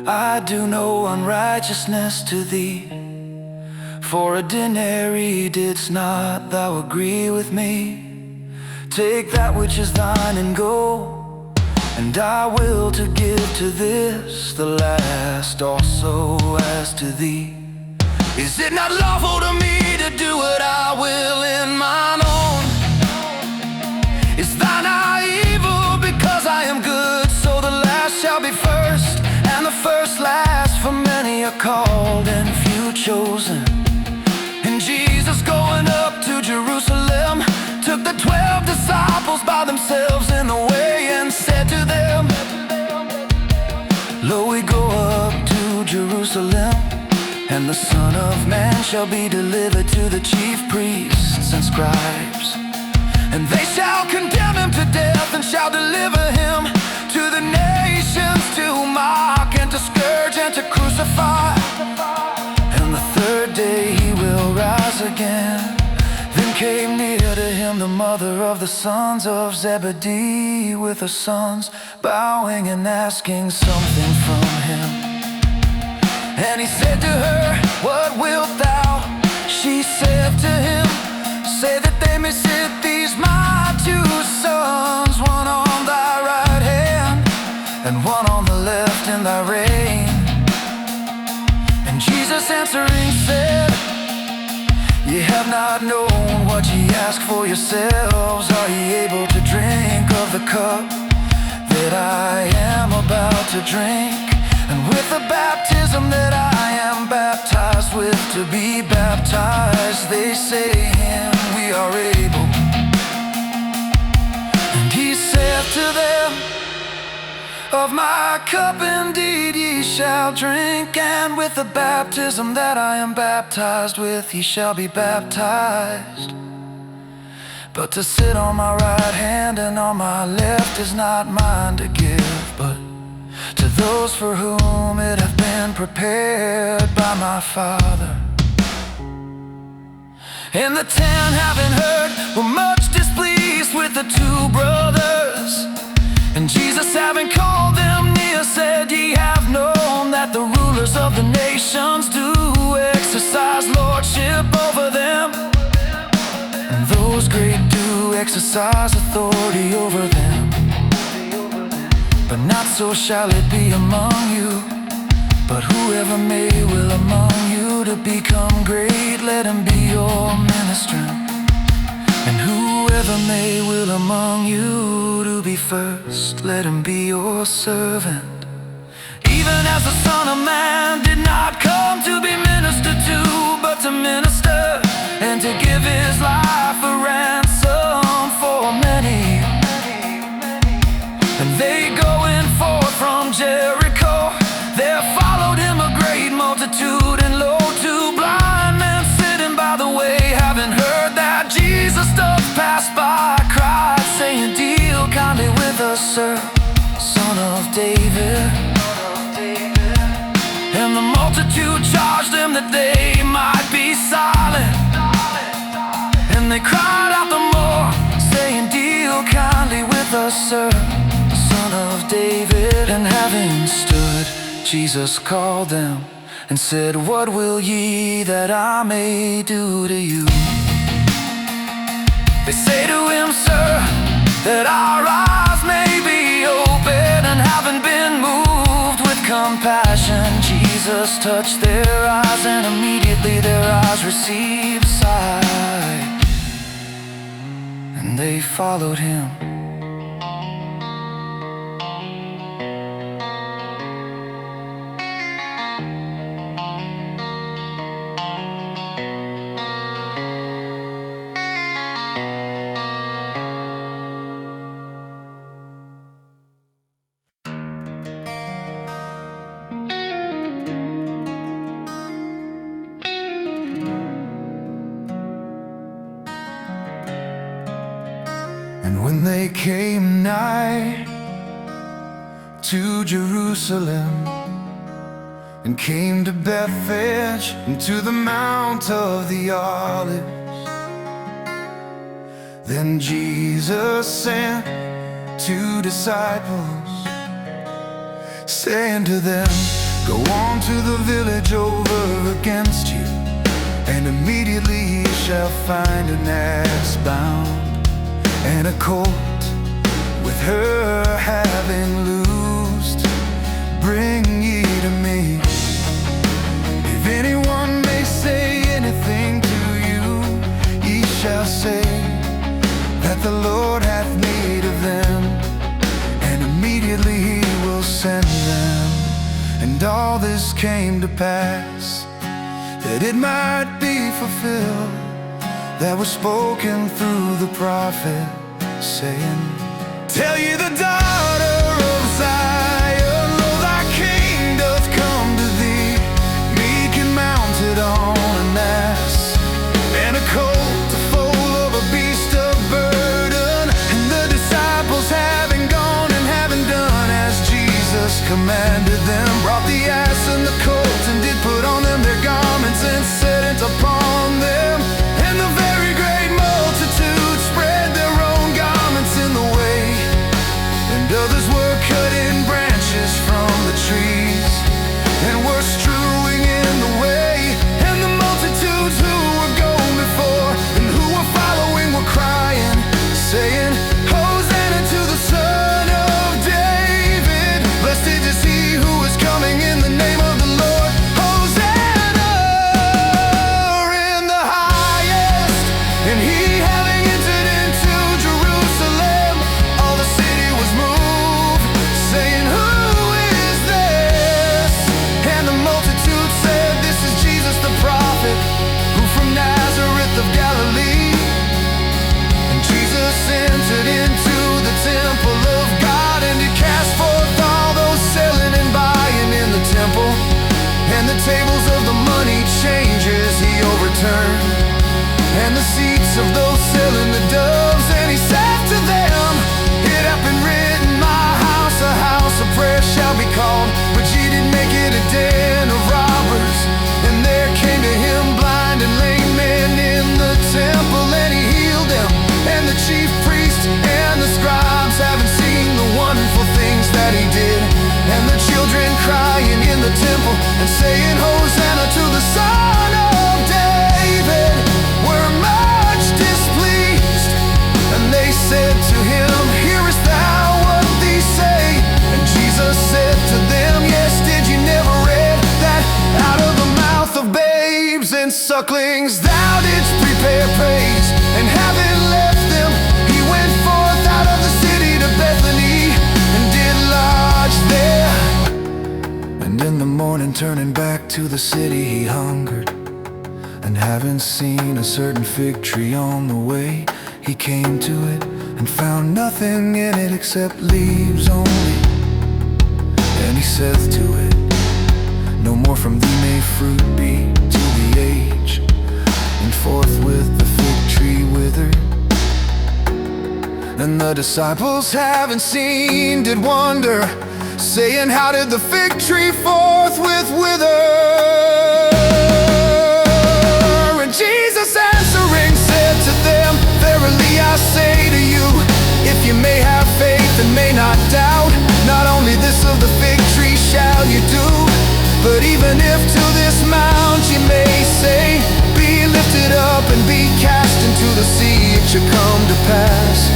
I do no unrighteousness to thee. For a denarius didst not thou agree with me? Take that which is thine and go, and I will to give to this the last also as to thee. Is it not lawful to me to do what I will in mine own? Is thine eye evil because I am good? So the last shall be first, and the first last, for many are called and few chosen. And Jesus going up to Jerusalem took the 12 disciples by themselves in the way, and said to them, Lo, we go up to Jerusalem, and the Son of Man shall be delivered to the chief priests and scribes, and they shall condemn him to death, and shall deliver him to the nations, to mock and to scourge and to crucify. And the third day he will rise again. Then came near to him him the mother of the sons of Zebedee, with her sons bowing and asking something from him. And he said to her, "What wilt thou?" She said to him, "Say that they may sit these my two sons, one on thy right hand and one on the left in thy reign." And Jesus answering said, "Ye have not known what ye ask for yourselves. Are ye able to drink of the cup that I am about to drink? And with the baptism that I am baptized with to be baptized?" They say him, "We are able." And he said to them, "Of my cup indeed ye shall drink, and with the baptism that I am baptized with ye shall be baptized. But to sit on my right hand and on my left is not mine to give, but to those for whom it hath been prepared by my Father." And the 10, having heard, were much displeased with the two brothers. And Jesus, having called them near, said, "Ye have known that the rulers of the nations do exercise lordship over them, and those great do exercise authority over them. But not so shall it be among you. But whoever may will among you to become great, let him be your ministrant. And whoever may will among you to be first, let him be your servant. Even as the Son of Man did not come to be ministered to, but to minister and to give his life a ransom for many." And they going forth from Jericho, there followed him a great multitude, and lo, two blind men sitting by the way, having heard that Jesus doth pass by, cried, saying, "Deal kindly with us, sir, Son of David." And the multitude charged them that they might be silent. And they cried out the more, saying, "Deal kindly with us, sir, Son of David." And having stood, Jesus called them and said, "What will ye that I may do to you?" They say to him, "Sir, that our eyes may be open." And having been moved with compassion, Jesus touched their eyes, and immediately their eyes received sight, and they followed him. And when they came nigh to Jerusalem, and came to Bethphage, and to the Mount of the Olives, then Jesus sent 2 disciples, saying to them, "Go on to the village over against you, and immediately ye shall find an ass bound, and a colt with her having loosed. Bring ye to me. If anyone may say anything to you, ye shall say that the Lord hath need of them, and immediately he will send them." And all this came to pass, that it might be fulfilled that was spoken through the prophet, saying, "Tell ye the daughter of Zion, lo, thy king doth come to thee, meek and mounted on an ass, and a colt, the foal of a beast of burden." And the disciples, having gone and having done as Jesus commanded them, brought the ass and the colt, and did put on them their garments, and set it upon them. And the very great multitude spread sucklings thou didst prepare praise, and having left them, he went forth out of the city to Bethany, and did lodge there. And in the morning, turning back to the city, he hungered. And having seen a certain fig tree on the way, he came to it, and found nothing in it except leaves only. And he saith to it, no more from thee may fruit be to the age. And forthwith the fig tree withered. And the disciples, having seen, did wonder, saying, how did the fig tree forthwith wither? And Jesus answering said to them, verily I say to you, if you may have faith and may not doubt, not only this of the fig tree shall you do, but even if to this mount ye may say, be lifted up and be cast into the sea, it shall come to pass.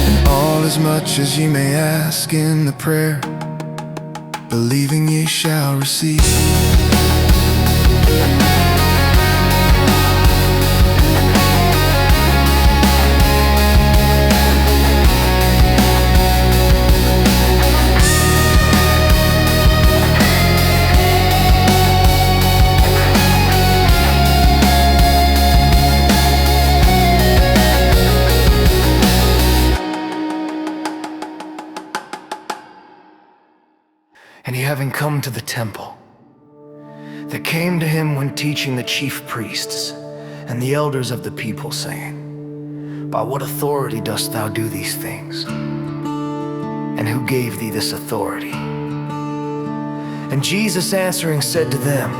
And all as much as ye may ask in the prayer, believing ye shall receive. And he, having come to the temple, there came to him when teaching the chief priests and the elders of the people, saying, by what authority dost thou do these things? And who gave thee this authority? And Jesus answering said to them,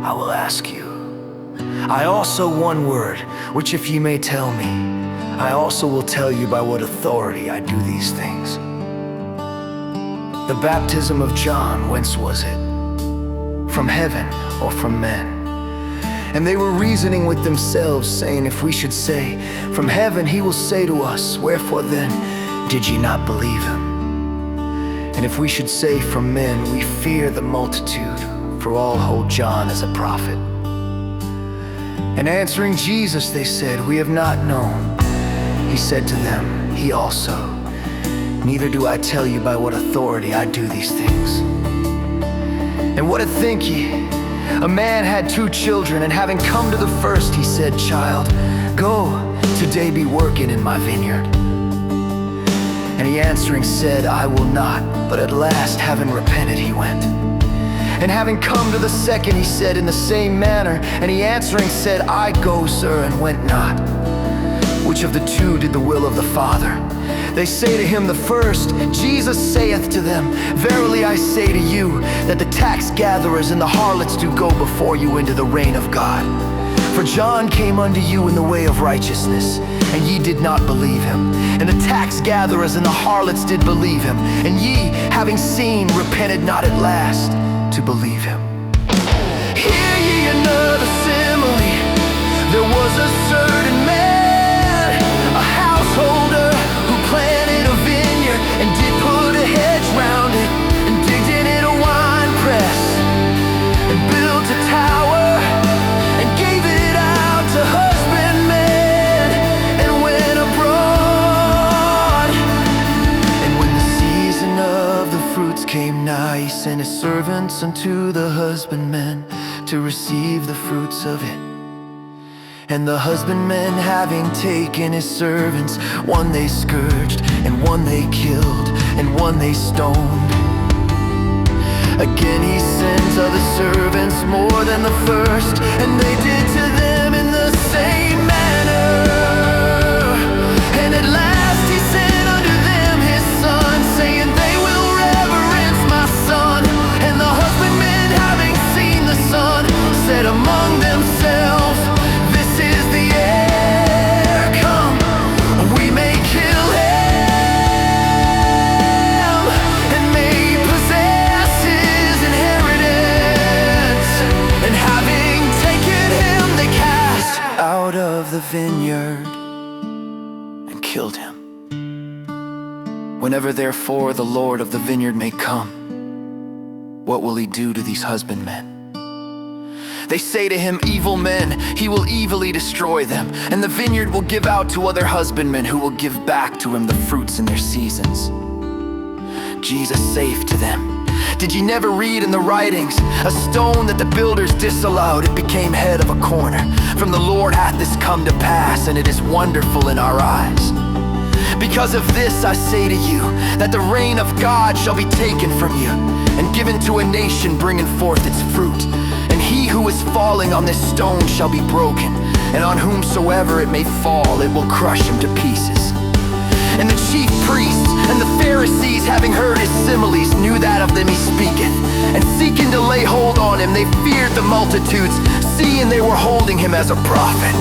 I will ask you. I also one word, which if ye may tell me, I also will tell you by what authority I do these things. The baptism of John, whence was it? From heaven or from men? And they were reasoning with themselves, saying, if we should say, from heaven, he will say to us, wherefore then did ye not believe him? And if we should say, from men, we fear the multitude, for all hold John as a prophet. And answering Jesus, they said, we have not known. He said to them, he also, neither do I tell you by what authority I do these things. And what think ye? A man had 2 children, and having come to the first, he said, child, go, today be working in my vineyard. And he answering said, I will not. But at last, having repented, he went. And having come to the second, he said in the same manner. And he answering said, I go, sir, and went not. Which of the 2 did the will of the Father? They say to him the first. Jesus saith to them, verily I say to you, that the tax gatherers and the harlots do go before you into the reign of God. For John came unto you in the way of righteousness, and ye did not believe him. And the tax gatherers and the harlots did believe him. And ye, having seen, repented not at last to believe him. Hear ye another simile. There was a certain man, a householder, planted a vineyard and did put a hedge round it, and digged in it a wine press, and built a tower, and gave it out to husbandmen, and went abroad. And when the season of the fruits came nigh, he sent his servants unto the husbandmen to receive the fruits of it. And the husbandmen, having taken his servants, one they scourged, and one they killed, and one they stoned. Again he sent other servants more than the first, and they did to them in the same manner. And at last he sent unto them his son, saying, they will reverence my son. And the husbandmen, having seen the son, said among themselves, the vineyard and killed him. Whenever therefore the Lord of the vineyard may come, what will he do to these husbandmen? They say to him, evil men, he will evilly destroy them, and the vineyard will give out to other husbandmen who will give back to him the fruits in their seasons. Jesus saith to them, did ye never read in the writings, a stone that the builders disallowed, it became head of a corner. From the Lord hath this come to pass, and it is wonderful in our eyes. Because of this I say to you, that the reign of God shall be taken from you, and given to a nation bringing forth its fruit. And he who is falling on this stone shall be broken, and on whomsoever it may fall, it will crush him to pieces. And the chief priests and the Pharisees, having heard his similes, knew that of them he speaketh. And seeking to lay hold on him, they feared the multitudes, seeing they were holding him as a prophet.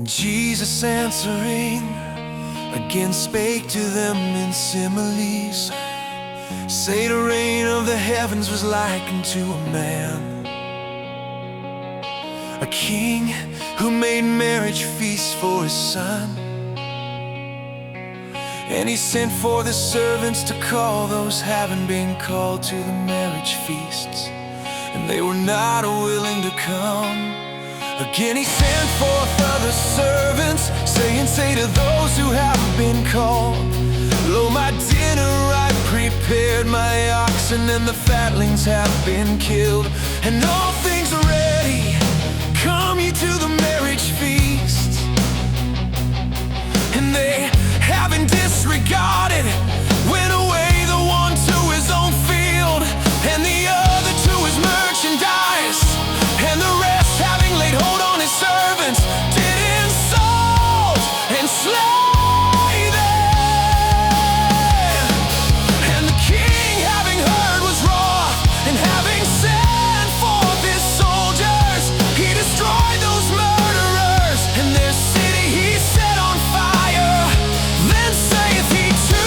Jesus answering again spake to them in similes. Say the reign of the heavens was like unto a man, a king who made marriage feast for his son. And he sent forth his servants to call those having been called to the marriage feasts, and they were not willing to come. Again he sent forth other servants, saying, say to those who have been called, lo, my dinner I've prepared, my oxen and the fatlings have been killed, and all things are ready, come ye to the marriage feast. And they, having disregarded, went away, the one to his own field, and the other to his merchandise. And the rest, having laid hold on his servants, did insult and slay them. And the king, having heard, was wroth, and having sent forth his soldiers, he destroyed those murderers, and their city he set on fire. Then saith he to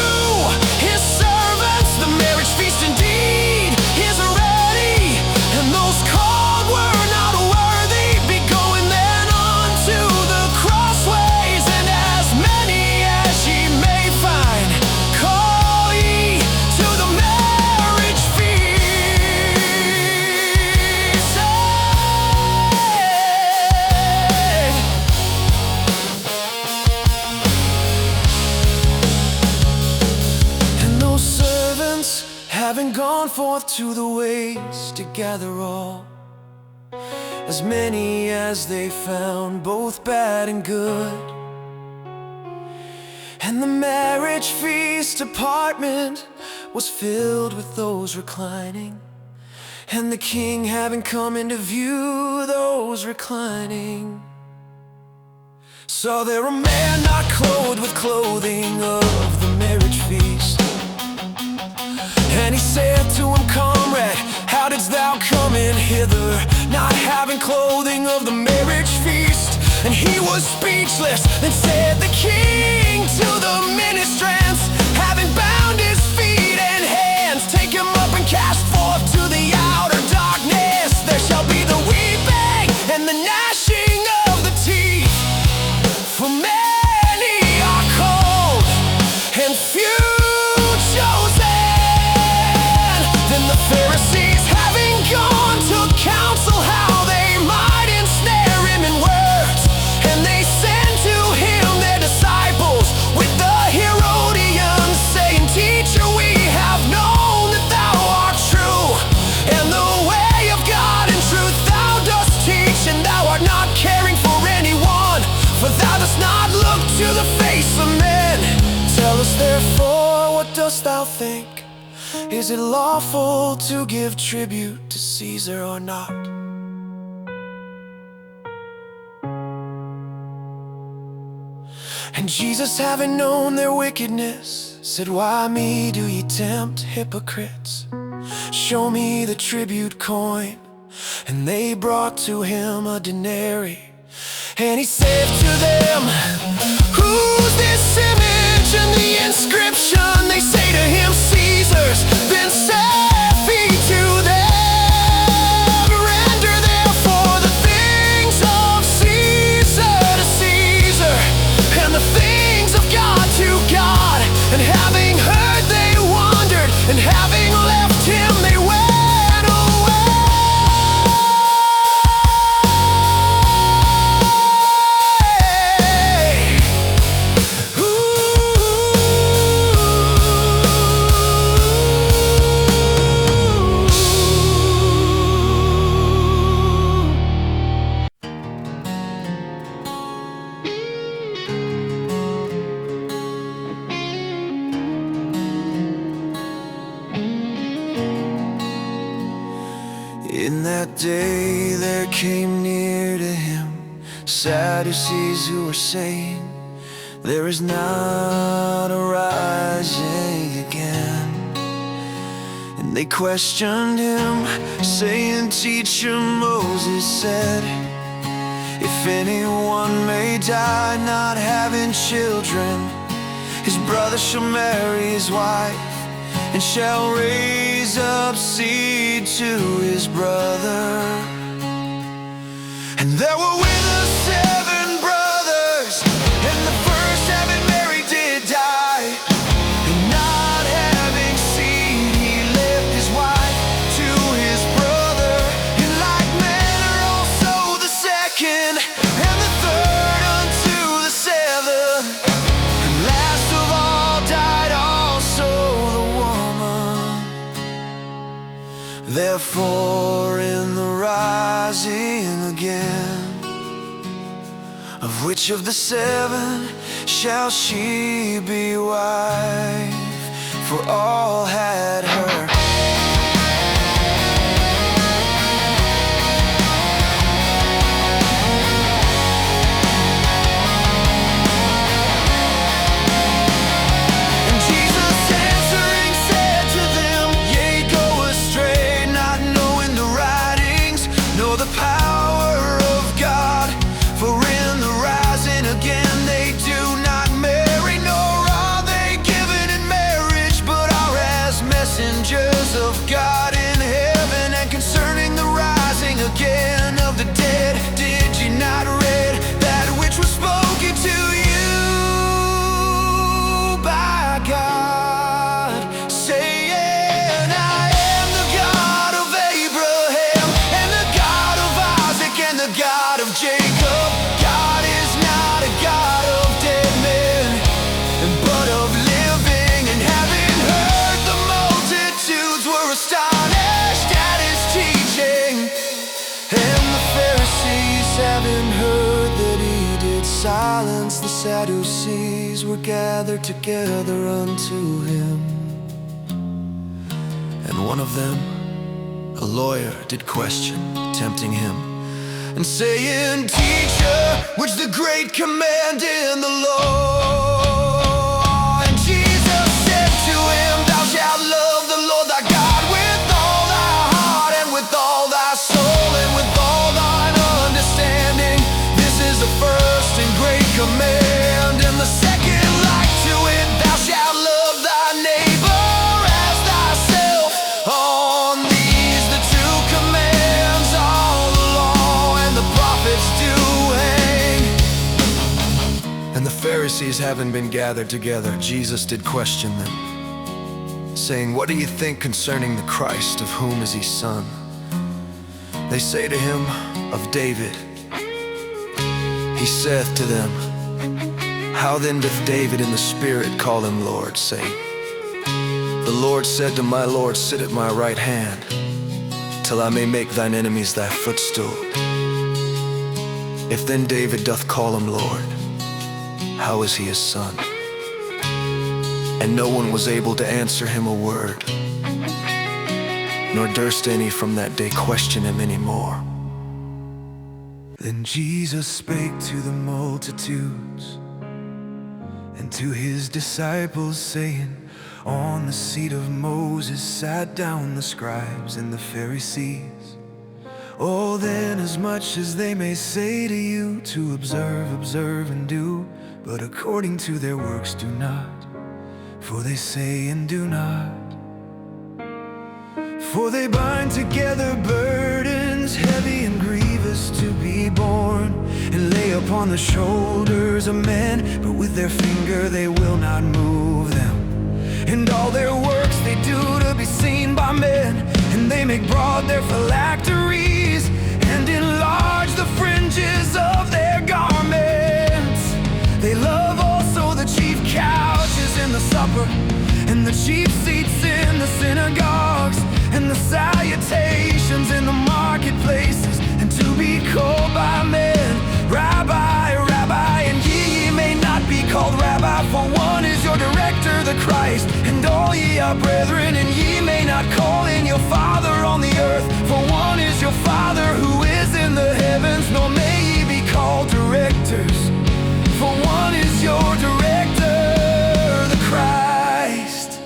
his servants, the marriage feast indeed is ready, and those called were not worthy. Be going then unto the crossways, and as many as ye may find, call ye to the marriage feast. And those servants, having gone forth to the ways to gather all, as many as they found, both bad and good. And the marriage feast apartment was filled with those reclining, and the king, having come into view those reclining, saw there a man not clothed with clothing of the marriage feast. And he said to him, comrade, how didst thou come in hither, not having clothing of the marriage feast? And he was speechless. Then said the king to the ministrants, having bound his feet and hands, take him up and cast forth to the outer darkness. There shall be the weeping and the gnashing of the teeth, for many are called and few chosen. Then the Pharisees, having gone, took counsel how they might ensnare him in words, and they sent to him their disciples with the Herodians, saying, teacher, we have known that thou art true, and the way of God in truth thou dost teach, and thou art not caring for anyone, for thou dost not look to the face of men. Tell us therefore, what dost thou think? Is it lawful to give tribute to Caesar or not? And Jesus, having known their wickedness, said, why me do ye tempt, hypocrites? Show me the tribute coin. And they brought to him a denary. And he said to them, who's this image and the inscription? day there came near to him Sadducees who were saying, there is not a rising again. And they questioned him, saying, Teacher, Moses said, if anyone may die not having children, his brother shall marry his wife, and shall raise up seed to his brother. And there were with us 7 brothers, and the first having married did die, and not having seed he left his wife to his brother. In like manner also the second, and the third unto the 7th. And last of all died also the woman. Therefore in the rising again, of which of the 7 shall she be wife? For all had her. And Jesus answering said to them, Ye go astray, not knowing the writings, nor the power of God. For in the rising again they do not marry, nor are they given in marriage, but are as messengers of God in heaven. And concerning the rising again of the dead, did ye not read that which was spoken to you by God, saying, I am the God of Abraham, and the God of Isaac, and the God of Jacob. God is not a God of dead men, but of living. And having heard, the multitudes were astonished at his teaching. And the Pharisees, having heard that he did silence the Sadducees, were gathered together unto him. And one of them, a lawyer, did question, tempting him, and saying, Teacher, which the great command in the law? And Jesus said to him, Thou shalt love the Lord thy God with all thy heart, and with all thy soul, and with all thine understanding. This is the first and great command, and the second like to it, Thou shalt love thy neighbor as thyself. On these the 2 commands, all the law and the prophets do hang. And the Pharisees having been gathered together, Jesus did question them, saying, What do you think concerning the Christ? Of whom is he son? They say to him, Of David. He saith to them, How then doth David in the Spirit call him Lord, saying, The Lord said to my Lord, Sit at my right hand, till I may make thine enemies thy footstool. If then David doth call him Lord, how is he his son? And no one was able to answer him a word, nor durst any from that day question him any more. Then Jesus spake to the multitudes and to his disciples, saying, On the seat of Moses sat down the scribes and the Pharisees. Oh, then as much as they may say to you, to observe, observe and do, but according to their works do not. For they say and do not. For they bind together burdens heavy and grievous to be borne, and lay upon the shoulders of men, but with their finger they will not move them. And all their works they do to be seen by men, and they make broad their phylacteries, and enlarge the fringes of their garments. They love also the chief couches in the supper, and the chief seats in the synagogues, and the salutations in the marketplaces, and to be called by men, Rabbi, Rabbi. And ye may not be called Rabbi, for one is your director, the Christ. And all ye are brethren, and ye may not call in your Father on on the earth. For one is your Father who is in the heavens, nor may ye be called directors. For one is your director, the Christ.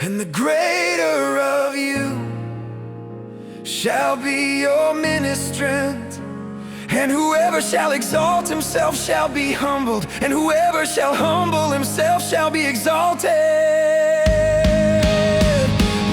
And the greater of you shall be your ministrant. And whoever shall exalt himself shall be humbled, and whoever shall humble himself shall be exalted.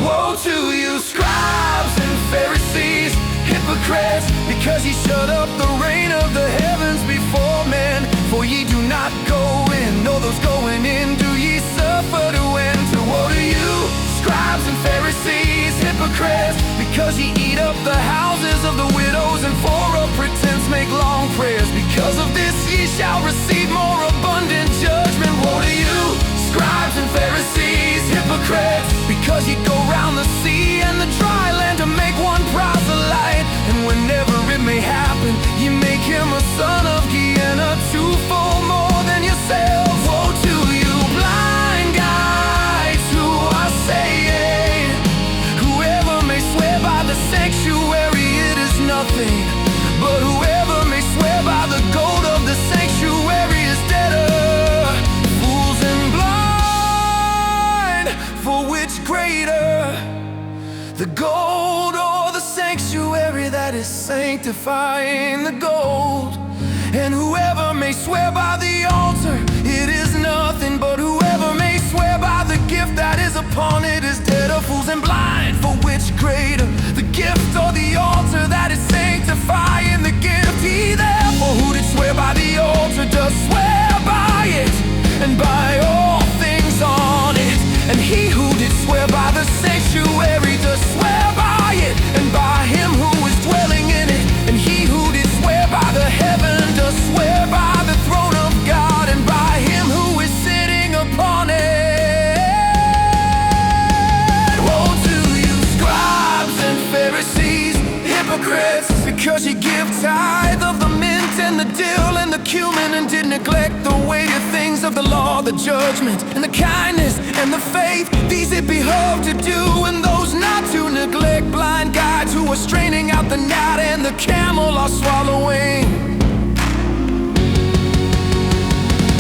Woe to you, scribes and Pharisees, hypocrites, because ye shut up the rain of the heavens before men. For ye do not go in, nor those going in do ye suffer to enter. Woe to you, scribes and Pharisees, hypocrites, because ye eat up the houses of the widows, and for a pretense make long prayers. Because of this ye shall receive more abundant judgment. Woe to you, scribes and Pharisees, hypocrites, because ye go round the sea and the dry land to make one proselyte. And whenever it may happen, ye make him a son of Gehenna, twofold more than yourselves. Woe to you, blind guides, who are saying, whoever may swear by the sanctuary, it is nothing. But whoever may swear by the gold of the sanctuary is debtor. Fools and blind, for which greater, the gold or the sanctuary that is sanctifying the gold? And whoever may swear by the altar, it is nothing. But whoever may swear by the gift that is upon it is debtor. Fools and blind, for which greater, the gift or the altar that is sanctifying the gift? He therefore who did swear by the altar does swear by it, and by all things on it. And he who did swear by the sanctuary does swear by it, and by him who is dwelling in it. And he who did swear by the heaven does swear by the throne of God, and by him who is sitting upon it. Woe to you, scribes and Pharisees, hypocrites, because you give tithe of the mint and the dill and the cumin, and did neglect the weightier things of the law, the judgment and the kindness and the faith. These it behoved to do, and those not to neglect. Blind guides who are straining out the gnat and the camel are swallowing.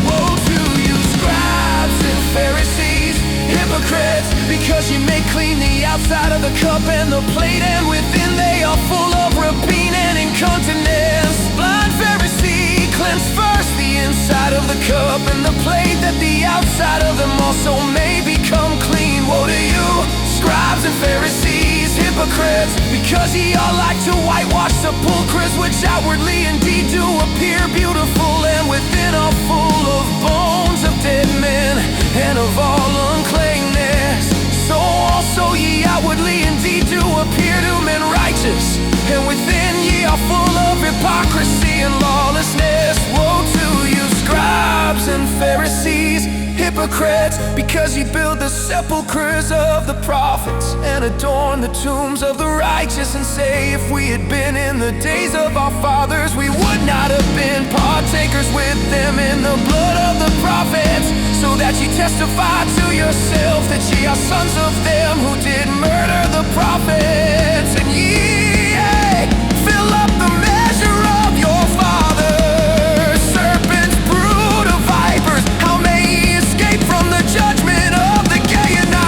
Woe to you, scribes and Pharisees, hypocrites, because you make clean the outside of the cup and the plate, and within they are full of rapine and incontinence. Blind Pharisee, cleanse first the inside of the cup and the plate, that the outside of them also may become clean. Woe to you, scribes and Pharisees, hypocrites, because ye all like to whitewash sepulchres, which outwardly indeed do appear beautiful, and within are full of bones of dead men and of all uncleanness. So also ye outwardly indeed do appear to men righteous, and within ye are full of hypocrisy and lawlessness. Woe to you, scribes and Pharisees, hypocrites, because ye build the sepulchres of the prophets and adorn the tombs of the righteous, and say, if we had been in the days of our fathers, we would not have been partakers with them in the blood of the prophets. So that ye testify to yourself that ye are sons of them who did murder the prophets. And ye fill up the measure of your fathers. Serpents, brood of vipers, how may ye escape from the judgment of the Gehenna?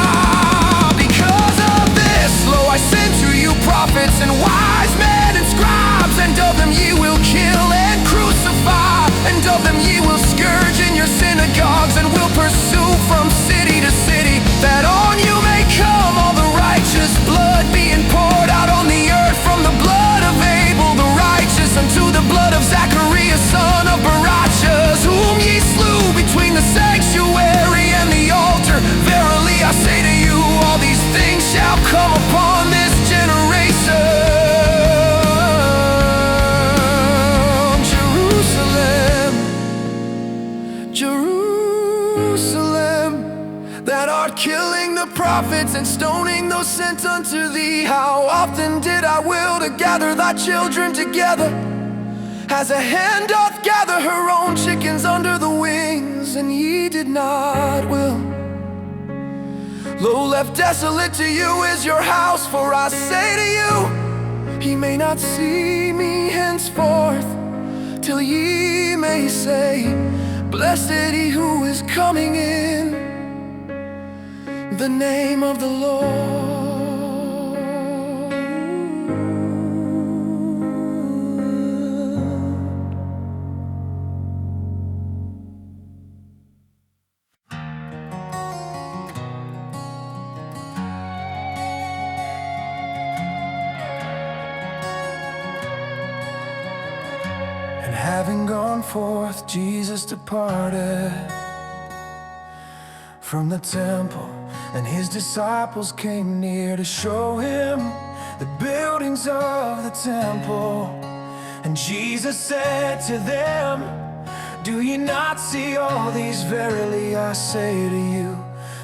Because of this, lo, I send to you prophets and wise men and scribes, and of them ye will kill and crucify, and of them ye will scourge in your synagogues, and will pursue from city to city, that on you may come all the righteous blood being poured out on the earth, from the blood of Abel the righteous unto the blood of Zacharias son of Barachas, whom ye slew between the sanctuary and the altar. Verily I say to you, all these things shall come upon this generation. Jerusalem, that art killing the prophets and stoning those sent unto thee. How often did I will to gather thy children together, as a hen doth gather her own chickens under the wings, and ye did not will. Lo, left desolate to you is your house, for I say to you, he may not see me henceforth, till ye may say, blessed he who is coming in the name of the Lord. And having gone forth, Jesus departed from the temple, and his disciples came near to show him the buildings of the temple. And Jesus said to them, do ye not see all these? Verily I say to you,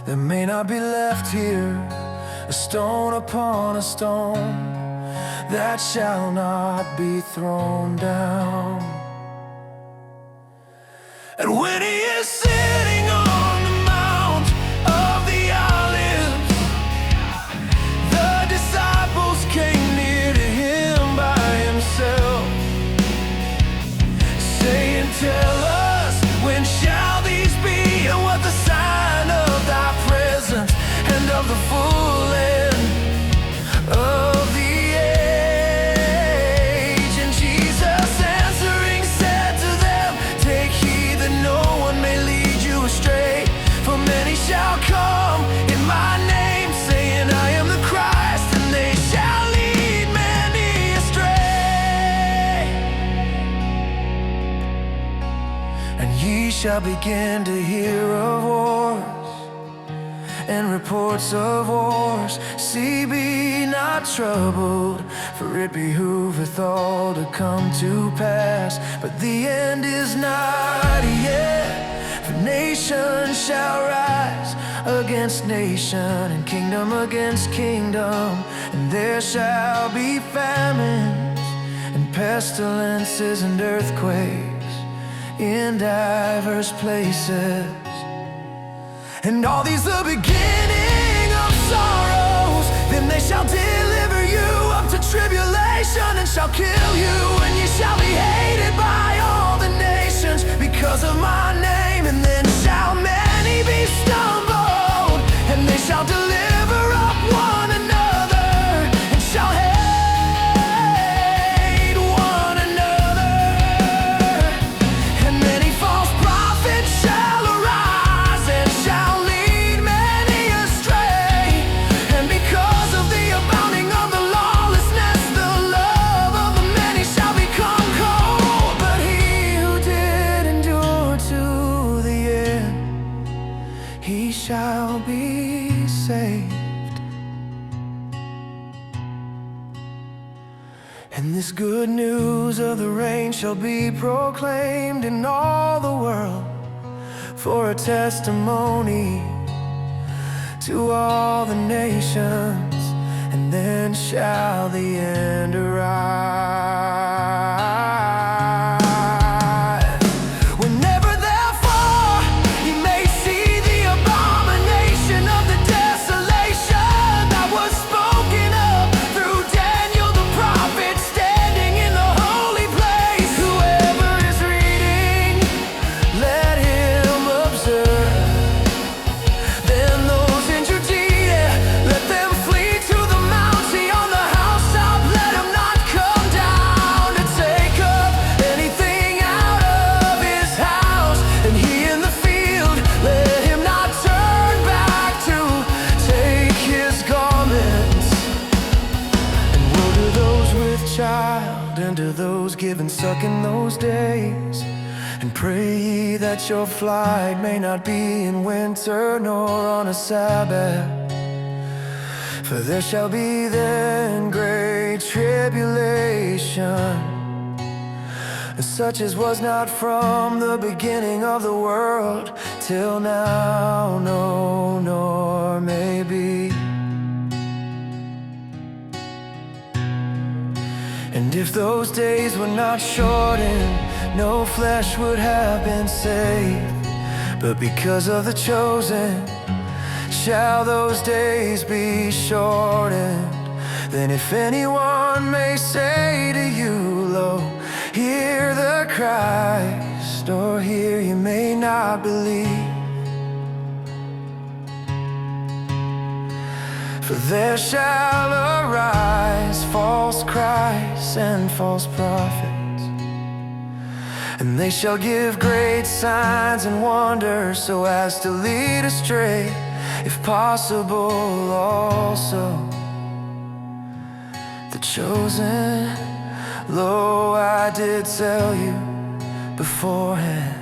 there may not be left here a stone upon a stone that shall not be thrown down. And when he is sitting on the Mount of the Olives, the disciples came near to him by himself, saying, tell us, when shall these be, and what the sign of thy presence and of the full end of the age? And Jesus answering said to them, take heed that no one may lead you astray, for many shall come in my name, saying, I am the Christ, and they shall lead many astray. And ye shall begin to hear of wars and reports of wars. See, be not troubled, for it behooveth all to come to pass. But the end is not yet. For nation shall rise against nation, and kingdom against kingdom. And there shall be famines, and pestilences, and earthquakes in divers places. And all these the beginning of sorrows. Then they shall deliver you up to tribulation, and shall kill you, and ye shall be hated by all the nations because of my name. And then shall many be stumbled, and they shall deliver up one another, and shall hate one another. And many false prophets shall arise, and shall lead many astray. And because of the abounding of the lawlessness, the love of the many shall become cold. But he who did endure to the end, he shall be saved. And this good news of the reign shall be proclaimed in all the world for a testimony to all the nations, and then shall the end arrive. Whenever therefore ye may see the abomination of the desolation that was spoken of through Daniel the prophet, standing in the holy place, whoever is reading, let him observe. Then those in Judea, let them flee to the Mount Zion, the housetop, let him not come down to take up anything out of his house. And he in the field, let him not turn back to take his garments. And woe to those with child, and to those given suck in those days. And pray ye that your flight may not be in winter, nor on a Sabbath. For there shall be then great tribulation, such as was not from the beginning of the world till now, no, nor may be. And if those days were not shortened, no flesh would have been saved. But because of the chosen shall those days be shortened. Then if anyone may say to you, lo, hear the Christ, or hear, you may not believe. For there shall arise false Christs and false prophets, and they shall give great signs and wonders, so as to lead astray, if possible, also the chosen. Lo, I did tell you beforehand.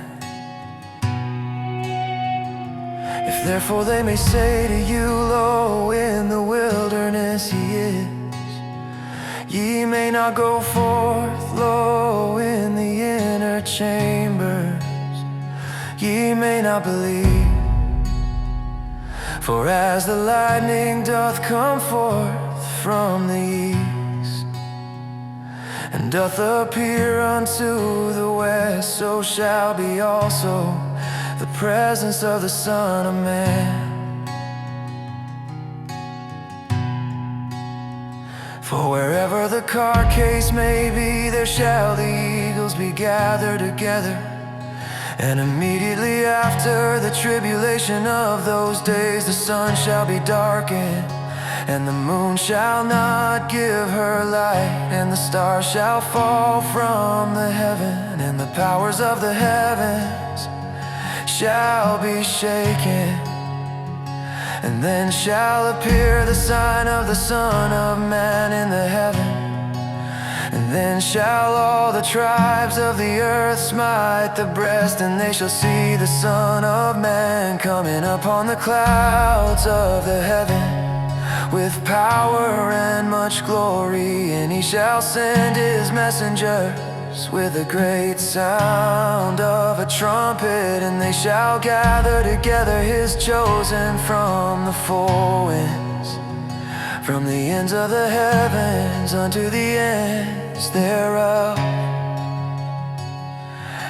If therefore they may say to you, lo, in the wilderness he is, ye may not go forth, lo, in the inner chambers, ye may not believe. For as the lightning doth come forth from the east, and doth appear unto the west, so shall be also the presence of the Son of Man. For wherever the carcase may be, there shall the eagles be gathered together. And immediately after the tribulation of those days, the sun shall be darkened, and the moon shall not give her light, and the stars shall fall from the heaven, and the powers of the heavens shall be shaken. And then shall appear the sign of the Son of Man in the heaven. And then shall all the tribes of the earth smite the breast, and they shall see the Son of Man coming upon the clouds of the heaven with power and much glory. And he shall send his messengers with a great sound of a trumpet, and they shall gather together his chosen from the four winds, from the ends of the heavens unto the ends thereof.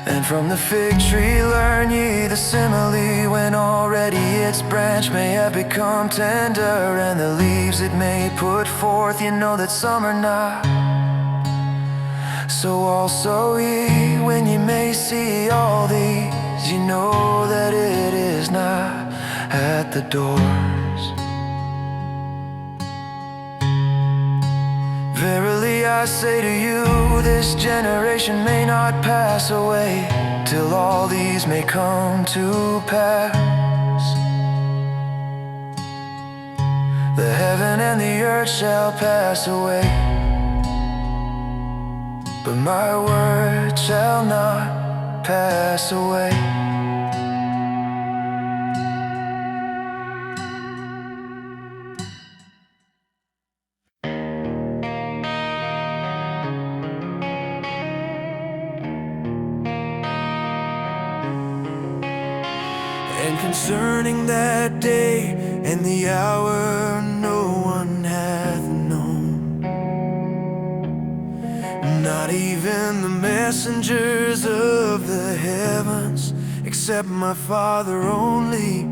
And from the fig tree learn ye the simile, when already its branch may have become tender, and the leaves it may put forth, you know that summer nigh. So also ye, when ye may see all these, you know that it is not at the doors. Verily I say to you, this generation may not pass away till all these may come to pass. The heaven and the earth shall pass away, but my word shall not pass away. And concerning that day and the hour, no one hath known, not even the messengers of the heavens, except my Father only.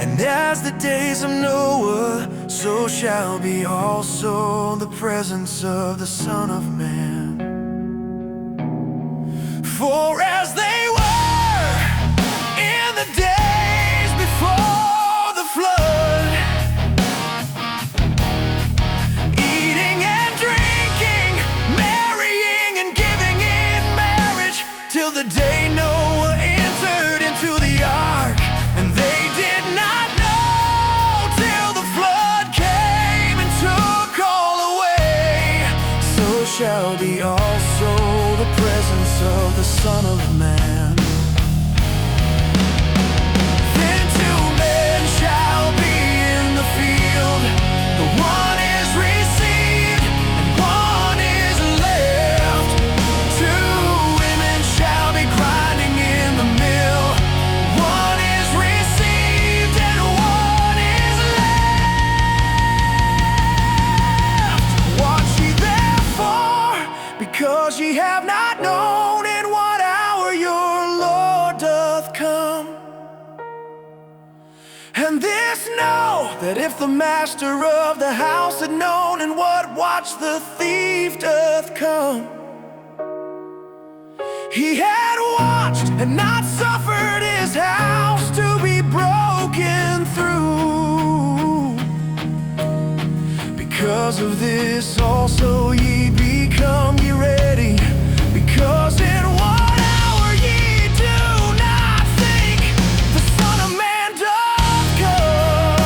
And as the days of Noah, so shall be also the presence of the Son of Man. For as they were in the days before the flood, eating and drinking, marrying and giving in marriage, till the day Noah entered into the ark. And they did not know till the flood came and took all away. So shall be also the presence of the Son of Man. Then two men shall be in the field, the one is received and one is left. Two women shall be grinding in the mill, one is received and one is left. Watch ye therefore, because ye have not known in what hour your Lord doth come. know that if the master of the house had known in what watch the thief doth come, he had watched and not suffered his house to be broken through. Because of this also ye become ye ready, because in what hour ye do not think the Son of Man doth come.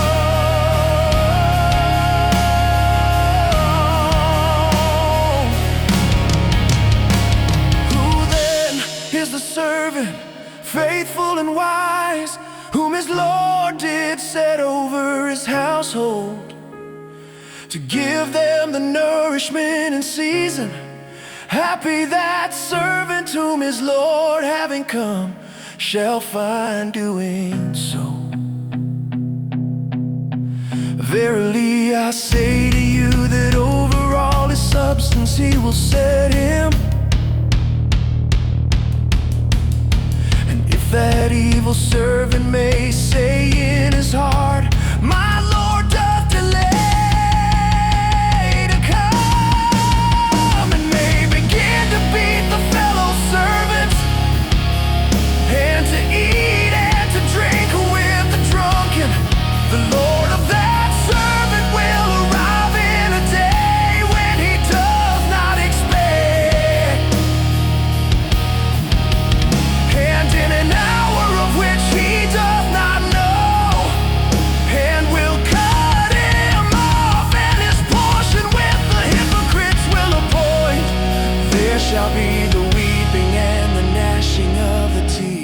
Who then is the servant, faithful and wise, whom his Lord did set over his household, to give them the nourishment in season? Happy that servant whom his Lord, having come, shall find doing so. Verily I say to you that over all his substance he will set him. And if that evil servant may say in his heart, my Lord doth delay to come, and may begin to beat the fellow servants, and to eat and to drink with the drunken, the Lord of that servant will arrive in a day when he does not expect, and in an hour of which he doth not know, and will cut him off, and his portion with the hypocrites will appoint. There shall be the weeping and the gnashing of the teeth.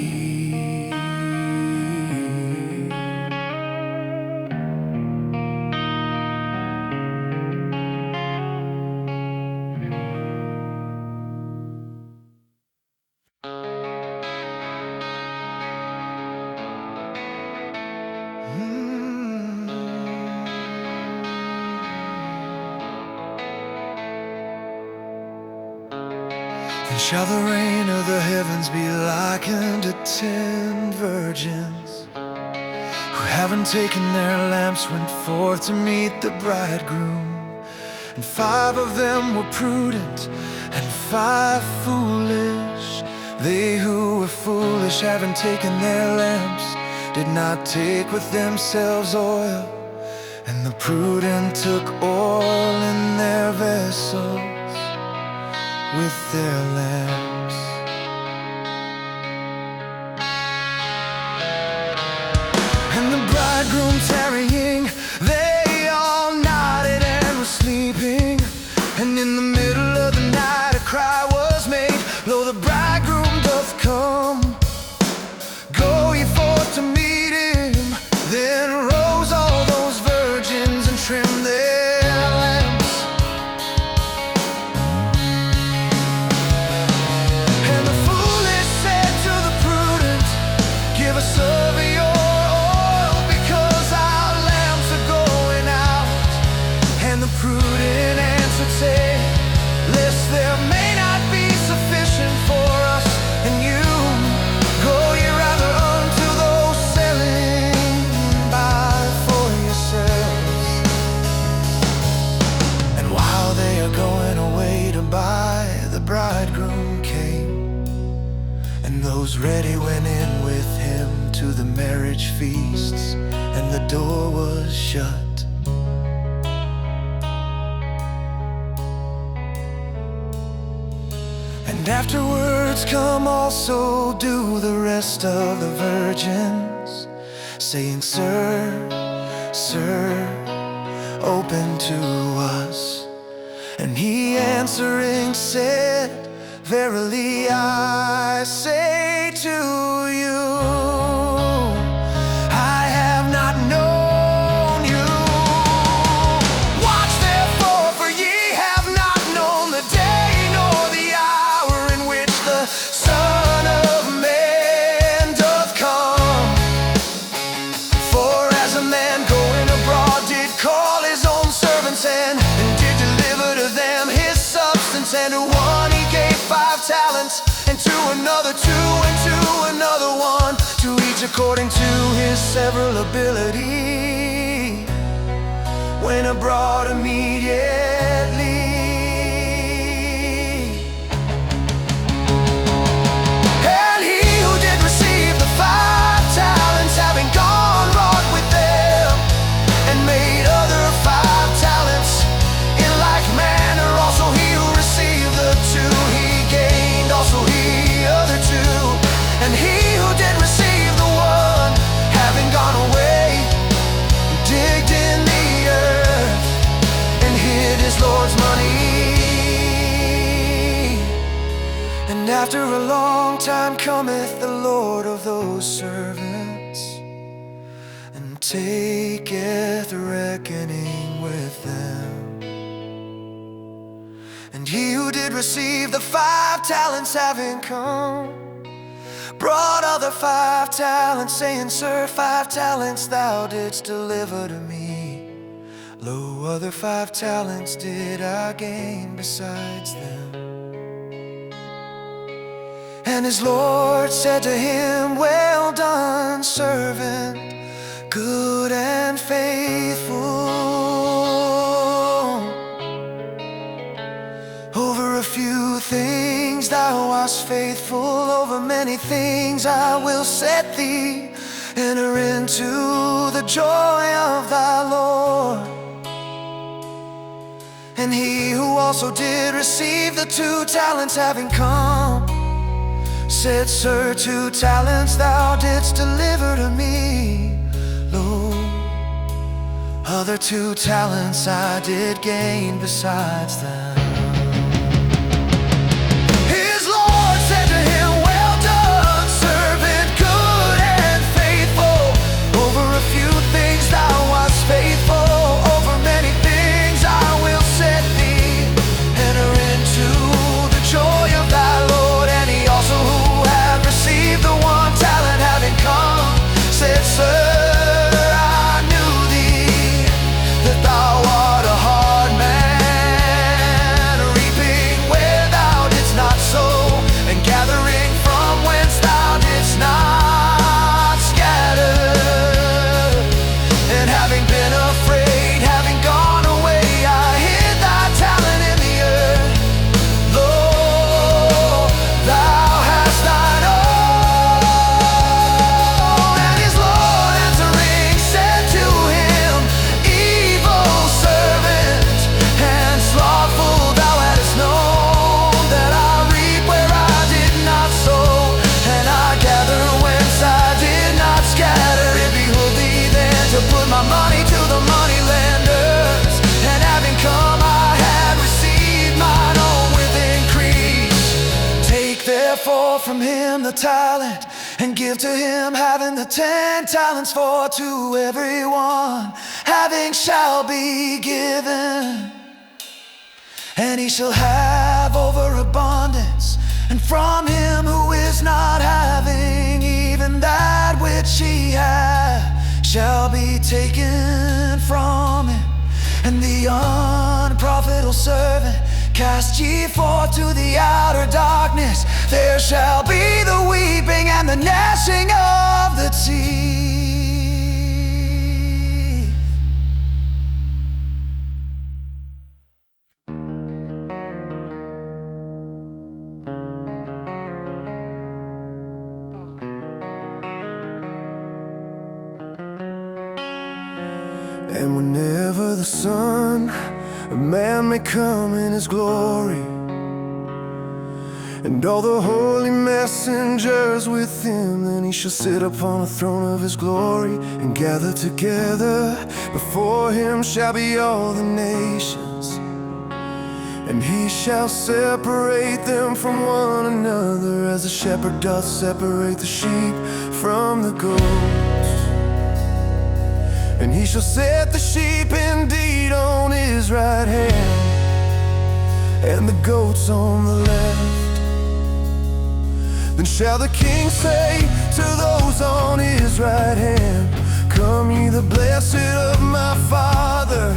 Then shall the reign of the heavens be likened to 10 virgins, who having taken their lamps went forth to meet the bridegroom. And 5 of them were prudent, and 5 foolish. They who were foolish, having taken their lamps, did not take with themselves oil, and the prudent took oil in their vessels with their lamps. And the bridegroom tarrying, they all nodded and were sleeping. And in the middle of the night a cry was made, lo, the bridegroom doth come, go ye forth to meet him. Then rose all those virgins and trimmed their lamps. And the foolish said to the prudent, give us of your oil, because our lamps are going out. And the prudent answered, saying, lest there may not be sufficient for us and you, go ye rather unto those selling, buy for yourselves. And while they are going away to buy, the bridegroom came, and those ready went in with him to the marriage feasts, and the door was shut. And afterwards come also do the rest of the virgins, saying, Sir, Sir, open to us. And he answering said, verily I say to you, I have not known you. Watch therefore, for ye have not known the day nor the hour in which the Son of Man doth come. For as a man going abroad did call his own servants, and did deliver to them his substance, and to one he gave 5 talents, and to another 2, and to another 1, to each according to his several ability. went abroad immediately. And he who did receive the 5 talents, having gone wrought with them, and made other 5 talents in like manner. Also he who received the 2, he gained also he other 2. And he who did receive the 1, having gone away, digged in the earth and hid his Lord's money. And after a long time cometh the Lord of those servants, and taketh reckoning with them. And he who did receive the 5 talents, having come, brought other 5 talents, saying, Sir, 5 talents thou didst deliver to me. Lo, other 5 talents did I gain besides them. And his Lord said to him, Well done, servant, good and faithful. Over a few things thou wast faithful, over many things I will set thee. Enter into the joy of thy Lord. And he who also did receive the 2 talents, having come, said, Sir, 2 talents thou didst deliver to me. Lo, other 2 talents I did gain besides them. From him the talent, and give to him having the 10 talents. For to everyone having shall be given, and he shall have overabundance. And from him who is not having, even that which he hath shall be taken from him. And the unprofitable servant cast ye forth to the outer darkness. There shall be the weeping and the gnashing of the teeth. And whenever the Son of Man may come in his glory, and all the holy messengers with him, then he shall sit upon the throne of his glory, and gather together before him shall be all the nations. And he shall separate them from one another, as a shepherd doth separate the sheep from the goats. And he shall set the sheep indeed on his right hand, and the goats on the left. Then shall the King say to those on his right hand, Come ye the blessed of my Father,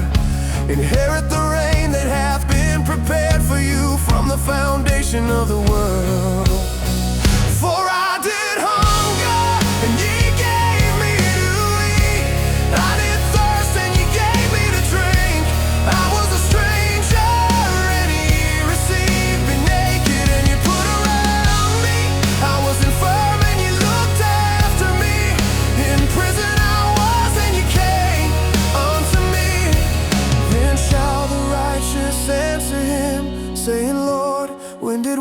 inherit the reign that hath been prepared for you from the foundation of the world. For I did hunger, and ye gave me to eat. I did thirst, and ye gave me to drink.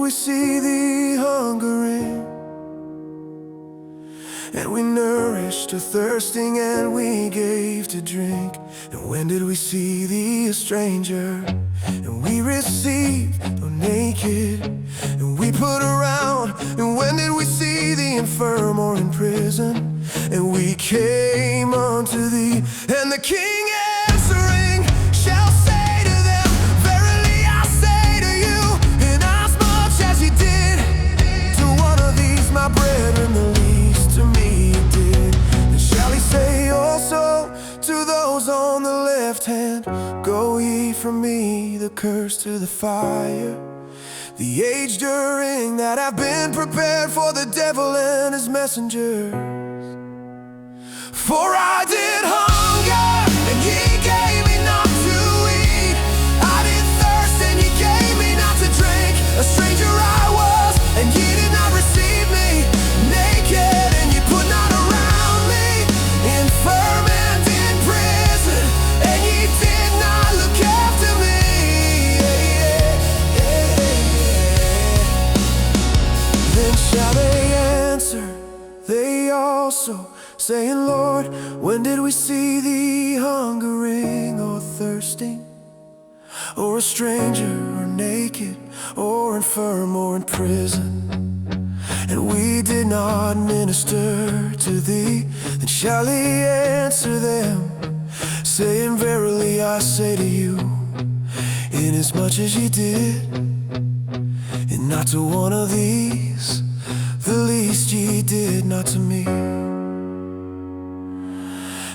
we see thee hungering? And we nourished a thirsting, and we gave to drink. And when did we see thee a stranger, and we received though naked, and we put around? And when did we see thee infirm or in prison, and we came unto thee? And the King answering shall say to them, verily I say to you, inasmuch as ye did to one of these my brethren the least, to me you did. And shall he say also to those on the left hand, go ye from me, the curse, to the fire, the age during that have been prepared for the devil and his messengers. For I did hunger, and ye gave me not to eat. I did thirst, and ye gave me not to drink. A stranger I was, and ye did not receive me. Naked, and ye put not around me. Infirm and in prison, and ye did not look after me. Then shall they answer, they also, saying, Lord, when did we see thee hungering or thirsting, or a stranger, or naked, or infirm, or in prison, and we did not minister to thee? Then shall he answer them, saying, verily I say to you, inasmuch as ye did, and not to one of these, the least ye did not to me.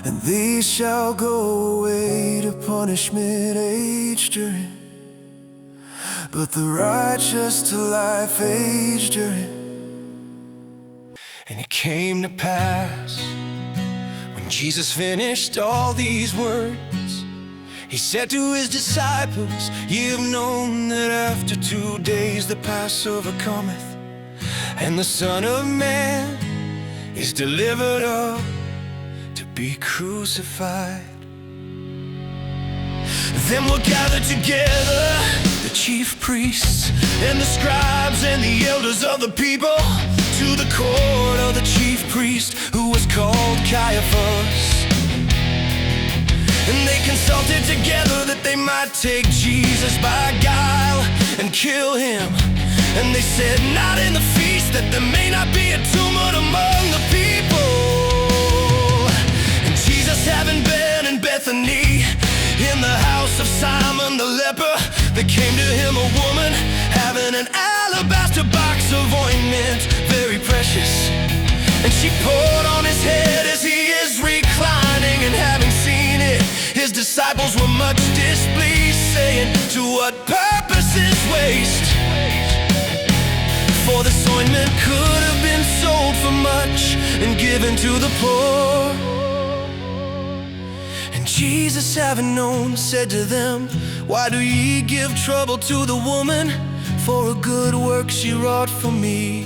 And these shall go away to punishment age during, but the righteous to life age during. And it came to pass, when Jesus finished all these words, he said to his disciples, ye have known that after 2 days the Passover cometh, and the Son of Man is delivered up to be crucified. Then were gathered together the chief priests and the scribes and the elders of the people to the court of the chief priest, who was called Caiaphas. And they consulted together that they might take Jesus by guile and kill him. And they said, not in the feast, that there may not be a tumult among the people. And Jesus, having been in Bethany, in the house of Simon the leper, there came to him a woman having an alabaster box of ointment, very precious. And she poured on his head as he is reclining. And having seen it, his disciples were much displeased, saying, to what purpose is waste? For this ointment could have been sold for much and given to the poor. And Jesus, having known, said to them, why do ye give trouble to the woman? For a good work she wrought for me.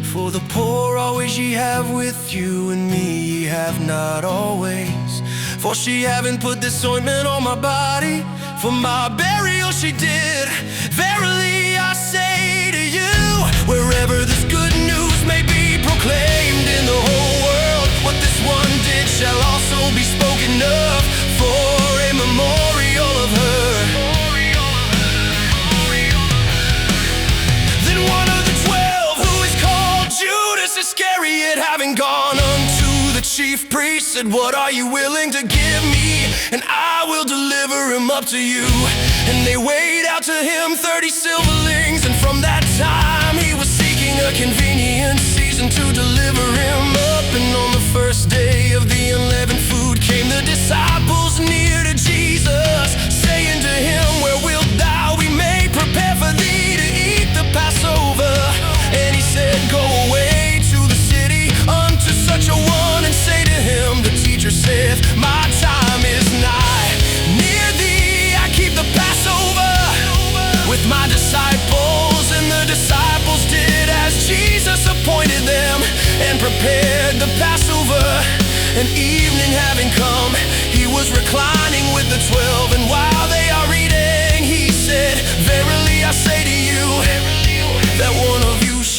For the poor always ye have with you, and me ye have not always. For she having put this ointment on my body, for my burial she did. Verily I say to you, wherever this good news may be proclaimed in the whole world, what this one did shall also be spoken of, for a memorial of her. Then one of the 12, who is called Judas Iscariot, having gone unto the chief priest, said, what are you willing to give me, and I will deliver him up to you? And they weighed out to him 30 silverlings, and from that time he was seeking a convenient season to deliver him up. And on the first day of the unleavened food came the disciples near to Jesus, saying to him, where wilt thou we may prepare for thee to eat the Passover? And he said, go away to the city unto such a one, and say to him, the teacher saith, my time is nigh. Near thee I keep the Passover with my disciples. And the disciples did as Jesus appointed them, and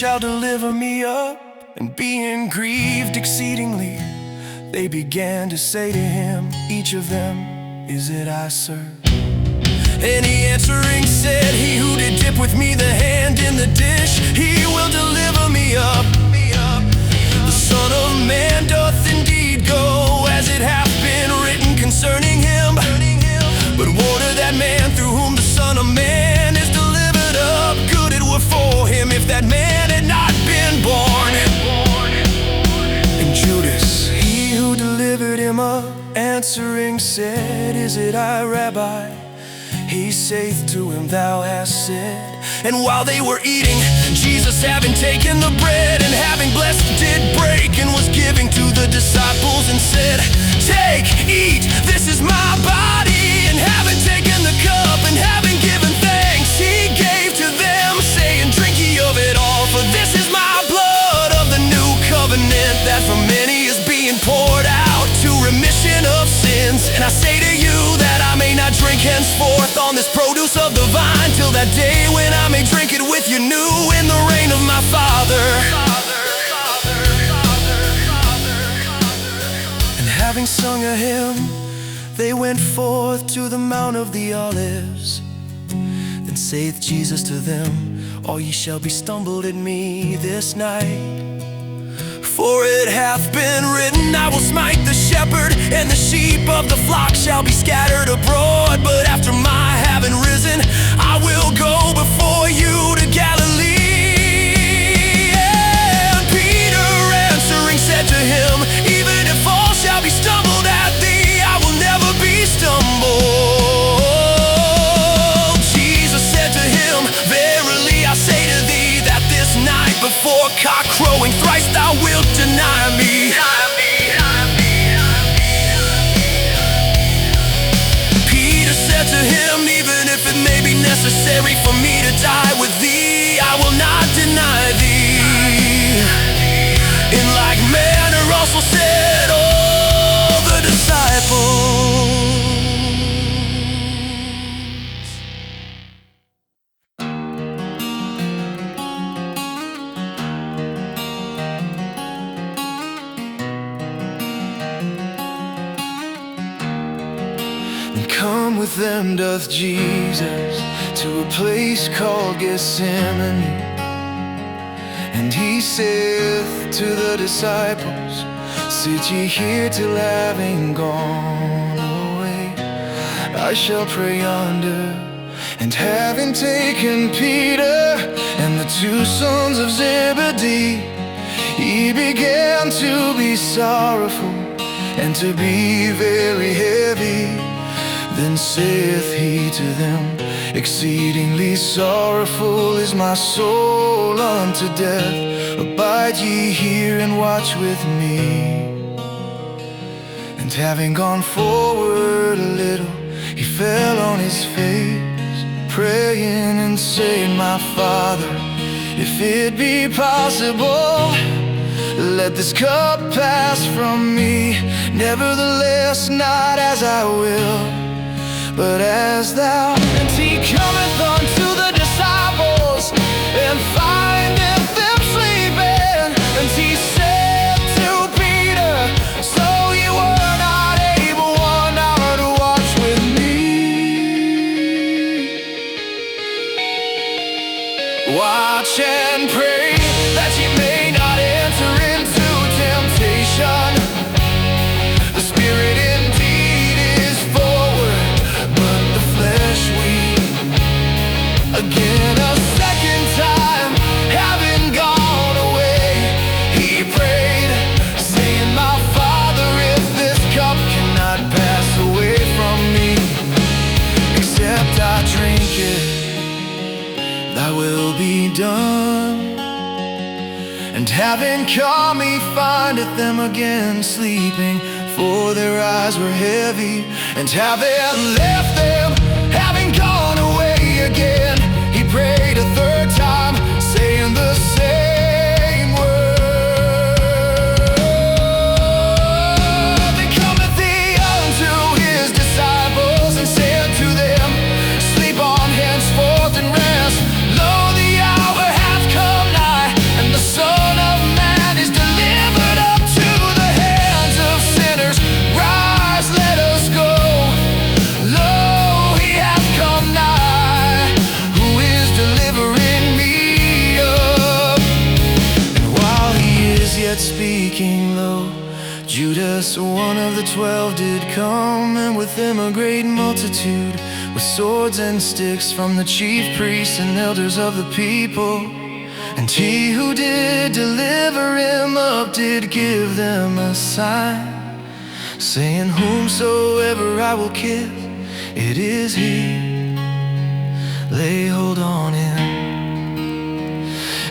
shall deliver me up. And being grieved exceedingly, they began to say to him, each of them, is it I, sir? And he answering said, he who did dip with me the hand in the dish, he will deliver me up. The Son of Man doth indeed go, as it hath been written concerning him. But woe to that man through whom the Son of Man is delivered up. Good it were for him if that man had not been born. And Judas, he who delivered him up, answering said, is it I, Rabbi? He saith to him, thou hast said. And while they were eating, Jesus, having taken the bread and having blessed, did break and was giving to the disciples and said, take, eat, this is my body. And having taken the cup and having given thanks, he gave to them, saying, drink ye of it all, for this is my blood of the new covenant, that for many is being poured out to remission of sins. And I say to you that I may not drink henceforth on this produce of the vine, till that day when I may drink it with you new in the reign of my Father. And having sung a hymn, they went forth to the Mount of the Olives. Then saith Jesus to them, all ye shall be stumbled at me this night. For it hath been written, I will smite the shepherd, and the sheep of the flock shall be scattered abroad. But after my having risen, I will go before you to Galilee. And Peter answering said to him, even if all shall be stumbled at thee, I will never be stumbled. Jesus said to him, verily I say to thee, that this night before cock crowing thrice thou wilt deny me. Peter said to him, even if it may be necessary for me to die with thee, I will not deny thee. In like manner also said all the disciples. Come with them doth Jesus to a place called Gethsemane. And he saith to the disciples, sit ye here till having gone away, I shall pray yonder. And having taken Peter and the two sons of Zebedee, he began to be sorrowful and to be very heavy. Then saith he to them, exceedingly sorrowful is my soul unto death. Abide ye here and watch with me. And having gone forward a little, he fell on his face, praying and saying, my Father, if it be possible, let this cup pass from me. Nevertheless, not as I will, but as thou. And he cometh unto the disciples, and findeth them sleeping. And he said to Peter, so you were not able 1 hour to watch with me. Watch and pray, that ye may not enter into temptation. The spirit indeed is forward, but the flesh weak. Again a second time, having gone away, he prayed, saying, my Father, if this cup cannot pass away from me, except I drink it, thy will be done. And having come, he findeth them again sleeping, for their eyes were heavy. And having left them, having gone away again, he prayed a third time, saying the same word. Then cometh he unto his disciples, and said to them, sleep on henceforth and rest. Lo, the hour hath come nigh, speaking low. Judas, one of the 12, did come, and with him a great multitude, with swords and sticks, from the chief priests and elders of the people. And he who did deliver him up did give them a sign, saying, whomsoever I will kiss, it is he. Lay hold on him.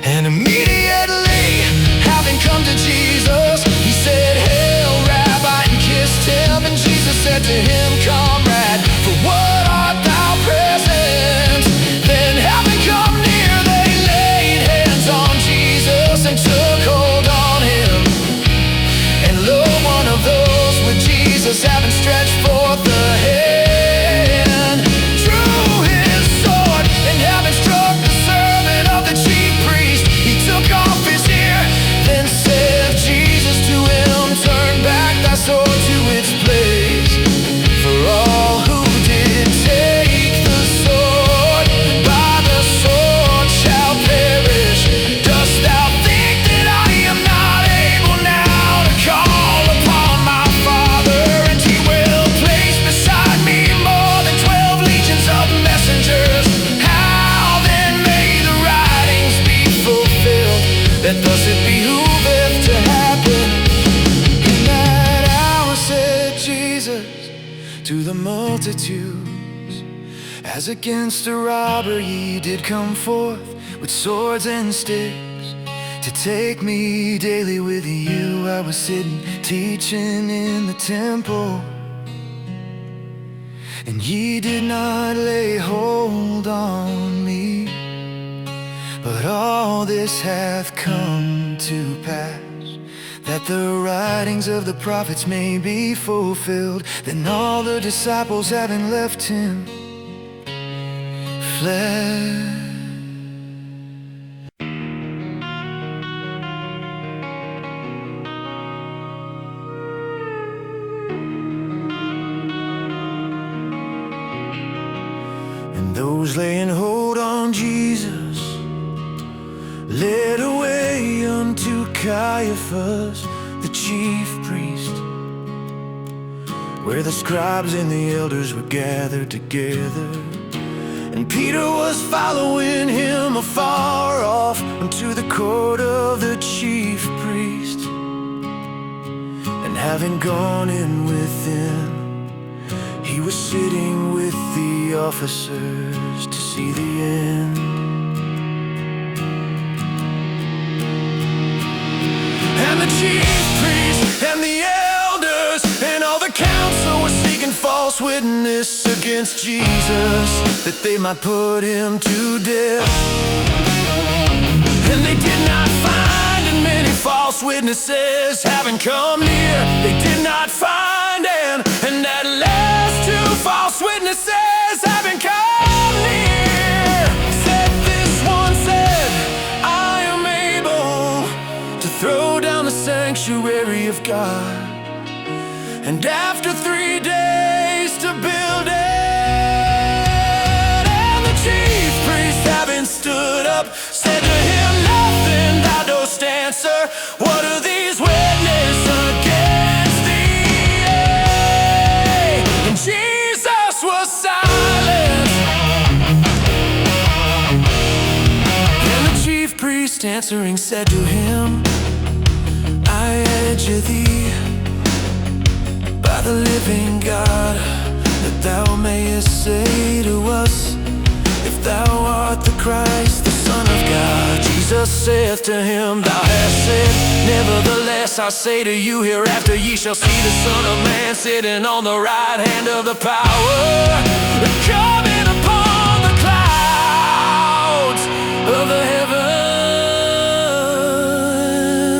And immediately, having come to Jesus, he said, Hail, Rabbi, and kissed him. And Jesus said to him, Comrade, for what art thou present? Then having come near, they laid hands on Jesus and took hold on him. And lo, one of those with Jesus, having stretched forth the hand, drew his sword, and having struck the servant of the chief priest, he took off his ear. Then said Jesus to him, Turn back thy sword to its place, for all who did take the sword by the sword shall perish. Dost thou think that I am not able now to call upon my Father, and he will place beside me more than 12 legions of messengers? How then may the writings be fulfilled, that thus it behooveth to happen? In that hour said Jesus to the multitudes, as against a robber ye did come forth with swords and sticks, to take me daily with you. I was sitting teaching in the temple, and ye did not lay hold on me. But all this hath come to pass, that the writings of the prophets may be fulfilled. Then all the disciples, having left him, fled. And those laying hold on Jesus led away unto Caiaphas, the chief priest, where the scribes and the elders were gathered together. And Peter was following him afar off unto the court of the chief priest. And having gone in within, he was sitting with the officers to see the end. And the chief priests and the elders and all the council were seeking false witness against Jesus, that they might put him to death. And they did not find, and many false witnesses having come near, they did not find, and at last 2 false witnesses having come near, said this one said, I am able to throw down the sanctuary of God, and after 3 days to build it. And the chief priest, having stood up, said to him, Nothing thou dost answer. What are these witnesses against thee? And Jesus was silent. And the chief priest answering said to him, I adjure thee by the living God, that thou mayest say to us, if thou art the Christ, the Son of God. Jesus saith to him, Thou hast said, nevertheless I say to you, hereafter ye shall see the Son of Man sitting on the right hand of the power, coming upon the clouds of the heaven.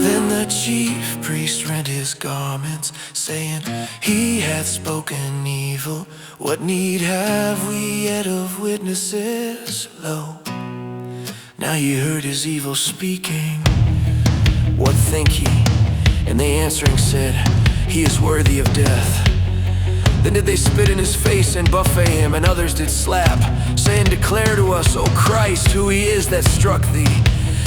Then the chief priest rent his garments, saying, He hath spoken evil. What need have we yet of witnesses? Lo, now ye heard his evil speaking. What think ye? And they answering said, He is worthy of death. Then did they spit in his face and buffet him, and others did slap, saying, Declare to us, O Christ, who he is that struck thee.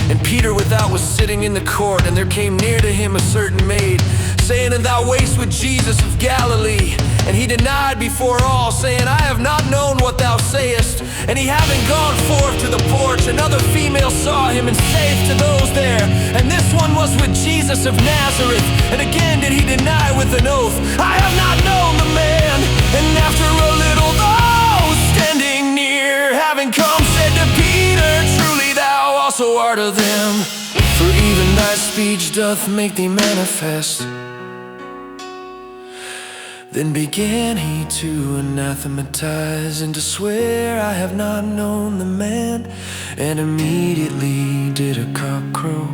And Peter Peter without was sitting in the court, and there came near to him a certain maid, saying, "And thou wast with Jesus of Galilee." And he denied before all, saying, "I have not known what thou sayest." And he having gone forth to the porch, another female saw him, and saith to those there, "And this one was with Jesus of Nazareth." And again did he deny with an oath, "I have not known the man." And after a little, those standing near, having come, said to Peter, "Truly thou also art of them, for even thy speech doth make thee manifest." Then began he to anathematize and to swear, "I have not known the man." And immediately did a cock crow.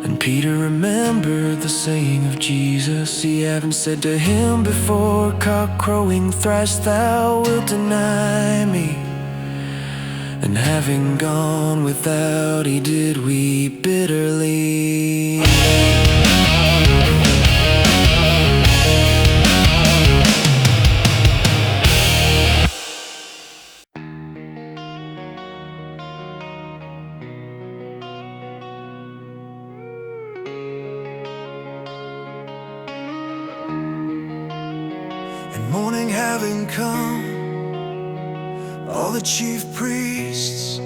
And Peter remembered the saying of Jesus, he having said to him, "Before cock crowing thrice thou wilt deny me." And having gone without, he did weep bitterly. Morning having come, all the chief priests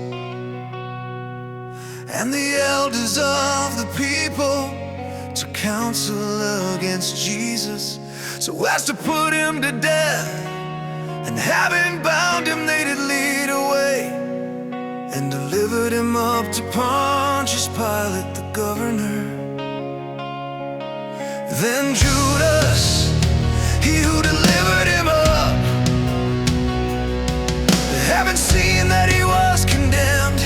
and the elders of the people took counsel against Jesus, so as to put him to death. And having bound him, they did lead away and delivered him up to Pontius Pilate the governor. Then Judas, he who delivered him up, having seen that he was condemned,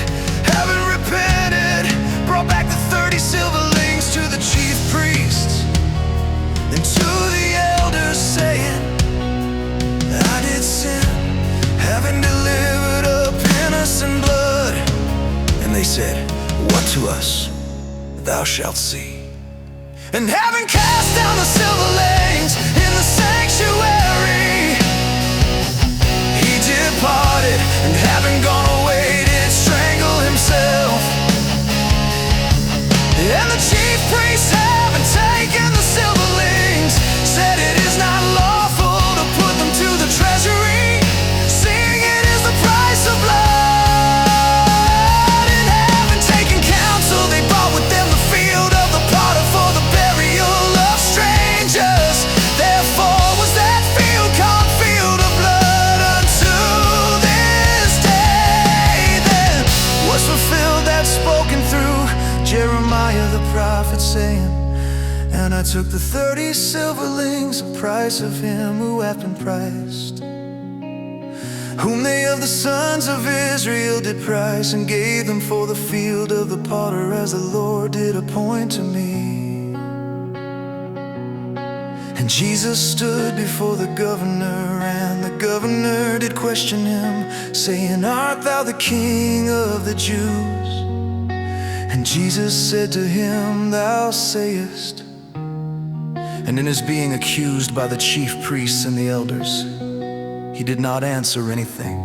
having repented, brought back the 30 silver links to the chief priests and to the elders, saying, "I did sin, having delivered up innocent blood." And they said, "What to us? Thou shalt see." And having cast down the silver links in the sanctuary, he departed, and having gone away did strangle himself. And the chief priests, having taken the silver links, said, "It is not lawful to put them to the treasury, seeing it is the price of blood." And having taken counsel, they bought with them the field of the potter for the burial of strangers. Therefore was that field called Field of Blood unto this day. Then was fulfilled that spoken through Jeremiah the prophet, saying, "And I took the 30 silver links, the price of him who hath been priced, whom they of the sons of Israel did price, and gave them for the field of the potter, as the Lord did appoint to me." And Jesus stood before the governor, and the governor did question him, saying, "Art thou the King of the Jews?" And Jesus said to him, "Thou sayest." And in his being accused by the chief priests and the elders, he did not answer anything.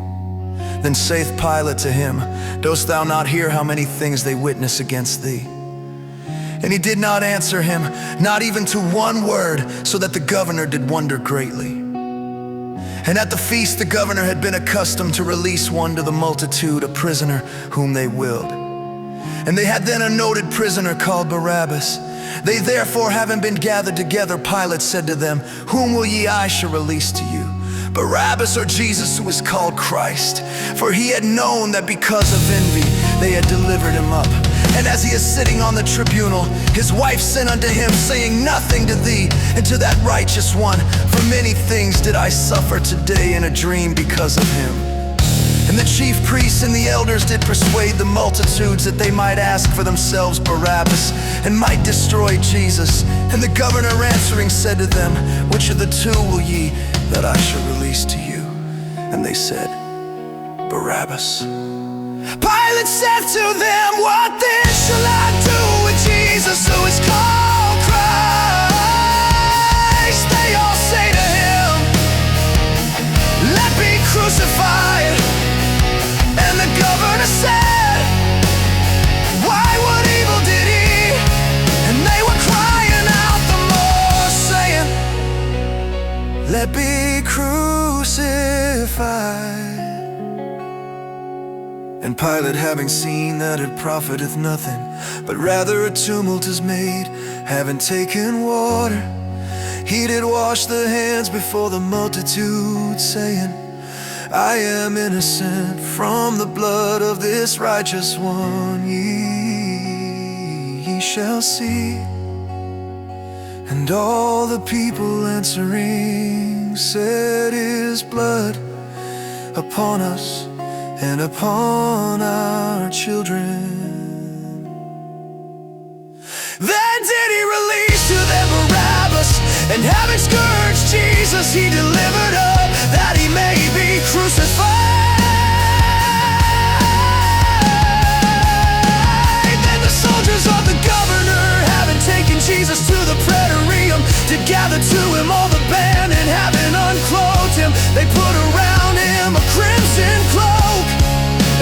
Then saith Pilate to him, "Dost thou not hear how many things they witness against thee?" And he did not answer him, not even to one word, so that the governor did wonder greatly. And at the feast the governor had been accustomed to release one to the multitude, a prisoner whom they willed. And they had then a noted prisoner called Barabbas. They therefore, having been gathered together, Pilate said to them, "Whom will ye I shall release to you, Barabbas or Jesus, who is called Christ?" For he had known that because of envy they had delivered him up. And as he is sitting on the tribunal, his wife sent unto him, saying, "Nothing to thee and to that righteous one, for many things did I suffer today in a dream because of him." And the chief priests and the elders did persuade the multitudes that they might ask for themselves Barabbas, and might destroy Jesus. And the governor answering said to them, "Which of the two will ye that I shall release to you?" And they said, "Barabbas." Pilate said to them, "What then shall I do with Jesus, who is called Christ?" They all say to him, "Let be crucified." And the governor said, And Pilate, having seen that it profiteth nothing, but rather a tumult is made, having taken water, he did wash the hands before the multitude, saying, I am innocent from the blood of this righteous one. Ye shall see. And all the people answering said, His blood upon us and upon our children. Then did he release to them Barabbas, and having scourged Jesus, he delivered up that he may be crucified. Then the soldiers of the governor, having taken Jesus to the praetorium, did gather to him all the band, and having unclothed him, they put around him a crimson cloak,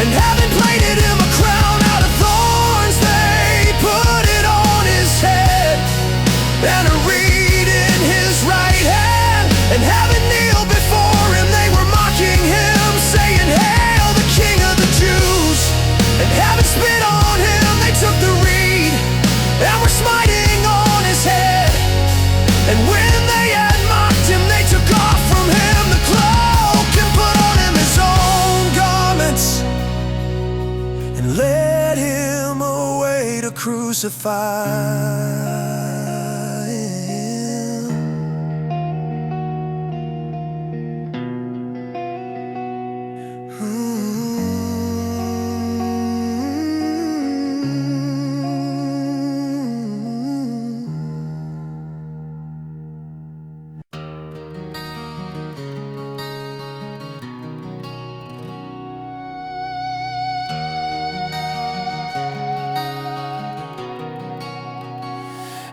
and having plaited him a crown out of thorns, they put it on his head, and a reed in his right hand. And having kneeled before him, they were mocking him, saying, Hail, the King of the Jews! And having spit on him, they took the reed, and were smiting on his head. And when they had mocked him, they took off from him the cloak, and put on him his own garments, and led him away to crucify.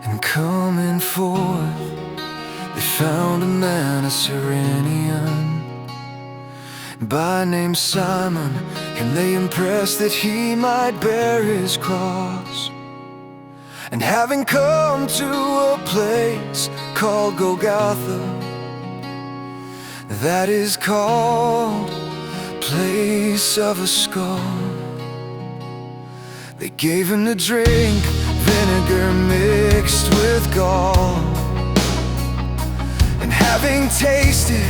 And coming forth, they found a man, a Cyrenian, by name Simon. Him they impressed that he might bear his cross. And having come to a place called Golgotha, that is called Place of a Skull, they gave him to drink vinegar mixed with gall. And having tasted,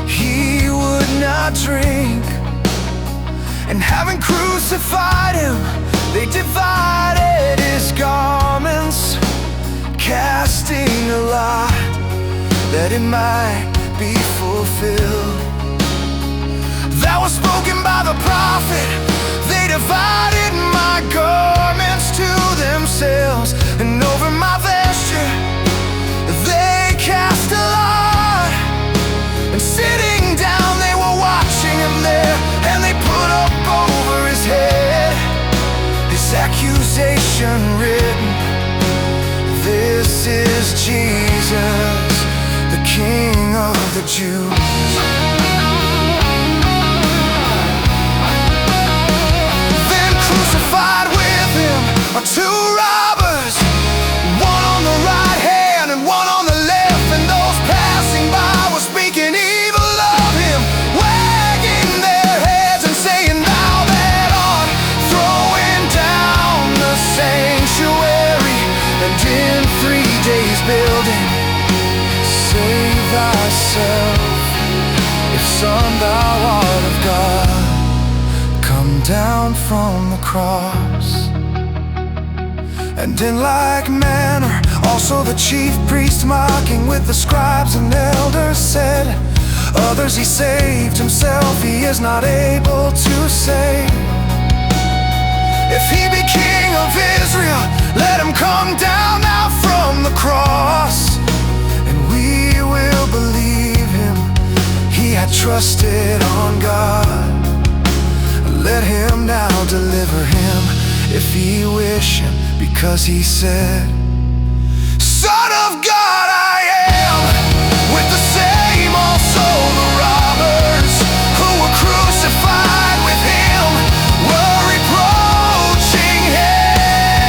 he would not drink. And having crucified him, they divided his garments, casting a lot that it might be fulfilled that was spoken by the prophet. They divided my garments to themselves, and over my vesture they cast a lot. And sitting down they were watching him there, and they put up over his head this accusation written, This is Jesus, the King of the Jews. Crucified with him are two robbers, one on the right hand and one on the left. And those passing by were speaking evil of him, wagging their heads and saying, Thou that art throwing down the sanctuary, and in 3 days building, save thyself, if Son thou art of God, come down from the cross. And in like manner also the chief priest, mocking with the scribes and elders, said, Others he saved, himself he is not able to save. If he be King of Israel, let him come down now from the cross, and we will believe him. He had trusted on God. Let him now deliver him, if he wish him, because he said, Son of God I am. With the same also the robbers who were crucified with him were reproaching him.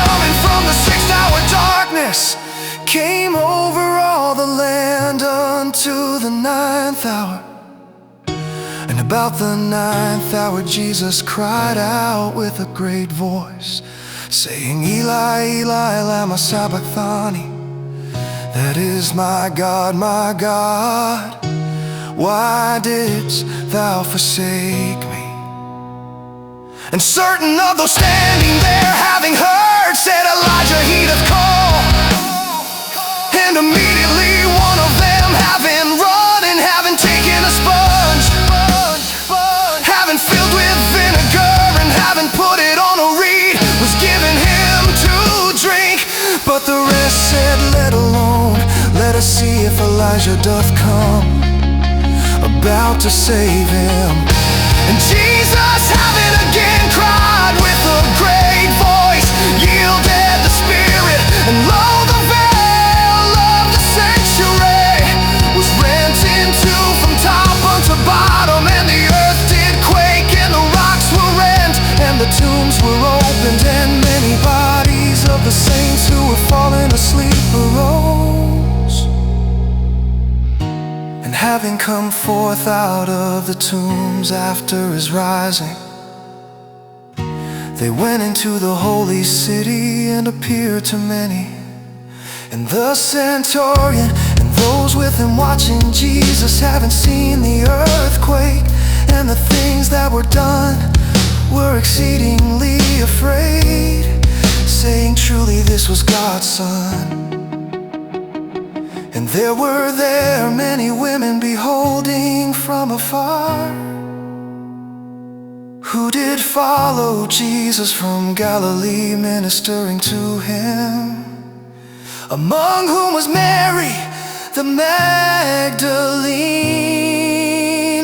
And from the 6th hour darkness came over all the land unto the 9th hour. And a about the 9th hour Jesus cried out with a great voice, saying, Eli, Eli, lama sabachthani, that is, my God, why didst thou forsake me? And certain of those standing there, having heard, said, Elijah, he doth call. And immediately one of them, having run and having taken a sponge, having filled with vinegar and having put it on a reed, was given him to drink. But the rest said, let alone, let us see if Elijah doth come, about to save him. And Jesus, having again cried with a great voice, yielded the Spirit, and lo, the veil of the sanctuary was rent in two from top unto bottom, and the earth did quake, and the rocks were rent, and the tombs were opened, and many bodies of the saints who were fallen asleep arose. And having come forth out of the tombs after his rising, they went into the holy city and appeared to many. And the centurion and those with him watching Jesus, having seen the earthquake and the things that were done, were exceedingly afraid, saying, truly this was God's Son. And there were there many women beholding from afar, who did follow Jesus from Galilee, ministering to him, among whom was Mary the Magdalene,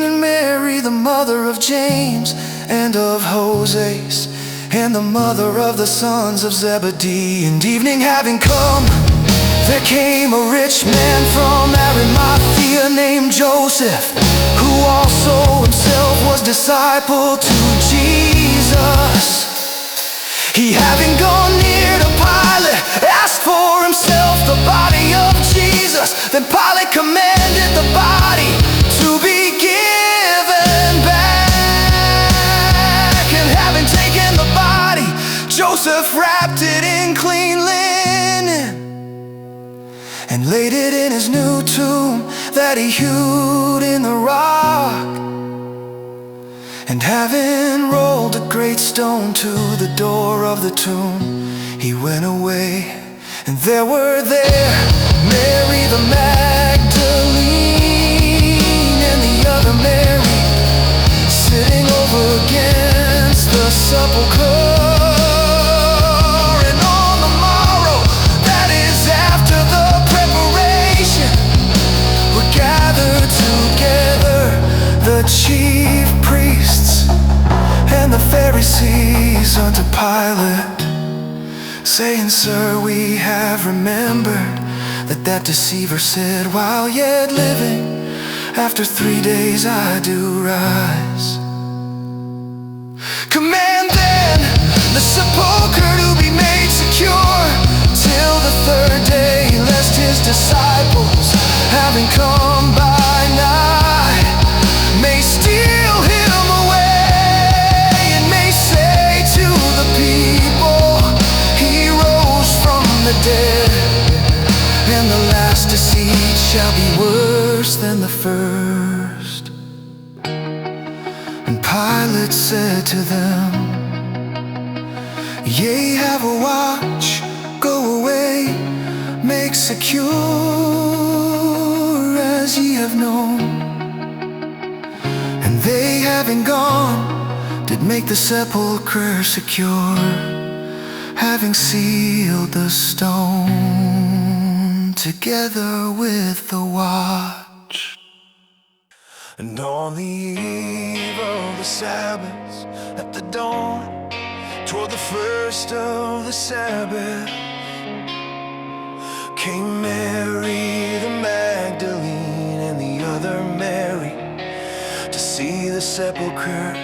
and Mary the mother of James and of Joses, and the mother of the sons of Zebedee. And evening having come, there came a rich man from Arimathea named Joseph, who also himself was disciple to Jesus. He, having gone near to Pilate, asked for himself the body of Jesus. Then Pilate commanded the body to be given back. And having taken the body, Joseph wrapped it in clean linen and laid it in his new tomb that he hewed in the rock. And having rolled a great stone to the door of the tomb, he went away. And there were there Mary the Magdalene and the other Mary, sitting over against the sepulchre. The chief priests and the Pharisees unto Pilate, saying, Sir, we have remembered that deceiver said, while yet living, after 3 days I do rise. Command then the sepulchre to be made secure till the 3rd day, lest his disciples, having come by night, may steal him away, and may say to the people, he rose from the dead. And the last deceit shall be worse than the first. And Pilate said to them, Ye have a watch, go away, make secure as ye have known. And they, having gone, did make the sepulchre secure, having sealed the stone together with the watch. And on the eve of the Sabbath, at the dawn, toward the first of the Sabbath, came Mary the Magdalene and the other Mary to see the sepulchre.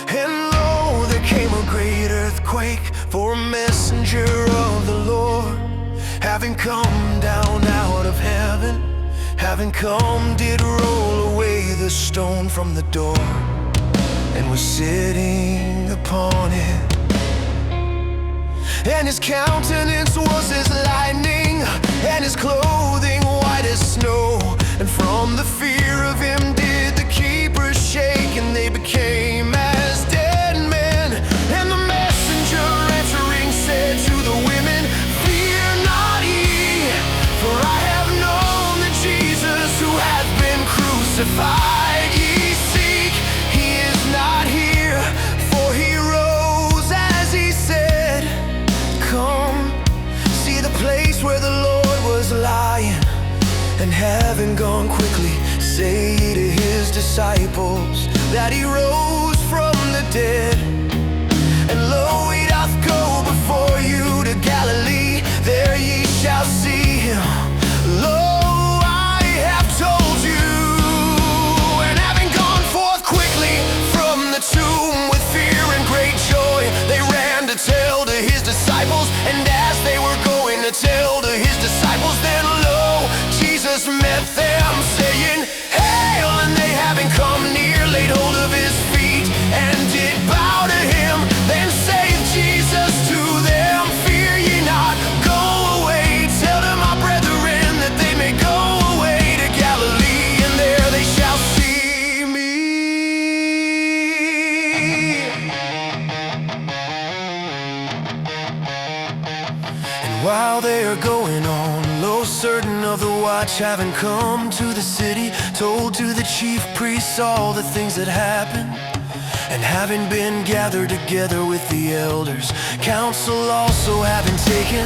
And lo, there came a great earthquake, for a messenger of the Lord, having come down out of heaven, having come, did roll away the stone from the door, and was sitting upon it. And his countenance was as lightning, and his clothing white as snow. And from the fear of him did the keepers shake, and they became as dead men. And the messenger answering said to the women, "Fear not ye, for I have known the Jesus who hath been crucified. Ye seek, he is not here, for he rose as he said. Come, see the place where the Lord was lying, and having gone quickly, say to his disciples that he rose from the dead. And lo, he doth go before you to Galilee, there ye shall see him. Lo, I have told you." And having gone forth quickly from the tomb with fear and great joy, they ran to tell to his disciples. And as they were going to tell to his disciples, then lo, Jesus met them, saying, "Hail!" And they, having come near, laid hold of his feet and did bow to him. Then saith Jesus to them, "Fear ye not, go away, tell to my brethren that they may go away to Galilee, and there they shall see me." And while they are going on, lo, certain of the watch, having come to the city, told to the chief priests all the things that happened. And having been gathered together with the elders, counsel also having taken,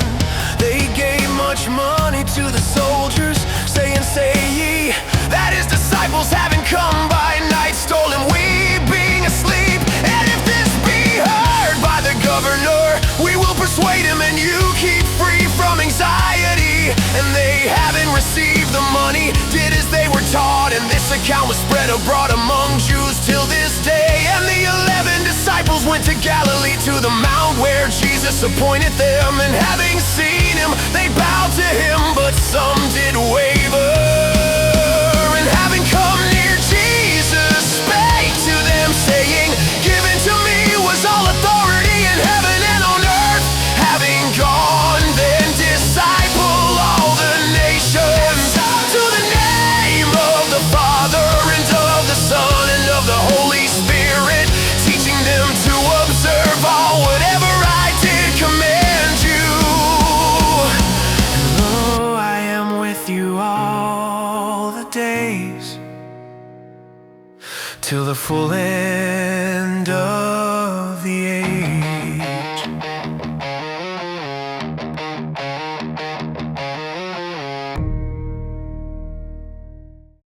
they gave much money to the soldiers, saying, "Say ye, that his disciples having come by night stole him, we being asleep. And if this be heard by the governor, we will persuade him, and you keep free from anxiety." And they, having received the money, did as they were taught. And this account was spread abroad among Jews till this day. And the 11 disciples went to Galilee, to the mount where Jesus appointed them. And having seen him, they bowed to him, but some did waver. And having come near, Jesus spake to them, saying, "Given to me was all authority in heaven and on earth. Having gone, then disciple all the nations, to the name of the Father and of the Son and of the Holy Spirit, teaching them to observe all whatever I did command you. And lo, I am with you all the days, till the full end of